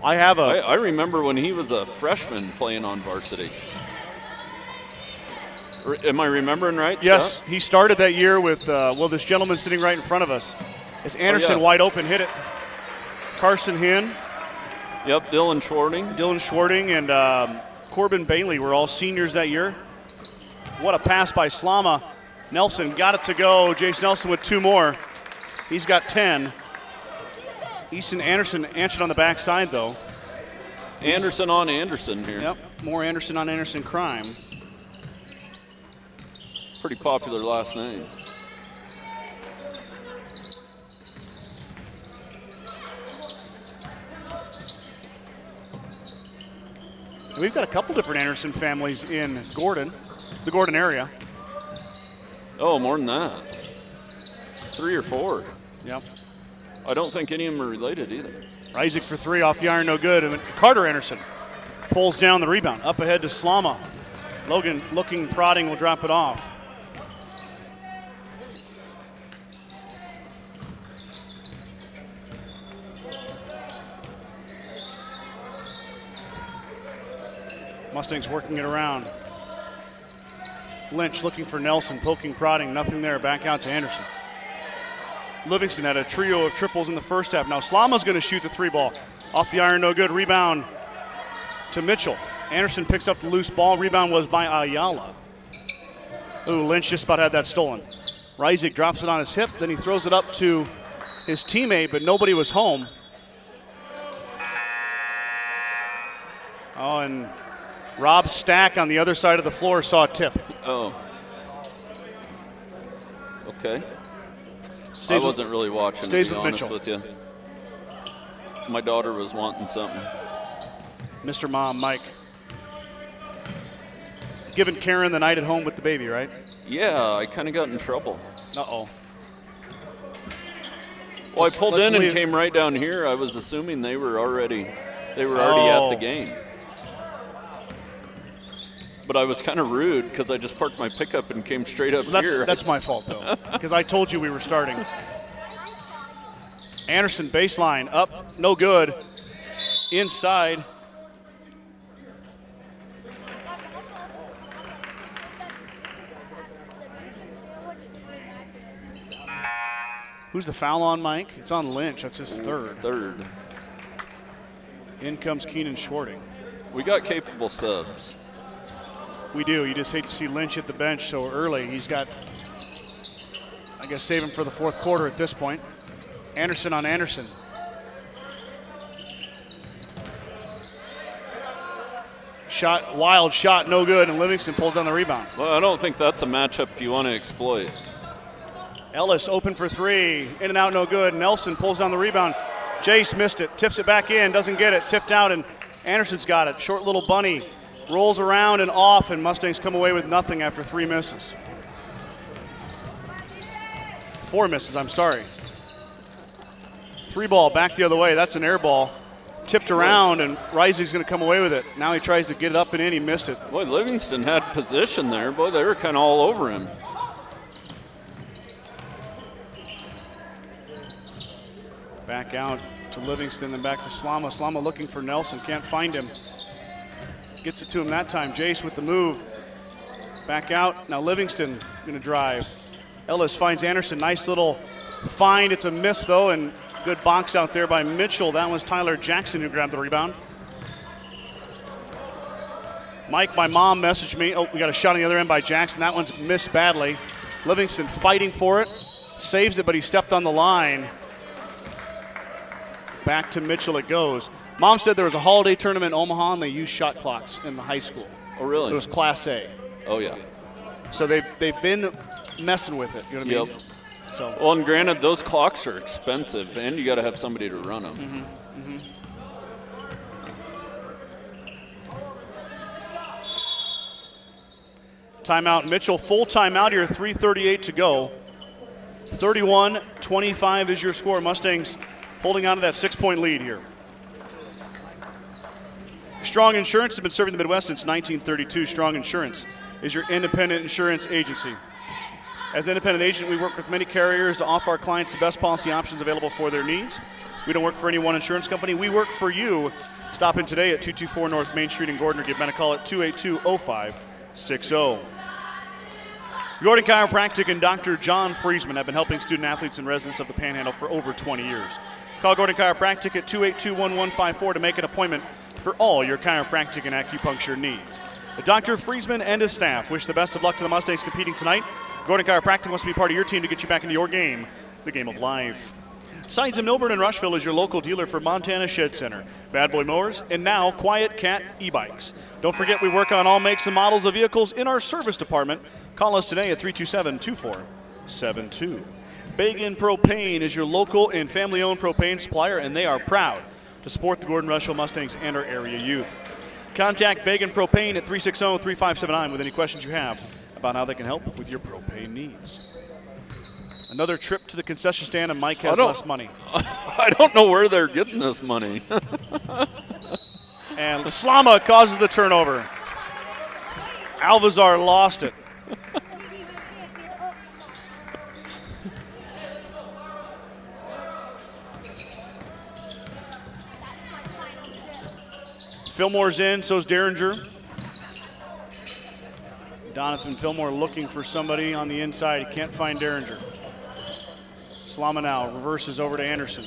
I remember when he was a freshman playing on varsity. Am I remembering right? Yes, Scott? he started that year with, this gentleman sitting right in front of us. As Anderson wide open hit it. Carson Hinn. Yep, Dylan Schwarting and Corbin Bailey were all seniors that year. What a pass by Slama. Nelson got it to go. Jace Nelson with 2 more. He's got 10. Easton Anderson answered on the backside, though. Anderson on Anderson here. Yep, more Anderson on Anderson crime. Pretty popular last name. We've got a couple different Anderson families in Gordon, the Gordon area. Oh, more than that. 3 or 4. Yep. I don't think any of them are related either. Isaac for 3 off the iron, no good. And Carter Anderson pulls down the rebound. Up ahead to Slama. Logan looking, prodding, will drop it off. Mustangs working it around. Lynch looking for Nelson, poking, prodding, nothing there. Back out to Anderson. Livingston had a trio of triples in the first half. Now Slama's going to shoot the 3 ball. Off the iron, no good. Rebound to Mitchell. Anderson picks up the loose ball. Rebound was by Ayala. Ooh, Lynch just about had that stolen. Reisig drops it on his hip, then he throws it up to his teammate, but nobody was home. Oh, and Rob Stack on the other side of the floor saw a tip. Oh. Okay. Stays I wasn't really watching, stays to be with honest Mitchell. with you. My daughter was wanting something. Mr. Mom, Mike. Giving Karen the night at home with the baby, right? Yeah, I kind of got in trouble. Uh-oh. Well, I pulled in and leave. came right down here. I was assuming they were already at the game. But I was kind of rude because I just parked my pickup and came straight up here. That's my fault, though, because I told you we were starting. Anderson baseline, up, no good. Inside. Who's the foul on, Mike? It's on Lynch. That's his third. In comes Keenan Schwarting. We got capable subs. We do. You just hate to see Lynch hit the bench so early. He's got, I guess, save him for the fourth quarter at this point. Anderson on Anderson. Shot, wild shot, no good, and Livingston pulls down the rebound. Well, I don't think that's a matchup you want to exploit. Ellis open for 3, in and out, no good. Nelson pulls down the rebound. Jace missed it, tips it back in, doesn't get it, tipped out, and Anderson's got it. Short little bunny, rolls around and off, and Mustangs come away with nothing after 3 misses. 4 misses, I'm sorry. 3 ball back the other way, that's an air ball. Tipped around, and Reisig's going to come away with it. Now he tries to get it up and in, he missed it. Boy, Livingston had position there. Boy, they were kind of all over him. Back out to Livingston, then back to Slama. Slama looking for Nelson, can't find him. Gets it to him that time. Jace with the move. Back out. Now Livingston going to drive. Ellis finds Anderson. Nice little find. It's a miss, though, and good box out there by Mitchell. That was Tyler Jackson who grabbed the rebound. Mike, my mom messaged me. Oh, we got a shot on the other end by Jackson. That one's missed badly. Livingston fighting for it. Saves it, but he stepped on the line. Back to Mitchell it goes. Mom said there was a holiday tournament in Omaha and they used shot clocks in the high school. Oh, really? It was Class A. Oh, yeah. So they've been messing with it. You know what I mean? Yep. So. Well, and granted, those clocks are expensive, and you got to have somebody to run them. Mm-hmm. Mm-hmm. Timeout, Mitchell. Full timeout here, 3:38 to go. 31-25 is your score. Mustangs holding on to that 6-point lead here. Strong Insurance has been serving the Midwest since 1932. Strong Insurance is your independent insurance agency. As an independent agent, we work with many carriers to offer our clients the best policy options available for their needs. We don't work for any one insurance company. We work for you. Stop in today at 224 North Main Street in Gordon or give Ben a call at 282-0560. Gordon Chiropractic and Dr. John Friesman have been helping student athletes and residents of the Panhandle for over 20 years. Call Gordon Chiropractic at 282-1154 to make an appointment for all your chiropractic and acupuncture needs. Dr. Friesman and his staff wish the best of luck to the Mustangs competing tonight. Gordon Chiropractic wants to be part of your team to get you back into your game, the game of life. Signs in Milburn and Rushville is your local dealer for Montana Shed Center, Bad Boy Mowers, and now Quiet Cat e-bikes. Don't forget we work on all makes and models of vehicles in our service department. Call us today at 327-2472. Bagan Propane is your local and family-owned propane supplier, and they are proud to support the Gordon-Rushville Mustangs and our area youth. Contact Bagan Propane at 360-3579 with any questions you have about how they can help with your propane needs. Another trip to the concession stand, and Mike has less money. I don't know where they're getting this money. And Slama causes the turnover. Alvazar lost it. Fillmore's in, so's Derringer. Donovan Fillmore looking for somebody on the inside. He can't find Derringer. Slama now reverses over to Anderson.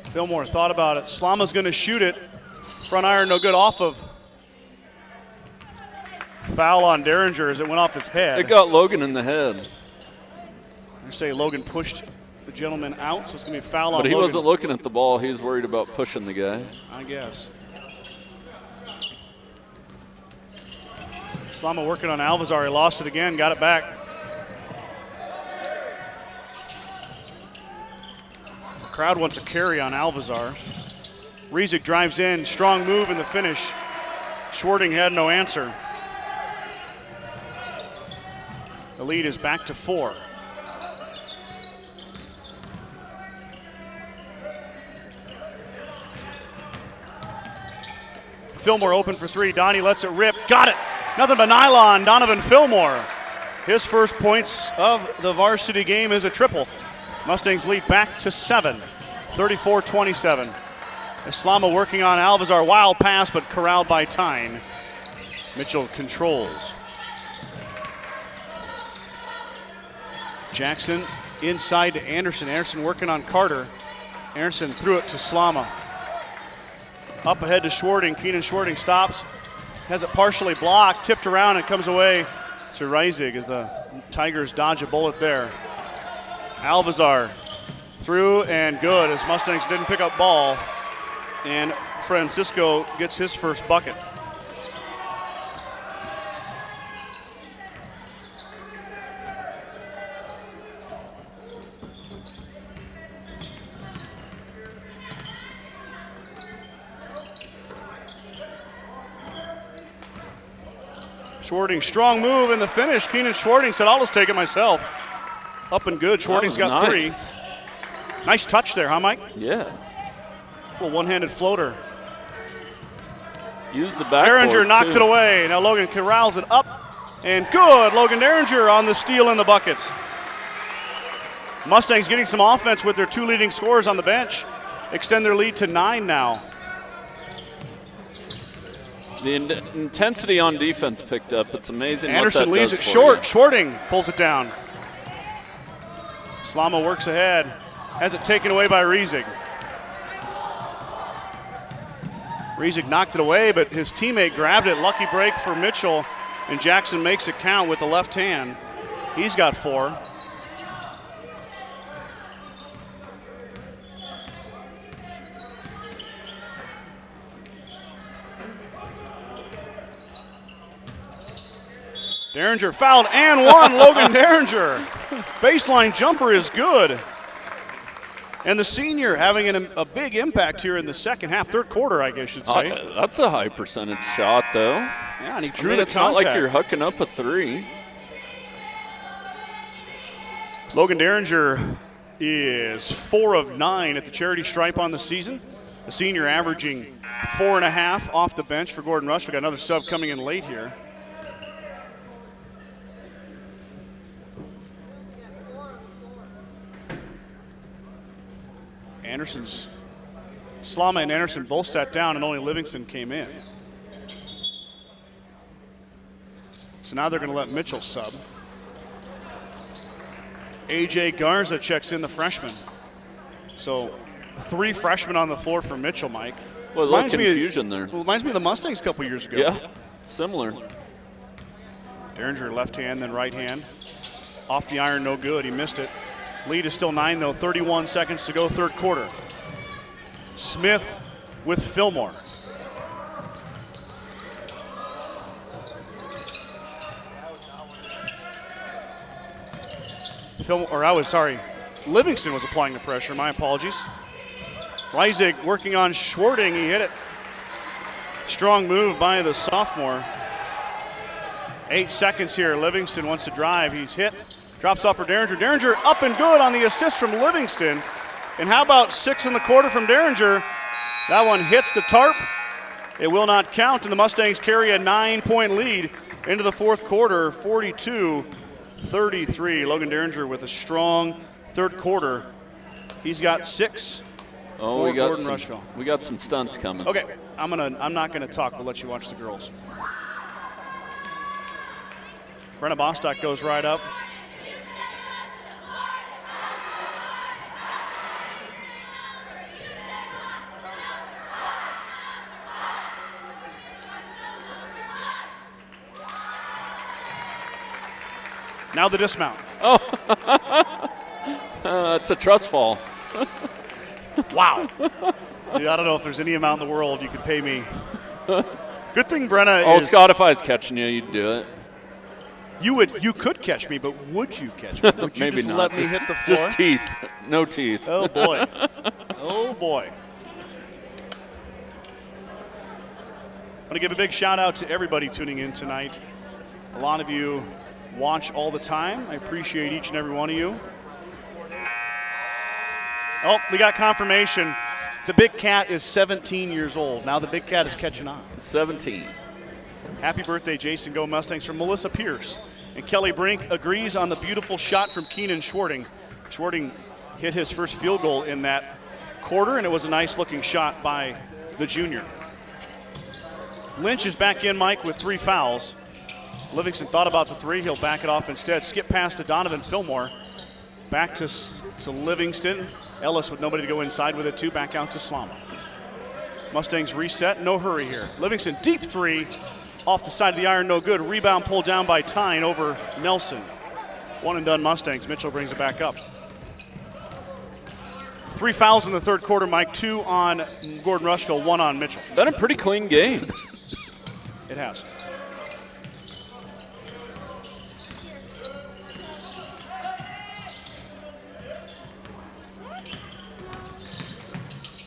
Fillmore thought about it. Slama's going to shoot it. Front iron no good off of. Foul on Derringer as it went off his head. It got Logan in the head. I say Logan pushed the gentleman out, so it's going to be a foul on Logan. But he wasn't looking at the ball. He was worried about pushing the guy. I guess. Slama working on Alvazar. He lost it again, got it back. The crowd wants a carry on Alvazar. Rizik drives in, strong move in the finish. Schwarting had no answer. The lead is back to 4. Fillmore open for 3. Donnie lets it rip. Got it. Nothing but nylon. Donovan Fillmore. His first points of the varsity game is a triple. Mustangs lead back to 7. 34-27. Slama working on Alvazar. Wild pass, but corralled by Tyne. Mitchell controls. Jackson inside to Anderson. Anderson working on Carter. Anderson threw it to Slama. Up ahead to Schwarting. Keenan Schwarting stops. Has it partially blocked, tipped around, and comes away to Reisig as the Tigers dodge a bullet there. Alvazar through and good as Mustangs didn't pick up ball. And Francisco gets his first bucket. Schwarting, strong move in the finish. Keenan Schwarting said, I'll just take it myself. Up and good. Schwarting's got nice. 3. Nice touch there, huh, Mike? Yeah. Little one-handed floater. Use the backboard. Derringer knocked it away. Now Logan corrals it up. And good. Logan Derringer on the steal in the bucket. Mustangs getting some offense with their 2 leading scorers on the bench. Extend their lead to 9 now. The intensity on defense picked up. It's amazing. Anderson what that leaves does it for short. you. Schwarting pulls it down. Slama works ahead. Has it taken away by Reisig. Reisig knocked it away, but his teammate grabbed it. Lucky break for Mitchell, and Jackson makes it count with the left hand. He's got 4. Derringer fouled and one. Logan Derringer. Baseline jumper is good. And the senior having a big impact here in the second half, third quarter, I guess you should say. That's a high percentage shot, though. Yeah, and he drew the it's contact. not like you're hooking up a 3. Logan Derringer is 4 of 9 at the charity stripe on the season. The senior averaging 4.5 off the bench for Gordon-Rushville. Got another sub coming in late here. Slama and Anderson both sat down, and only Livingston came in. So now they're going to let Mitchell sub. A.J. Garza checks in, the freshman. So 3 freshmen on the floor for Mitchell, Mike. Well, a little confusion there. Well, reminds me of the Mustangs a couple years ago. Yeah, similar. Derringer left hand, then right hand. Off the iron, no good. He missed it. Lead is still 9, though. 31 seconds to go, third quarter. Smith with Fillmore. Livingston was applying the pressure. My apologies. Reisig working on Schwarting. He hit it. Strong move by the sophomore. 8 seconds here. Livingston wants to drive. He's hit. Drops off for Derringer. Derringer up and good on the assist from Livingston. And how about 6 in the quarter from Derringer? That one hits the tarp. It will not count, and the Mustangs carry a 9-point lead into the fourth quarter, 42-33. Logan Derringer with a strong third quarter. He's got 6 for Gordon-Rushville. We got some stunts coming. Okay, I'm not gonna talk. We'll let you watch the girls. Brenna Bostock goes right up. Now the dismount. Oh, it's a trust fall. Wow. I don't know if there's any amount in the world you could pay me. Good thing Brenna is. Scott, if I was catching you, you'd do it. You could catch me, but would you catch me? Would you Maybe just not. let me hit the floor? Just teeth. No teeth. Oh, boy. Oh, boy. I want to give a big shout out to everybody tuning in tonight. A lot of you watch all the time. I appreciate each and every one of you. Oh, we got confirmation. The big cat is 17 years old. Now the big cat is catching on. 17. Happy birthday, Jason. Go Mustangs from Melissa Pierce. And Kelly Brink agrees on the beautiful shot from Keenan Schwarting. Schwarting hit his first field goal in that quarter, and it was a nice-looking shot by the junior. Lynch is back in, Mike, with 3 fouls. Livingston thought about the 3. He'll back it off instead. Skip pass to Donovan Fillmore. Back to Livingston. Ellis with nobody to go inside with it, too. Back out to Slama. Mustangs reset. No hurry here. Livingston, deep 3. Off the side of the iron, no good. Rebound pulled down by Tyne over Nelson. 1 and done Mustangs. Mitchell brings it back up. 3 fouls in the third quarter, Mike. 2 on Gordon-Rushville, 1 on Mitchell. Been a pretty clean game. It has.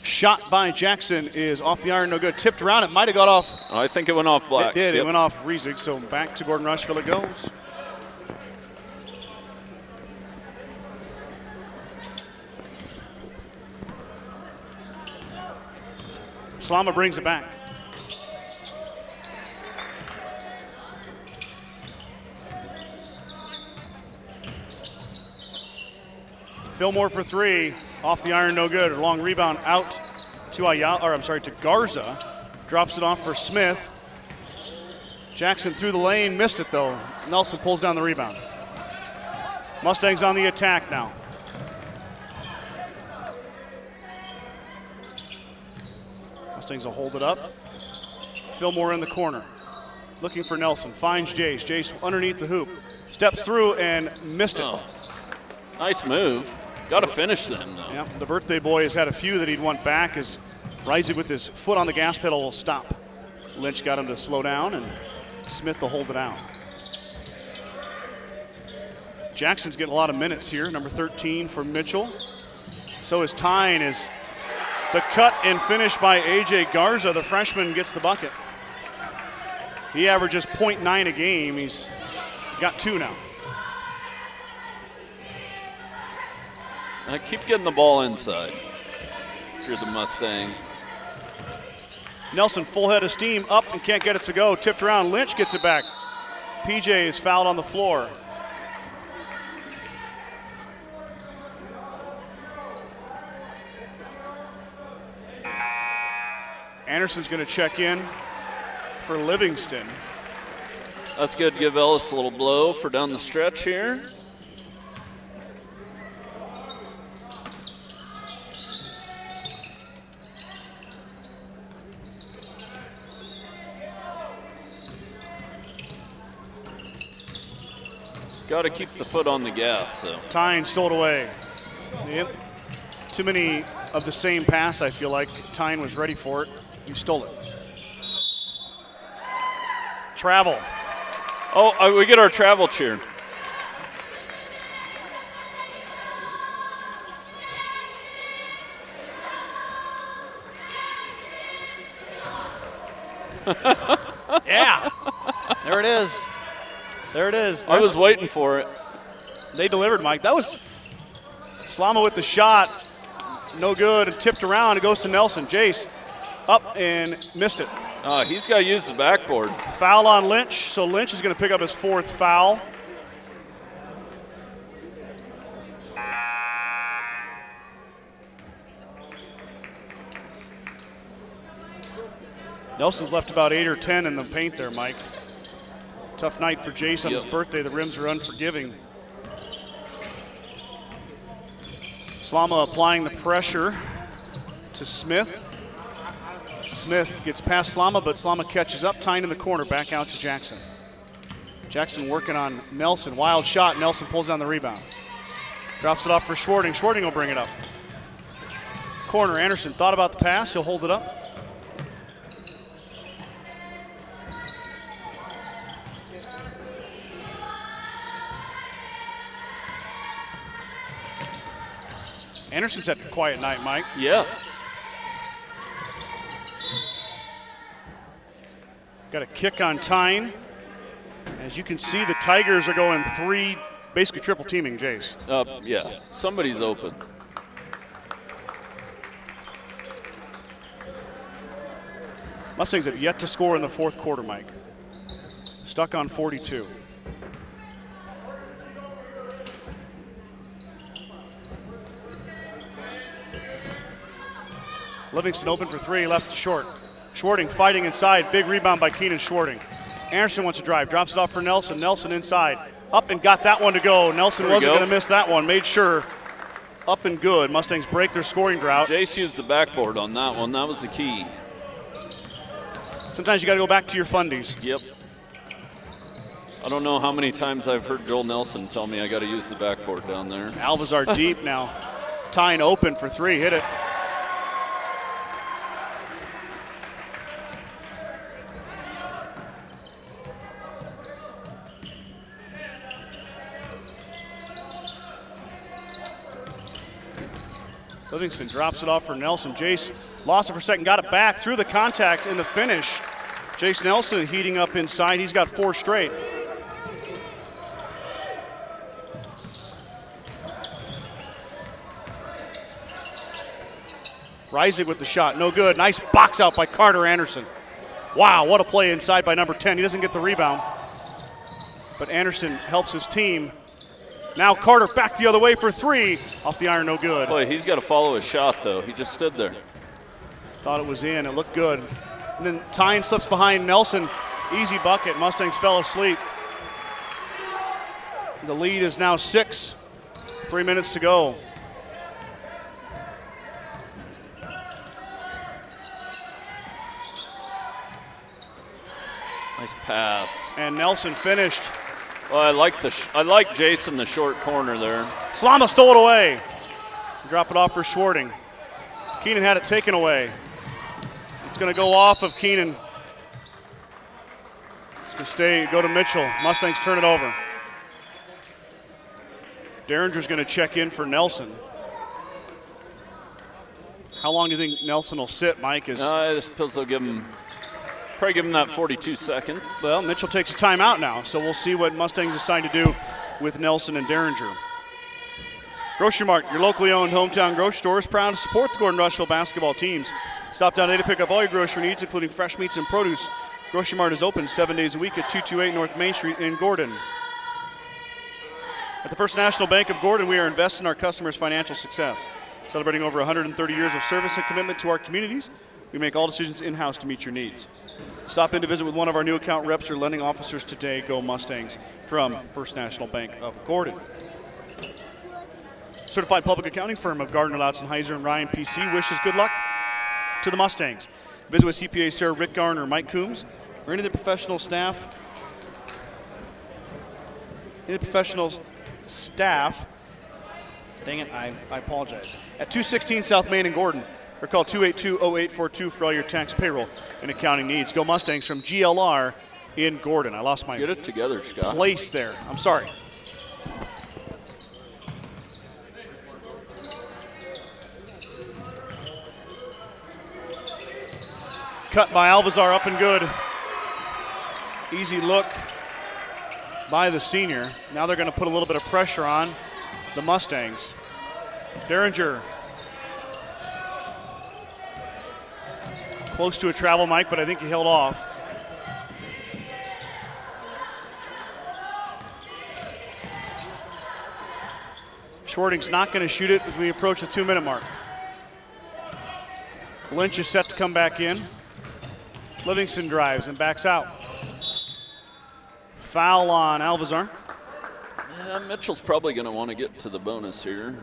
Shot by Jackson is off the iron, no good. Tipped around, it might have got off. I think it went off Black. It did, It went off Reisig, so back to Gordon-Rushville it goes. Slama brings it back. Fillmore for 3. Off the iron, no good. Long rebound out to Garza. Drops it off for Smith. Jackson through the lane, missed it though. Nelson pulls down the rebound. Mustangs on the attack now. Mustangs will hold it up. Fillmore in the corner. Looking for Nelson. Finds Jace. Jace underneath the hoop. Steps through and missed it. Oh. Nice move. Got to finish them, though. Yeah, the birthday boy has had a few that he'd want back as Reisig with his foot on the gas pedal will stop. Lynch got him to slow down, and Smith will hold it out. Jackson's getting a lot of minutes here, number 13 for Mitchell. So is Tyne. Is the cut and finish by A.J. Garza. The freshman gets the bucket. He averages .9 a game. He's got 2 now. I keep getting the ball inside if you're the Mustangs. Nelson, full head of steam, up and can't get it to go. Tipped around, Lynch gets it back. PJ is fouled on the floor. Anderson's going to check in for Livingston. That's good. Give Ellis a little blow for down the stretch here. Got to keep the foot on the gas. So. Tyne stole it away. Yep. Too many of the same pass, I feel like. Tyne was ready for it. He stole it. Travel. Oh, we get our travel cheer. Yeah. There it is. There it is. I was waiting for it. They delivered, Mike. That was Slama with the shot. No good. And tipped around. It goes to Nelson. Jace up and missed it. He's got to use the backboard. Foul on Lynch. So Lynch is going to pick up his 4th foul. Nelson's left about 8 or 10 in the paint there, Mike. Tough night for Jace on his birthday. The rims are unforgiving. Slama applying the pressure to Smith. Smith gets past Slama, but Slama catches up. Tyne in the corner, back out to Jackson. Jackson working on Nelson. Wild shot. Nelson pulls down the rebound. Drops it off for Schwarting. Schwarting will bring it up. Corner, Anderson thought about the pass. He'll hold it up. Anderson's had a quiet night, Mike. Yeah. Got a kick on Tyne. As you can see, the Tigers are going 3, basically triple teaming Jace. Yeah, somebody's open. Mustangs have yet to score in the 4th quarter, Mike. Stuck on 42. Livingston open for 3, left to short. Schwarting fighting inside, big rebound by Keenan Schwarting. Anderson wants to drive, drops it off for Nelson. Nelson inside, up and got that one to go. Nelson wasn't going to miss that one, made sure. Up and good. Mustangs break their scoring drought. Jace used the backboard on that one. That was the key. Sometimes you got to go back to your fundies. Yep. I don't know how many times I've heard Joel Nelson tell me I got to use the backboard down there. Alvazar deep now. Tyne open for 3, hit it. Livingston drops it off for Nelson. Jace lost it for a second, got it back through the contact in the finish. Jace Nelson heating up inside. He's got 4 straight. Reisig with the shot, no good. Nice box out by Carter Anderson. Wow, what a play inside by number 10. He doesn't get the rebound, but Anderson helps his team. Now Carter back the other way for 3. Off the iron, no good. Boy, he's got to follow his shot, though. He just stood there. Thought it was in. It looked good. And then Tyne slips behind Nelson. Easy bucket. Mustangs fell asleep. The lead is now 6. 3 minutes to go. Nice pass. And Nelson finished. Well, I like Jason the short corner there. Slama stole it away. Drop it off for Schwarting. Keenan had it taken away. It's going to go off of Keenan. It's going to go to Mitchell. Mustangs turn it over. Derringer's going to check in for Nelson. How long do you think Nelson will sit, Mike? I suppose they'll probably give him that 42 seconds. Well, Mitchell takes a timeout now, so we'll see what Mustangs decide to do with Nelson and Derringer. Grocery Mart, your locally owned hometown grocery store, is proud to support the Gordon-Rushville basketball teams. Stop down today to pick up all your grocery needs, including fresh meats and produce. Grocery Mart is open 7 days a week at 228 North Main Street in Gordon. At the First National Bank of Gordon, we are investing in our customers' financial success. Celebrating over 130 years of service and commitment to our communities, We make all decisions in-house to meet your needs. Stop in to visit with one of our new account reps or lending officers today. Go Mustangs from First National Bank of Gordon. Certified public accounting firm of Gardner, Latson, Heiser, and Ryan PC wishes good luck to the Mustangs. Visit with CPA Sir Rick Garner, Mike Coombs, or any of the professional staff. Dang it, I apologize. At 216 South Main in Gordon, or call 282-0842 for all your tax, payroll, and accounting needs. Go Mustangs from GLR in Gordon. I lost my Get it together, Scott. place there. I'm sorry. Cut by Alvazar, up and good. Easy look by the senior. Now they're going to put a little bit of pressure on the Mustangs. Derringer. Close to a travel mic, but I think he held off. Schwarting's not going to shoot it as we approach the 2-minute mark. Lynch is set to come back in. Livingston drives and backs out. Foul on Alvazar. Yeah, Mitchell's probably going to want to get to the bonus here.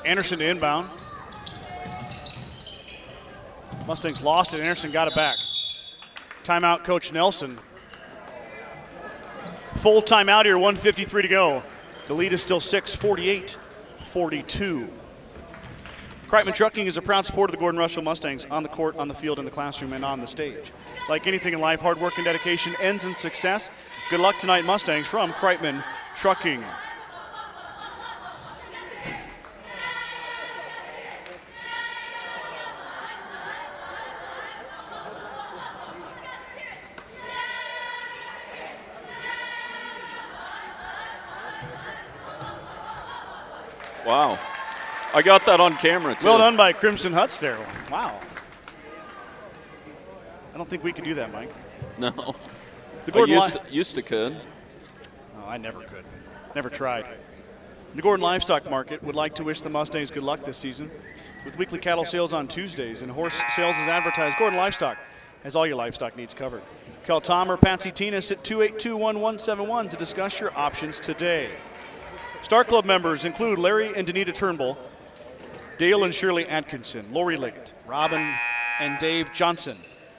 Anderson to inbound. Mustangs lost it. Anderson got it back. Timeout, Coach Nelson. Full timeout here, 1:53 to go. The lead is still 6, 48-42. Kreitman Trucking is a proud supporter of the Gordon-Rushville Mustangs on the court, on the field, in the classroom, and on the stage. Like anything in life, hard work and dedication ends in success. Good luck tonight, Mustangs, from Kreitman Trucking. Wow. I got that on camera, too. Well done by Crimson Huts there. Wow. I don't think we could do that, Mike. No. The Gordon used to could. Oh, I never could. Never tried. The Gordon Livestock Market would like to wish the Mustangs good luck this season. With weekly cattle sales on Tuesdays and horse sales as advertised, Gordon Livestock has all your livestock needs covered. Call Tom or Patsy Tinas at 282-1171 to discuss your options today. Star Club members include Larry and Danita Turnbull, Dale and Shirley Atkinson, Lori Liggett, Robin and Dave Johnson,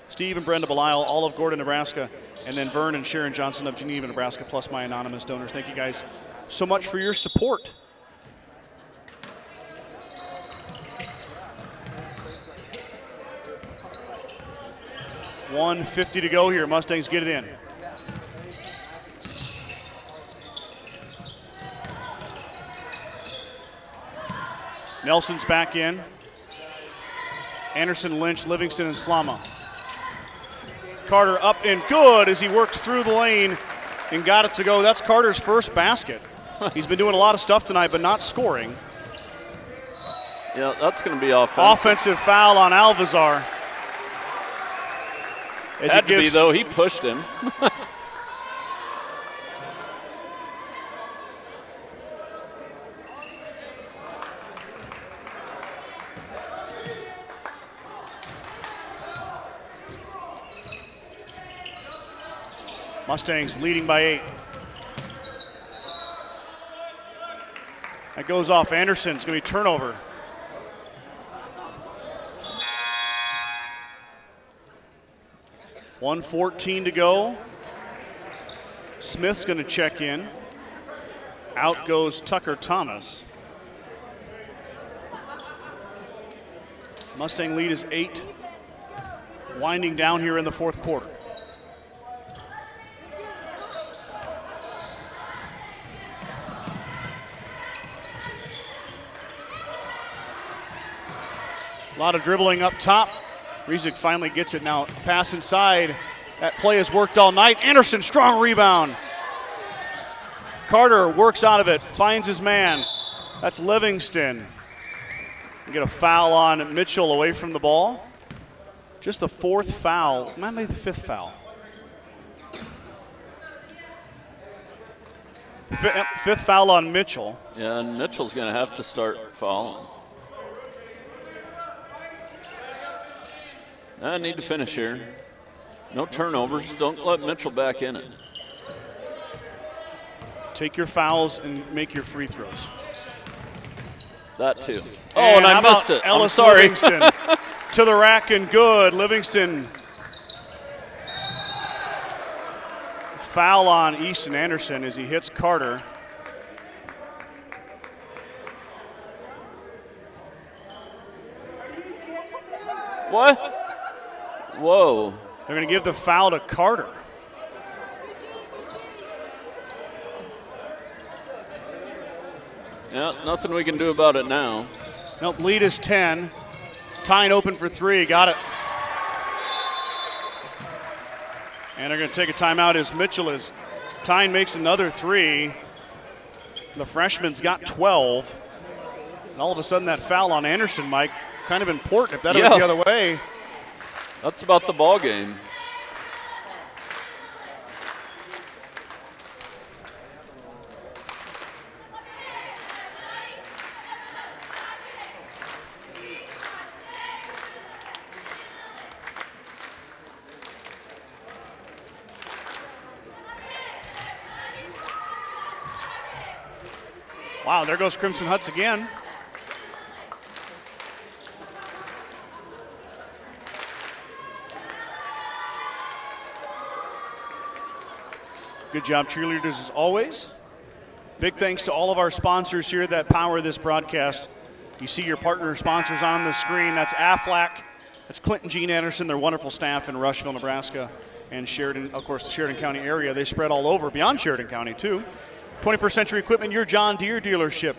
Steve and Brenda Belisle, all of Gordon, Nebraska, and then Vern and Sharon Johnson of Geneva, Nebraska, plus my anonymous donors. Thank you guys so much for your support. $150 to go here. Mustangs get it in. Nelson's back in. Anderson, Lynch, Livingston, and Slama. Carter up and good as he works through the lane and got it to go. That's Carter's first basket. He's been doing a lot of stuff tonight, but not scoring. Yeah, that's going to be offensive. Offensive foul on Alvazar. Had to be, though. He pushed him. Mustangs leading by 8. That goes off. Anderson's going to be turnover. $1:14 to go. Smith's going to check in. Out goes Tucker Thomas. Mustang lead is 8. Winding down here in the fourth quarter. A lot of dribbling up top. Rizik finally gets it now. Pass inside. That play has worked all night. Anderson, strong rebound. Carter works out of it, finds his man. That's Livingston. Get a foul on Mitchell away from the ball. Just the 4th foul, might be the 5th foul. 5th foul on Mitchell. Yeah, and Mitchell's going to have to start fouling. I need to finish here. No turnovers. Don't let Mitchell back in it. Take your fouls and make your free throws. That too. Oh, and I missed it. Ellis I'm sorry. Livingston to the rack and good. Livingston. Foul on Easton Anderson as he hits Carter. What? Whoa. They're going to give the foul to Carter. Yeah, nothing we can do about it now. Nope, lead is 10. Tyne open for 3, got it. And they're going to take a timeout as Mitchell is. Tyne makes another 3. The freshman's got 12. And all of a sudden that foul on Anderson, Mike, kind of important. If that went the other way. That's about the ball game. Wow, there goes Crimson Huts again. Good job, cheerleaders, as always. Big thanks to all of our sponsors here that power this broadcast. You see your partner sponsors on the screen. That's Aflac, that's Clinton Jean Anderson, their wonderful staff in Rushville, Nebraska, and Sheridan, of course, the Sheridan County area. They spread all over, beyond Sheridan County, too. 21st Century Equipment, your John Deere dealership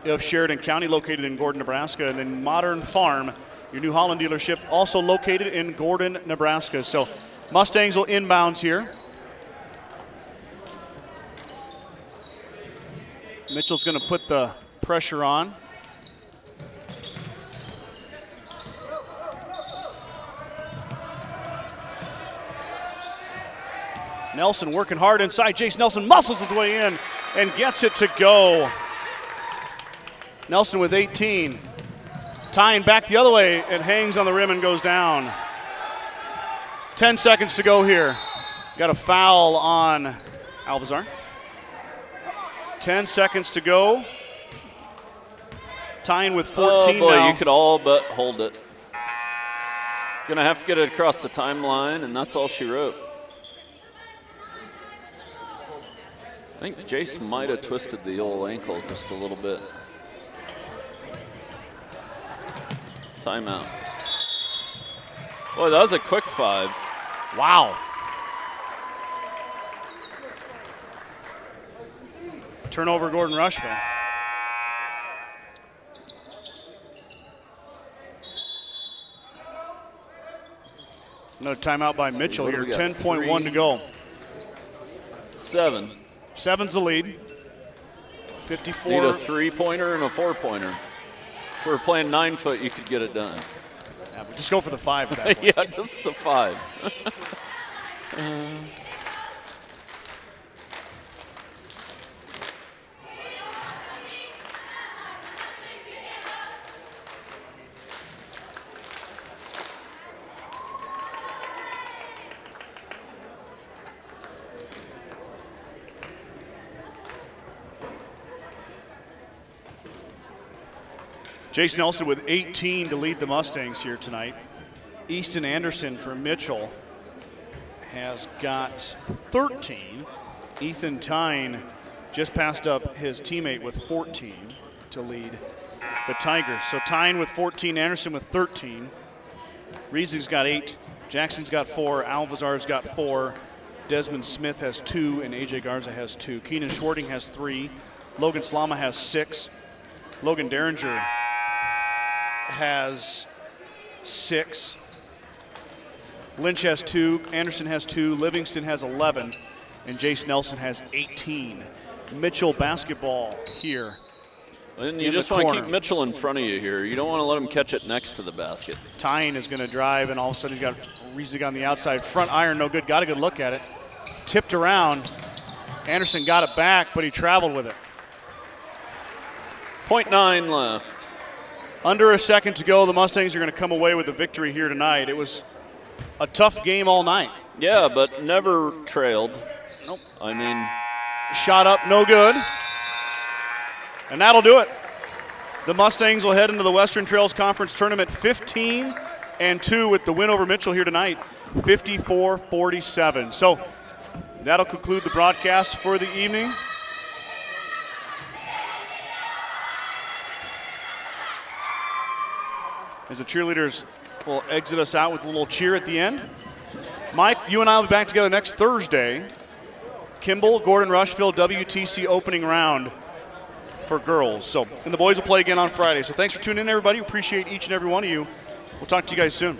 of Sheridan County, located in Gordon, Nebraska. And then Modern Farm, your New Holland dealership, also located in Gordon, Nebraska. So Mustangs will inbounds here. Mitchell's going to put the pressure on. Nelson working hard inside. Jace Nelson muscles his way in and gets it to go. Nelson with 18. Tying back the other way. It hangs on the rim and goes down. 10 seconds to go here. Got a foul on Alvazar. 10 seconds to go. Tying with 14 Oh boy, now. you could all but hold it. Gonna have to get it across the timeline, and that's all she wrote. I think Jace might have twisted the old ankle just a little bit. Timeout. Boy, that was a quick 5. Wow. Turnover, Gordon-Rushville. Another timeout by Mitchell here. 10.1 to go. 7. 7's the lead. 54. Need a 3-pointer and a 4-pointer. If we were playing 9-foot, you could get it done. Yeah, but just go for the 5 at that point. Yeah, just the 5. Jason Nelson with 18 to lead the Mustangs here tonight. Easton Anderson for Mitchell has got 13. Ethan Tyne just passed up his teammate with 14 to lead the Tigers. So Tyne with 14, Anderson with 13. Riesing's got 8, Jackson's got 4, Alvazar's got 4, Desmond Smith has 2, and AJ Garza has 2. Keenan Schwarting has 3, Logan Slama has 6, Logan Derringer has 6. Lynch has 2, Anderson has 2, Livingston has 11, and Jace Nelson has 18. Mitchell basketball here. And you just want to keep Mitchell in front of you here. You don't want to let him catch it next to the basket. Tyne is going to drive, and all of a sudden he's got Riesig on the outside. Front iron, no good. Got a good look at it. Tipped around. Anderson got it back, but he traveled with it. 0.9 left. Under a second to go. The Mustangs are going to come away with a victory here tonight. It was a tough game all night. Yeah, but never trailed. Nope. I mean, shot up, no good. And that'll do it. The Mustangs will head into the Western Trails Conference Tournament 15-2 with the win over Mitchell here tonight, 54-47. So that'll conclude the broadcast for the evening. As the cheerleaders will exit us out with a little cheer at the end. Mike, you and I will be back together next Thursday. Kimball, Gordon-Rushville, WTC opening round for girls. So, and the boys will play again on Friday. So thanks for tuning in, everybody. Appreciate each and every one of you. We'll talk to you guys soon.